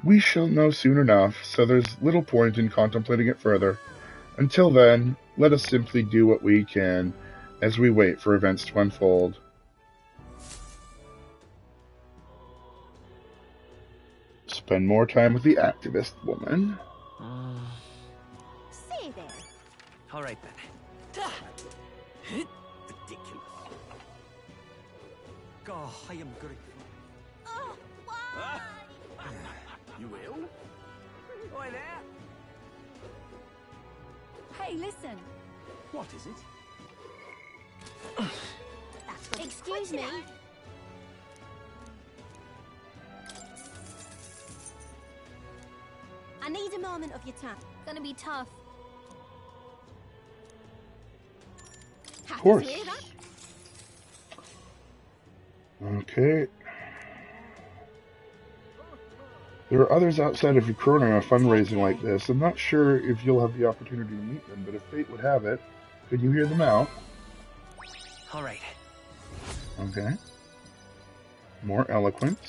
We shall know soon enough, so there's little point in contemplating it further. Until then, let us simply do what we can as we wait for events to unfold. Spend more time with the activist woman. Say there. All right then. Ridiculous. Oh, I am grateful. Oh, why? You ill? Oi there! Hey, listen. What is it? That's what Excuse me. I need a moment of your time. Gonna be tough. Of course. Okay. There are others outside of Ucrona fundraising like this. I'm not sure if you'll have the opportunity to meet them, but if fate would have it, could you hear them out? All right. Okay. More eloquence.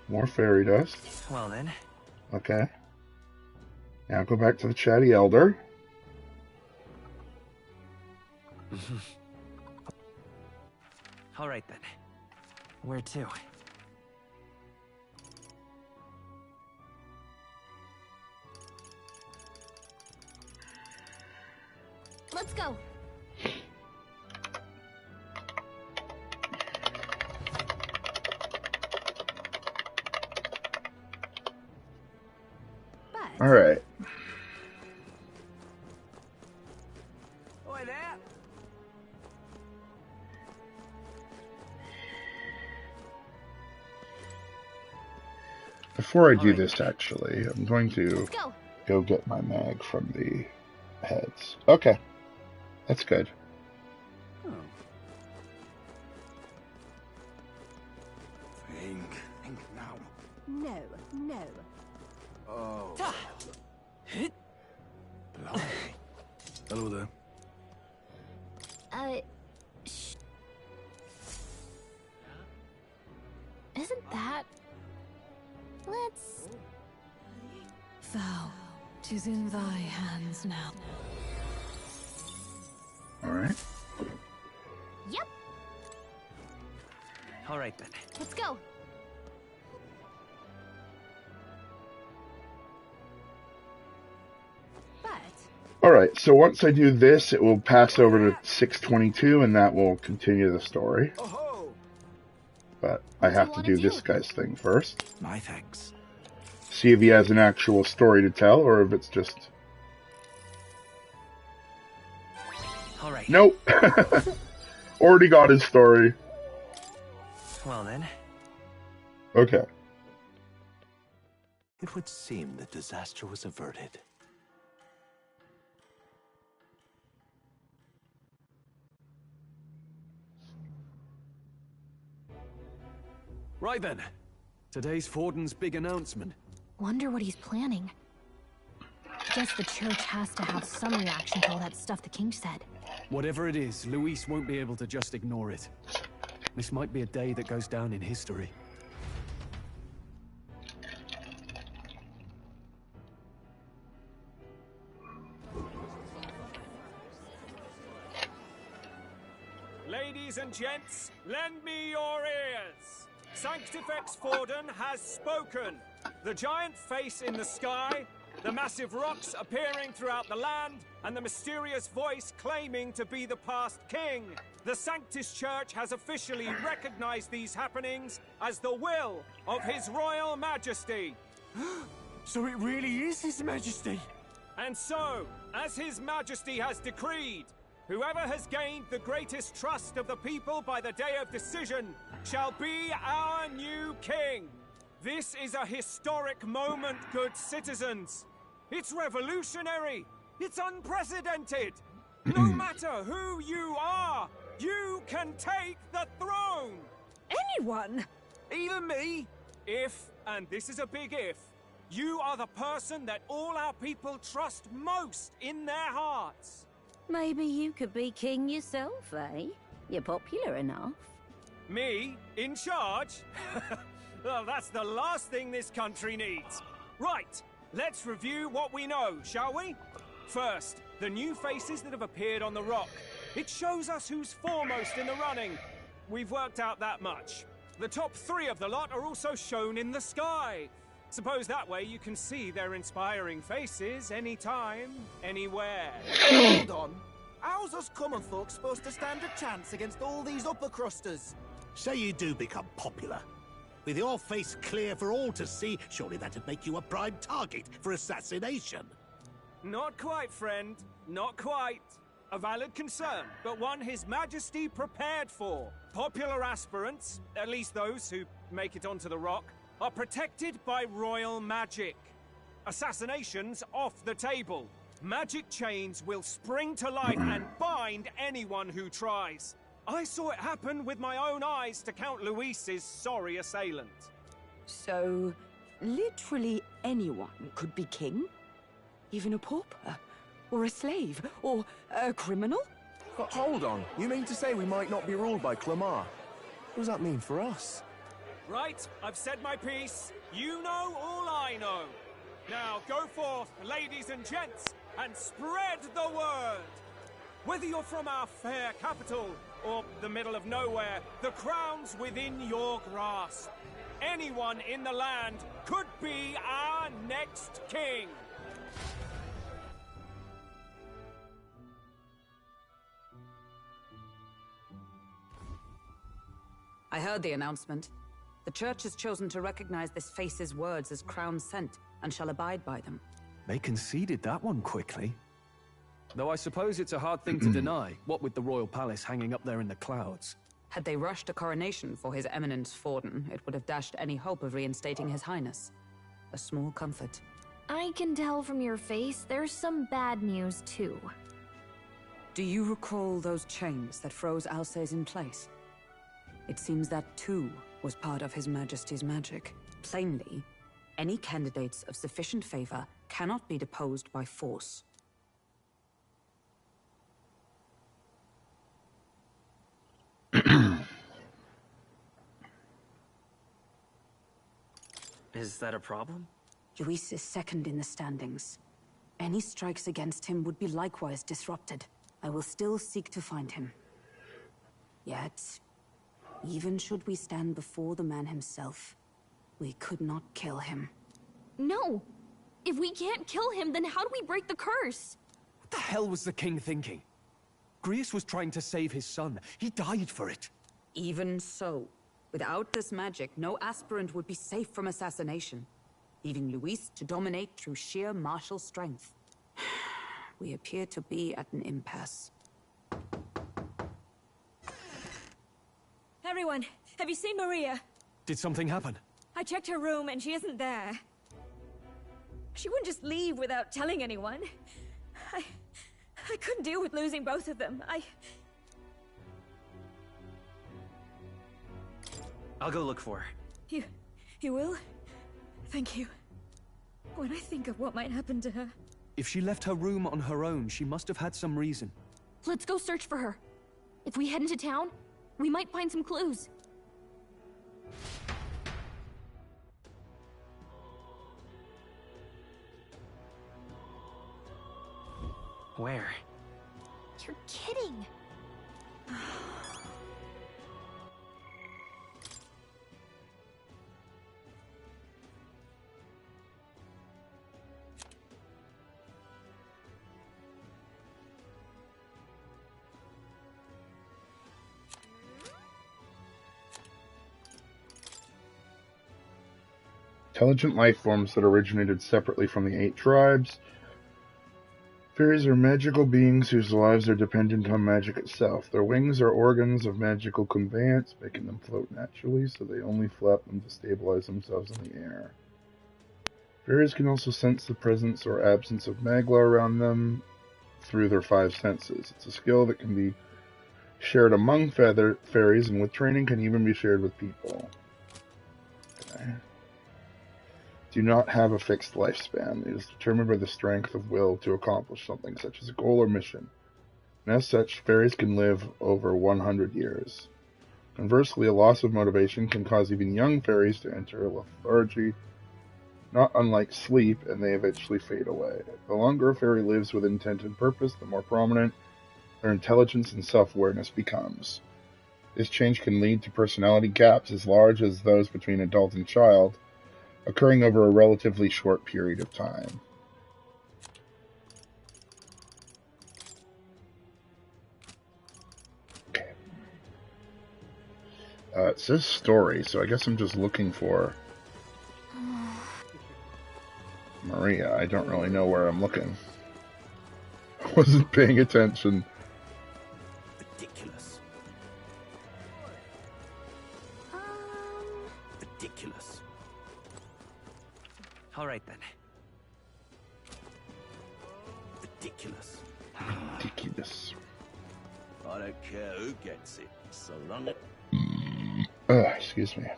More fairy dust. Well then. Okay. Now go back to the chatty elder. All right then. Where to? Let's go. All right. Oi there! Before I do this, actually, I'm going to Let's go get my mag from the heads. Okay. That's good. Oh. Think now. No, no. Oh. Blimey. Hello there. Isn't that... Let's... Thou, 'tis in thy hands now. Alright. Yep. All right then. Let's go. Alright, so once I do this, it will pass over to 622, and that will continue the story. But I have to do this guy's thing first. My thanks. See if he has an actual story to tell, or if it's just... All right. Nope! Already got his story. Well then. Okay. It would seem the disaster was averted. Right then. Today's Fortin's big announcement. Wonder what he's planning. Guess the church has to have some reaction to all that stuff the king said. Whatever it is, Luis won't be able to just ignore it. This might be a day that goes down in history. Ladies and gents, lend me your ears. Sanctifex Forden has spoken. The giant face in the sky The massive rocks appearing throughout the land, and the mysterious voice claiming to be the past king. The Sanctus Church has officially recognized these happenings as the will of His Royal Majesty. So it really is His Majesty? And so, as His Majesty has decreed, whoever has gained the greatest trust of the people by the day of decision shall be our new king. This is a historic moment, good citizens. It's revolutionary. It's unprecedented. No matter who you are, you can take the throne. Anyone? Even me. If, and this is a big if, you are the person that all our people trust most in their hearts. Maybe you could be king yourself, eh? You're popular enough. Me? In charge? Well, that's the last thing this country needs. Right, let's review what we know, shall we? First, the new faces that have appeared on the rock. It shows us who's foremost in the running. We've worked out that much. The top 3 of the lot are also shown in the sky. Suppose that way you can see their inspiring faces anytime, anywhere. Hold on. How's us common folk supposed to stand a chance against all these upper crusters? Say you do become popular. With your face clear for all to see, surely that'd make you a prime target for assassination. Not quite, friend. Not quite. A valid concern, but one His Majesty prepared for. Popular aspirants, at least those who make it onto the rock, are protected by royal magic. Assassinations off the table. Magic chains will spring to life and bind anyone who tries. I saw it happen with my own eyes to Count Luis's sorry assailant. So, literally anyone could be king? Even a pauper? Or a slave? Or a criminal? Hold on. You mean to say we might not be ruled by Clamar? What does that mean for us? Right, I've said my piece. You know all I know. Now go forth, ladies and gents, and spread the word. Whether you're from our fair capital or the middle of nowhere, the crown's within your grasp. Anyone in the land could be our next king. I heard the announcement. The Church has chosen to recognize this face's words as crown sent, and shall abide by them. They conceded that one quickly. Though I suppose it's a hard thing to deny, what with the royal palace hanging up there in the clouds. Had they rushed a coronation for His Eminence Forden, it would have dashed any hope of reinstating His Highness. A small comfort. I can tell from your face there's some bad news, too. Do you recall those chains that froze Alsace in place? It seems that, too, was part of His Majesty's magic. Plainly, any candidates of sufficient favor cannot be deposed by force. Is that a problem? Luis is second in the standings. Any strikes against him would be likewise disrupted. I will still seek to find him. Yet, even should we stand before the man himself, we could not kill him. No! If we can't kill him, then how do we break the curse? What the hell was the king thinking? Grius was trying to save his son. He died for it. Even so, without this magic, no aspirant would be safe from assassination, leaving Luis to dominate through sheer martial strength. We appear to be at an impasse. Everyone, have you seen Maria? Did something happen? I checked her room and she isn't there. She wouldn't just leave without telling anyone. I couldn't deal with losing both of them. I'll go look for her. You will? Thank you. When I think of what might happen to her... If she left her room on her own, she must have had some reason. Let's go search for her. If we head into town, we might find some clues. Where? You're kidding. intelligent life forms that originated separately from the 8 tribes. Fairies are magical beings whose lives are dependent on magic itself. Their wings are organs of magical conveyance, making them float naturally, so they only flap them to stabilize themselves in the air. Fairies can also sense the presence or absence of magla around them through their 5 senses. It's a skill that can be shared among fairies, and with training can even be shared with people. Okay. Do not have a fixed lifespan. It is determined by the strength of will to accomplish something, such as a goal or mission. And as such, fairies can live over 100 years. Conversely, a loss of motivation can cause even young fairies to enter lethargy, not unlike sleep, and they eventually fade away. The longer a fairy lives with intent and purpose, the more prominent their intelligence and self-awareness becomes. This change can lead to personality gaps as large as those between adult and child, occurring over a relatively short period of time. Okay. It says story, so I guess I'm just looking for Maria. I don't really know where I'm looking. I wasn't paying attention. Ridiculous. Ridiculous. All right then. Ridiculous. Ridiculous. I don't care who gets it, so long as... Excuse me.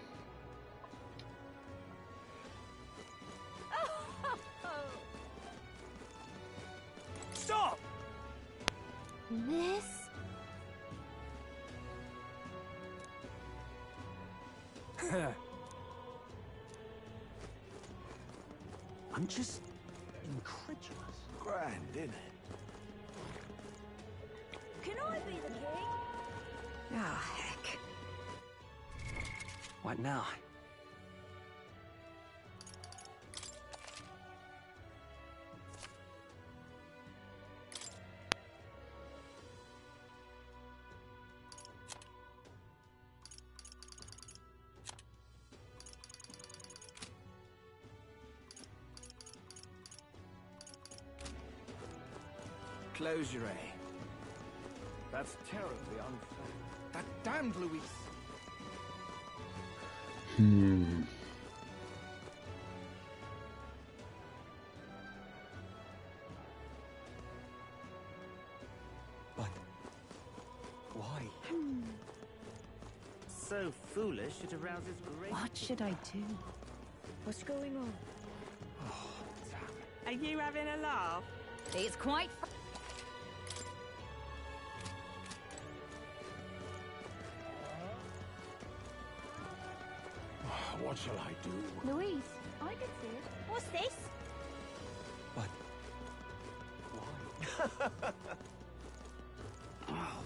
Stop! This? I'm just incredulous. Grand, isn't it? Can I be the king? Ah, heck. What now? Close your eye. That's terribly unfair. That damned Louise. But why? So foolish it arouses rage. What should I do? What's going on? Are you having a laugh? It's quite. What shall I do? Louise, I can see it. What's this? But why?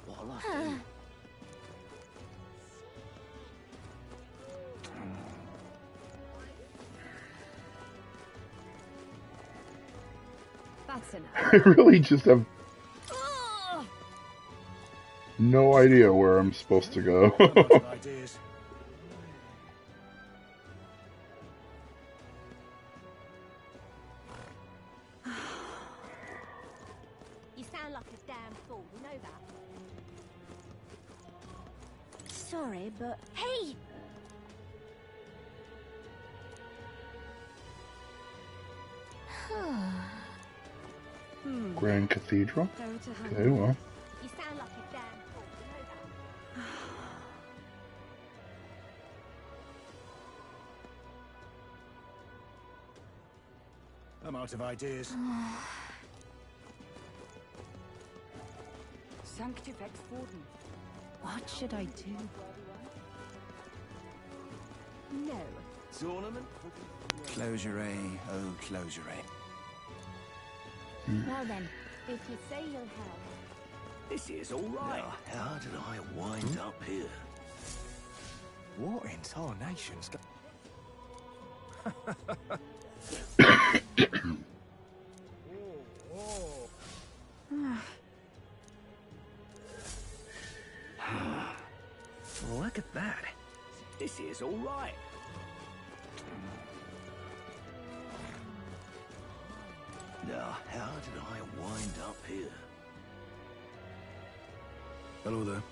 What'll I do? That's enough. I really just have no idea where I'm supposed to go. Ideas. You sound like a damn fool, you know that? Sorry, but... Hey! Grand Cathedral? Go to her. Okay, well. You sound like a damn fool, you know that? I'm out of ideas. Sanctifex Warden. What should I do? No. Tournament? Close your eye, oh, close your eye. Well then, if you say you'll help. This here's all right. Now, how did I wind up here? What in tarnation's go- Look at that. This here's all right. Now, how did I wind up here? Hello there.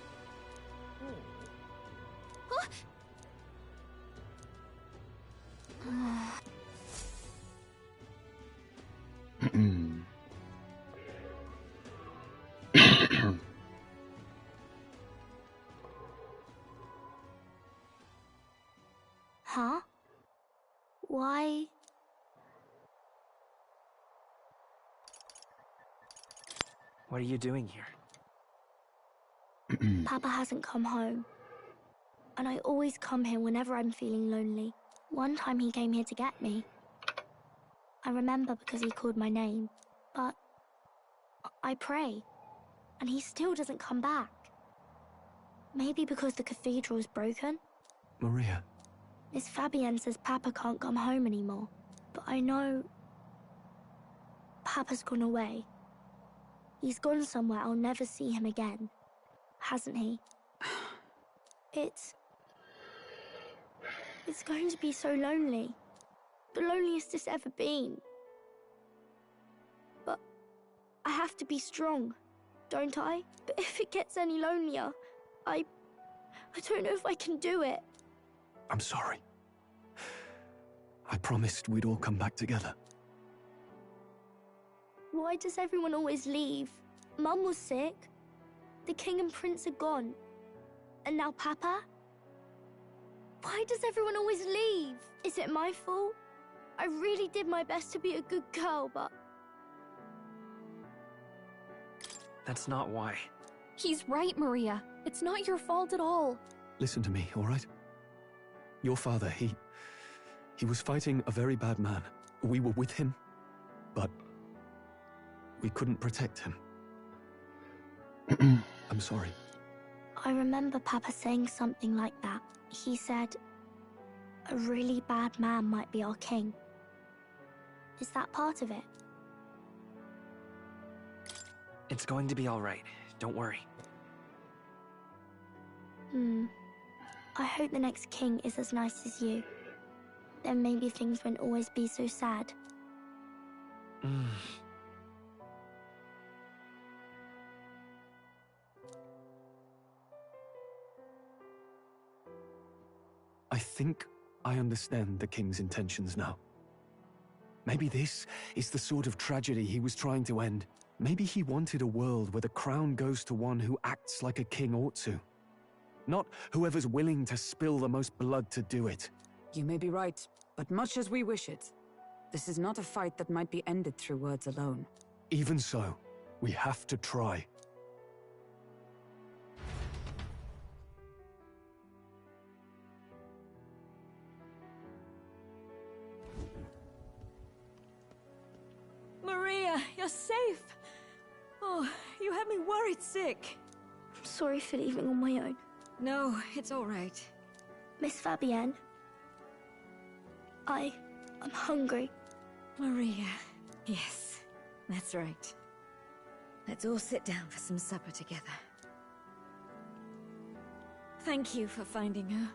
Huh? Why? What are you doing here? Papa hasn't come home. And I always come here whenever I'm feeling lonely. One time he came here to get me. I remember because he called my name. But I pray. And he still doesn't come back. Maybe because the cathedral's broken? Maria. Miss Fabienne says Papa can't come home anymore. But I know... Papa's gone away. He's gone somewhere I'll never see him again. Hasn't he? It's going to be so lonely. The loneliest it's ever been. But I have to be strong, don't I? But if it gets any lonelier, I don't know if I can do it. I'm sorry. I promised we'd all come back together. Why does everyone always leave? Mum was sick. The king and prince are gone. And now Papa? Why does everyone always leave? Is it my fault? I really did my best to be a good girl, but... That's not why. He's right, Maria. It's not your fault at all. Listen to me, all right? Your father, he was fighting a very bad man. We were with him, but we couldn't protect him. I'm sorry. I remember Papa saying something like that. He said, a really bad man might be our king. Is that part of it? It's going to be all right. Don't worry. I hope the next king is as nice as you. Then maybe things won't always be so sad. I think I understand the king's intentions now. Maybe this is the sort of tragedy he was trying to end. Maybe he wanted a world where the crown goes to one who acts like a king ought to. Not whoever's willing to spill the most blood to do it. You may be right, but much as we wish it, this is not a fight that might be ended through words alone. Even so, we have to try. Maria, you're safe. Oh, you had me worried sick. I'm sorry for leaving on my own. No, it's all right. Miss Fabienne, I'm hungry. Maria, yes, that's right. Let's all sit down for some supper together. Thank you for finding her.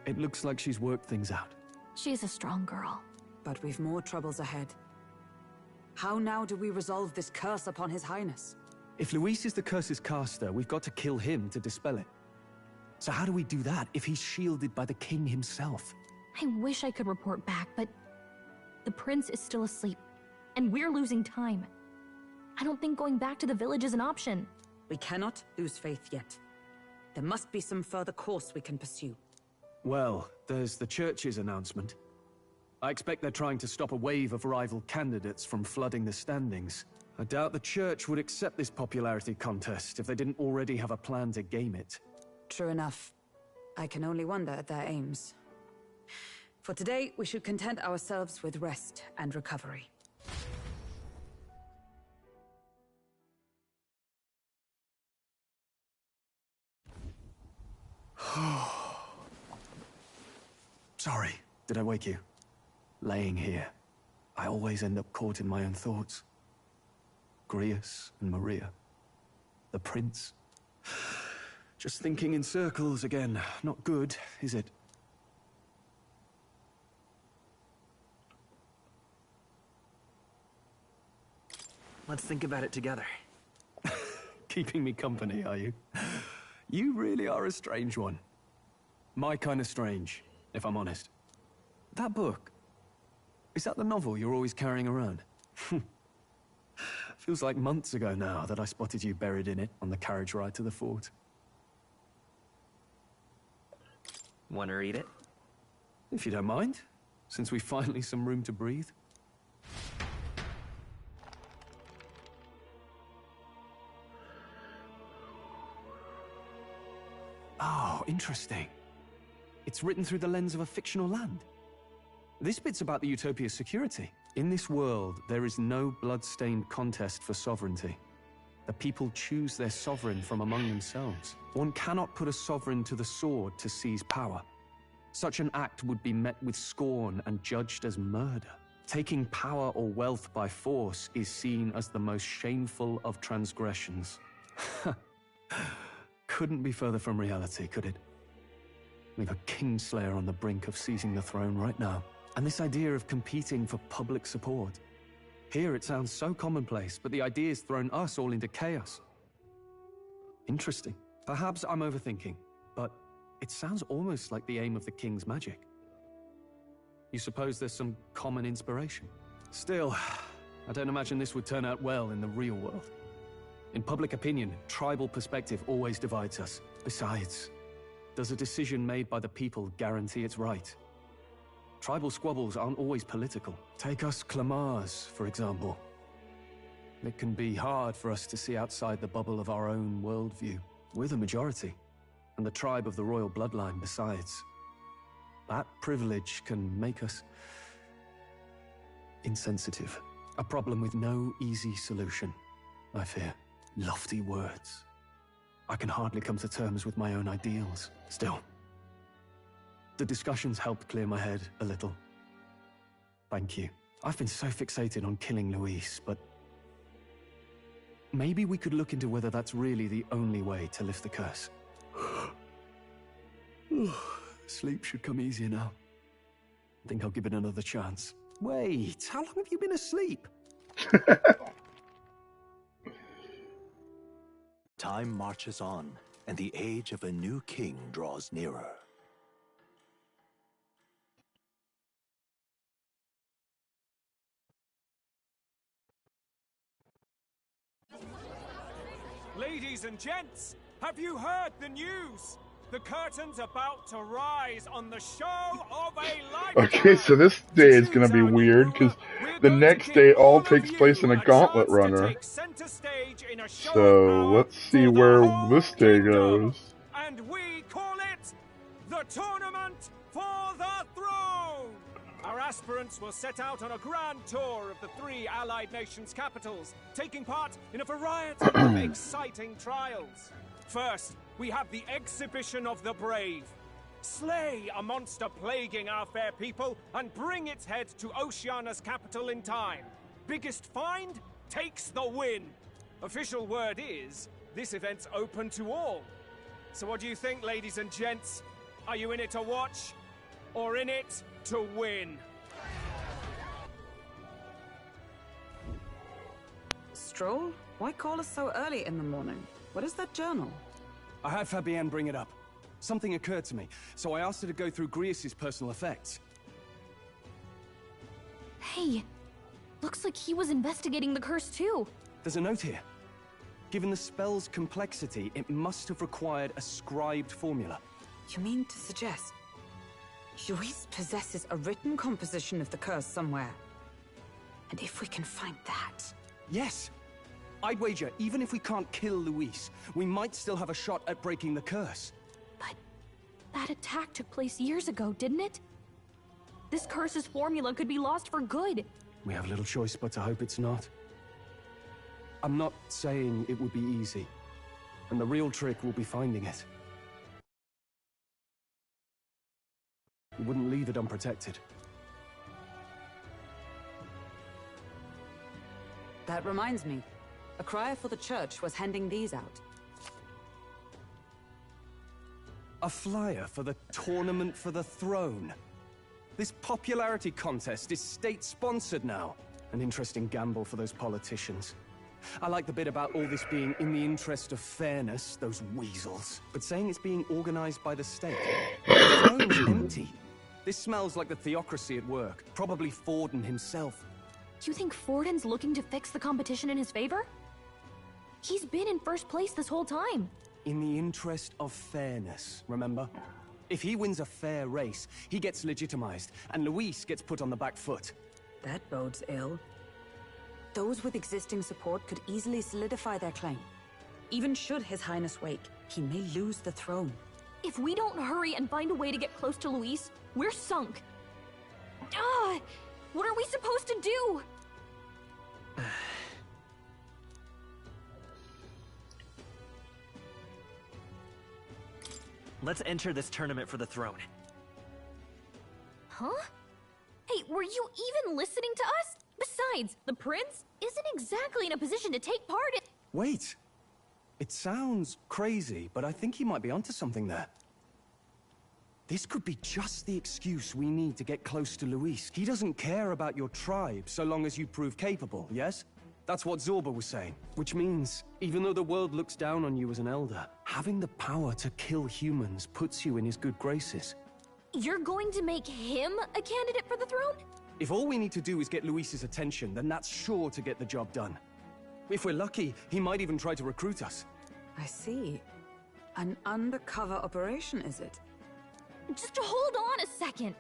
It looks like she's worked things out. She's a strong girl. But we've more troubles ahead. How now do we resolve this curse upon His Highness? If Luis is the curse's caster, we've got to kill him to dispel it. So how do we do that if he's shielded by the king himself? I wish I could report back, but the prince is still asleep, and we're losing time. I don't think going back to the village is an option. We cannot lose faith yet. There must be some further course we can pursue. Well, there's the church's announcement. I expect they're trying to stop a wave of rival candidates from flooding the standings. I doubt the church would accept this popularity contest if they didn't already have a plan to game it. True enough. I can only wonder at their aims. For today, we should content ourselves with rest and recovery. Sorry, did I wake you? Laying here, I always end up caught in my own thoughts. Grius and Maria. The prince. Just thinking in circles again. Not good, is it? Let's think about it together. Keeping me company, are you? You really are a strange one. My kind of strange, if I'm honest. That book, is that the novel you're always carrying around? Feels like months ago now that I spotted you buried in it on the carriage ride to the fort. Want to read it? If you don't mind, since we've finally some room to breathe. Oh, interesting. It's written through the lens of a fictional land. This bit's about the Utopia's security. In this world, there is no blood-stained contest for sovereignty. The people choose their sovereign from among themselves. One cannot put a sovereign to the sword to seize power. Such an act would be met with scorn and judged as murder. Taking power or wealth by force is seen as the most shameful of transgressions. Couldn't be further from reality, could it? We've a kingslayer on the brink of seizing the throne right now. And this idea of competing for public support. Here it sounds so commonplace, but the idea's thrown us all into chaos. Interesting. Perhaps I'm overthinking, but it sounds almost like the aim of the king's magic. You suppose there's some common inspiration? Still, I don't imagine this would turn out well in the real world. In public opinion, tribal perspective always divides us. Besides, does a decision made by the people guarantee it's right? Tribal squabbles aren't always political. Take us Clamars, for example. It can be hard for us to see outside the bubble of our own worldview. We're the majority, and the tribe of the royal bloodline besides. That privilege can make us insensitive. A problem with no easy solution, I fear. Lofty words. I can hardly come to terms with my own ideals. Still, the discussions helped clear my head a little. Thank you. I've been so fixated on killing Luis, but maybe we could look into whether that's really the only way to lift the curse. Sleep should come easier now. I think I'll give it another chance. Wait, how long have you been asleep? Time marches on, and the age of a new king draws nearer. Ladies and gents, have you heard the news? The curtain's about to rise on the show of a lifetime. Okay, so this day is going to be weird, because the next day all takes place in a gauntlet runner. So, let's see where this day goes. And we call it the Tournament for the Throne! Our aspirants will set out on a grand tour of the 3 allied nations' capitals, taking part in a variety of exciting trials. First, we have the Exhibition of the Brave. Slay a monster plaguing our fair people and bring its head to Oceania's capital in time. Biggest find takes the win. Official word is, this event's open to all. So what do you think, ladies and gents? Are you in it to watch, or in it to win? Stroll? Why call us so early in the morning? What is that journal? I had Fabienne bring it up. Something occurred to me, so I asked her to go through Grius' personal effects. Hey, looks like he was investigating the curse too. There's a note here. Given the spell's complexity, it must have required a scribed formula. You mean to suggest Luis possesses a written composition of the curse somewhere? And if we can find that... Yes! I'd wager, even if we can't kill Luis, we might still have a shot at breaking the curse. But that attack took place years ago, didn't it? This curse's formula could be lost for good. We have little choice but to hope it's not. I'm not saying it would be easy, and the real trick will be finding it. We wouldn't leave it unprotected. That reminds me. A crier for the church was handing these out. A flyer for the Tournament for the Throne. This popularity contest is state-sponsored now. An interesting gamble for those politicians. I like the bit about all this being in the interest of fairness, those weasels. But saying it's being organized by the state. The throne's empty. This smells like the theocracy at work. Probably Forden himself. Do you think Forden's looking to fix the competition in his favor? He's been in first place this whole time. In the interest of fairness, remember? If he wins a fair race, he gets legitimized, and Luis gets put on the back foot. That bodes ill. Those with existing support could easily solidify their claim. Even should His Highness wake, he may lose the throne. If we don't hurry and find a way to get close to Luis, we're sunk. What are we supposed to do? Let's enter this tournament for the throne. Huh? Hey, were you even listening to us? Besides, the prince isn't exactly in a position to take part in— Wait. It sounds crazy, but I think he might be onto something there. This could be just the excuse we need to get close to Luis. He doesn't care about your tribe so long as you prove capable, yes? That's what Zorba was saying. Which means, even though the world looks down on you as an elder, having the power to kill humans puts you in his good graces. You're going to make him a candidate for the throne? If all we need to do is get Luis's attention, then that's sure to get the job done. If we're lucky, he might even try to recruit us. I see. An undercover operation, is it? Just hold on a second.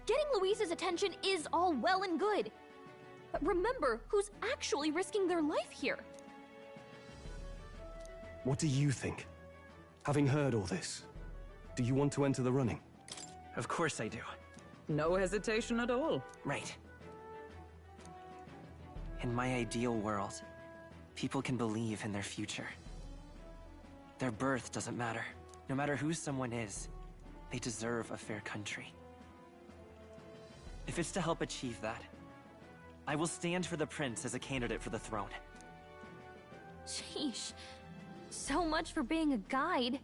Getting Luis's attention is all well and good. But remember who's actually risking their life here. What do you think? Having heard all this, do you want to enter the running? Of course I do. No hesitation at all. Right. In my ideal world, people can believe in their future. Their birth doesn't matter. No matter who someone is, they deserve a fair country. If it's to help achieve that, I will stand for the prince as a candidate for the throne. Sheesh. So much for being a guide.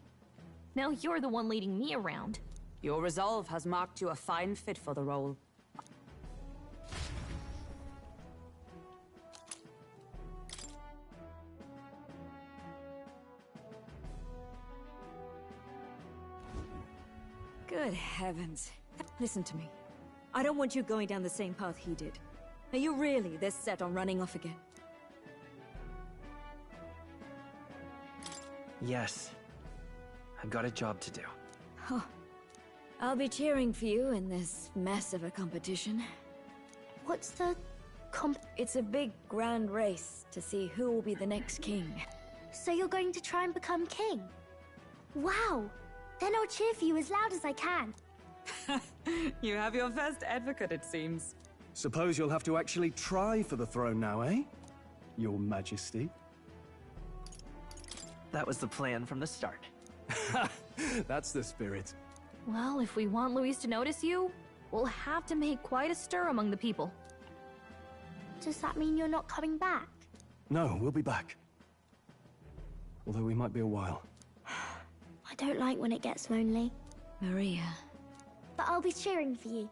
Now you're the one leading me around. Your resolve has marked you a fine fit for the role. Good heavens. Listen to me. I don't want you going down the same path he did. Are you really this set on running off again? Yes. I've got a job to do. Huh. I'll be cheering for you in this mess of a competition. What's the It's a big, grand race to see who will be the next king. So you're going to try and become king? Wow! Then I'll cheer for you as loud as I can. You have your first advocate, it seems. Suppose you'll have to actually try for the throne now, eh? Your Majesty. That was the plan from the start. That's the spirit. Well, if we want Luis to notice you, we'll have to make quite a stir among the people. Does that mean you're not coming back? No, we'll be back. Although we might be a while. I don't like when it gets lonely. Maria. But I'll be cheering for you.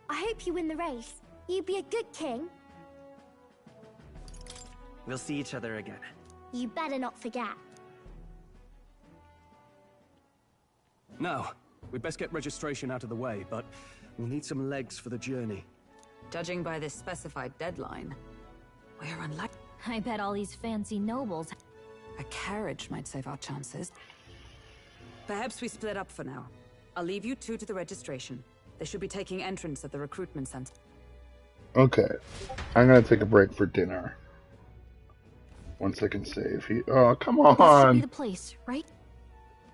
I hope you win the race. You be a good king. We'll see each other again. You better not forget. Now, we'd best get registration out of the way, but we'll need some legs for the journey. Judging by this specified deadline, we're unlikely. I bet all these fancy nobles... A carriage might save our chances. Perhaps we split up for now. I'll leave you two to the registration. They should be taking entrance at the recruitment center. Okay. I'm gonna take a break for dinner. Once I can save. Oh, come This should on! be the place, right?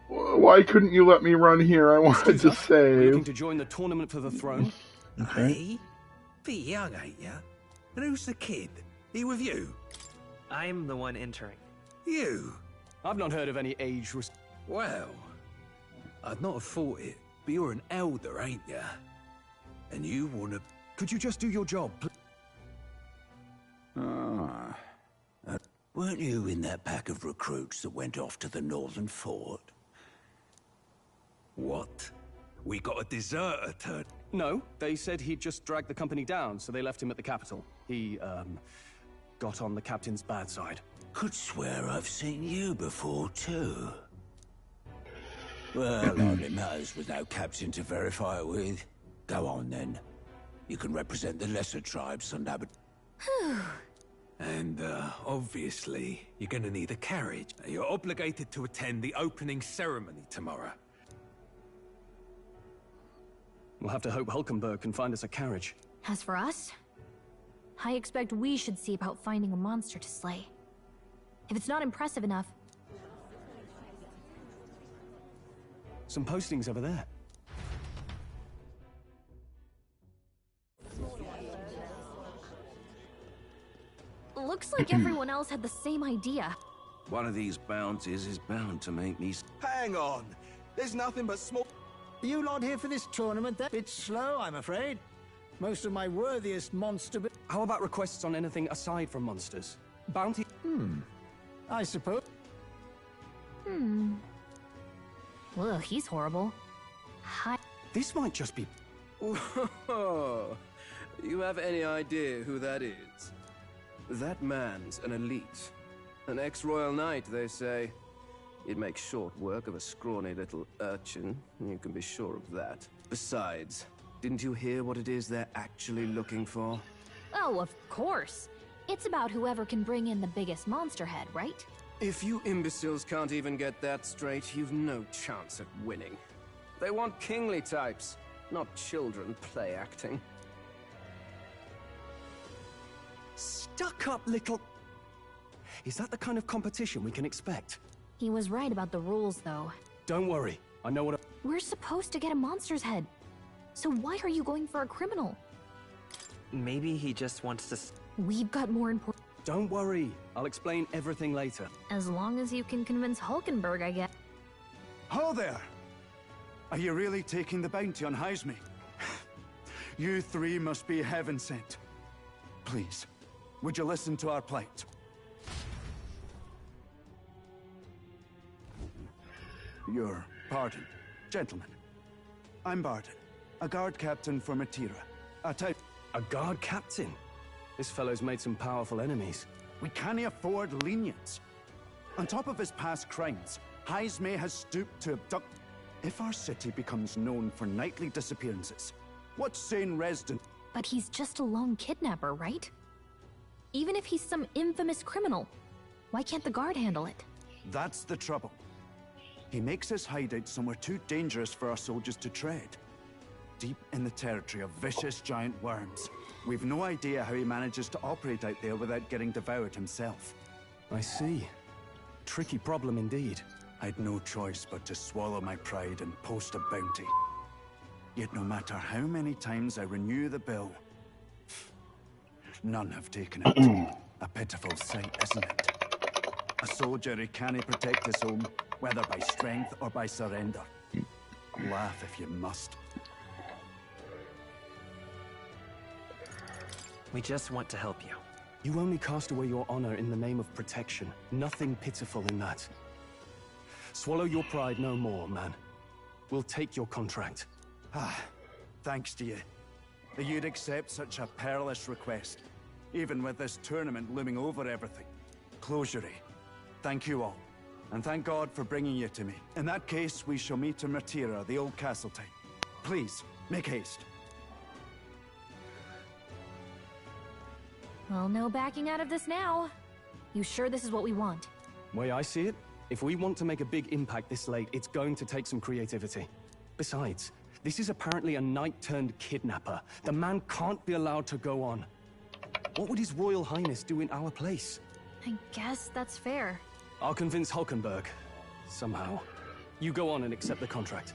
Why couldn't you let me run here? I wanted to We're save. looking to join the tournament for the throne. Hey? Bit young, ain't ya? And who's the kid? He with you? I'm the one entering. You? I've not heard of any age Well, I'd not have thought it, but you're an elder, ain't ya? And you wanna... Could you just do your job, weren't you in that pack of recruits that went off to the northern fort? What? We got a deserter turn. No, they said he'd just dragged the company down, so they left him at the capital. He, got on the captain's bad side. Could swear I've seen you before, too. Well, hardly matters with no captain to verify it with. Go on, then. You can represent the lesser tribes on Abbott. And, obviously, you're gonna need a carriage. You're obligated to attend the opening ceremony tomorrow. We'll have to hope Hulkenberg can find us a carriage. As for us, I expect we should see about finding a monster to slay. If it's not impressive enough... Some postings over there. Looks like everyone else had the same idea. One of these bounties is bound to make me... Hang on! There's nothing but small... Are you lot here for this tournament? That's a bit slow, I'm afraid. Most of my worthiest monster... How about requests on anything aside from monsters? Bounty... I suppose... Ugh, he's horrible. Hi. This might just be... You have any idea who that is? That man's an elite. An ex-royal knight, they say. He'd make short work of a scrawny little urchin, you can be sure of that. Besides, didn't you hear what it is they're actually looking for? Oh, of course. It's about whoever can bring in the biggest monster head, right? If you imbeciles can't even get that straight, you've no chance at winning. They want kingly types, not children play acting. Stuck-up little... Is that the kind of competition we can expect? He was right about the rules, though. Don't worry, I know what... We're supposed to get a monster's head. So why are you going for a criminal? Maybe he just wants to... We've got more important... Don't worry, I'll explain everything later. As long as you can convince Hulkenberg, I guess. Ho there! Are you really taking the bounty on Heisme? You three must be heaven sent. Please, would you listen to our plight? Your pardon, gentlemen. I'm Barton, a guard captain for Matira. A guard captain? This fellow's made some powerful enemies. We can't afford lenience. On top of his past crimes, Heisme has stooped to abduct... If our city becomes known for nightly disappearances, what sane resident... But he's just a lone kidnapper, right? Even if he's some infamous criminal, why can't the guard handle it? That's the trouble. He makes his hideout somewhere too dangerous for our soldiers to tread. Deep in the territory of vicious giant worms. We've no idea how he manages to operate out there without getting devoured himself. I see. Tricky problem indeed. I'd no choice but to swallow my pride and post a bounty. Yet no matter how many times I renew the bill, none have taken it. A pitiful sight, isn't it? A soldier who can't protect his home, whether by strength or by surrender. Laugh if you must. We just want to help you. You only cast away your honor in the name of protection. Nothing pitiful in that. Swallow your pride no more, man. We'll take your contract. Thanks to you. That you'd accept such a perilous request, even with this tournament looming over everything. Closure. Thank you all. And thank God for bringing you to me. In that case, we shall meet in Matira, the old castle type. Please, make haste. Well, no backing out of this now. You sure this is what we want? Way I see it, if we want to make a big impact this late, it's going to take some creativity. Besides, this is apparently a knight-turned-kidnapper. The man can't be allowed to go on. What would His Royal Highness do in our place? I guess that's fair. I'll convince Hulkenberg. Somehow. You go on and accept the contract.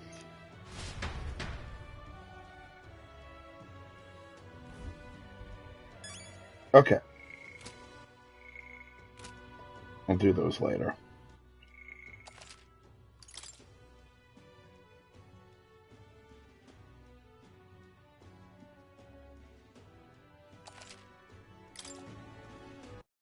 Okay. I'll do those later.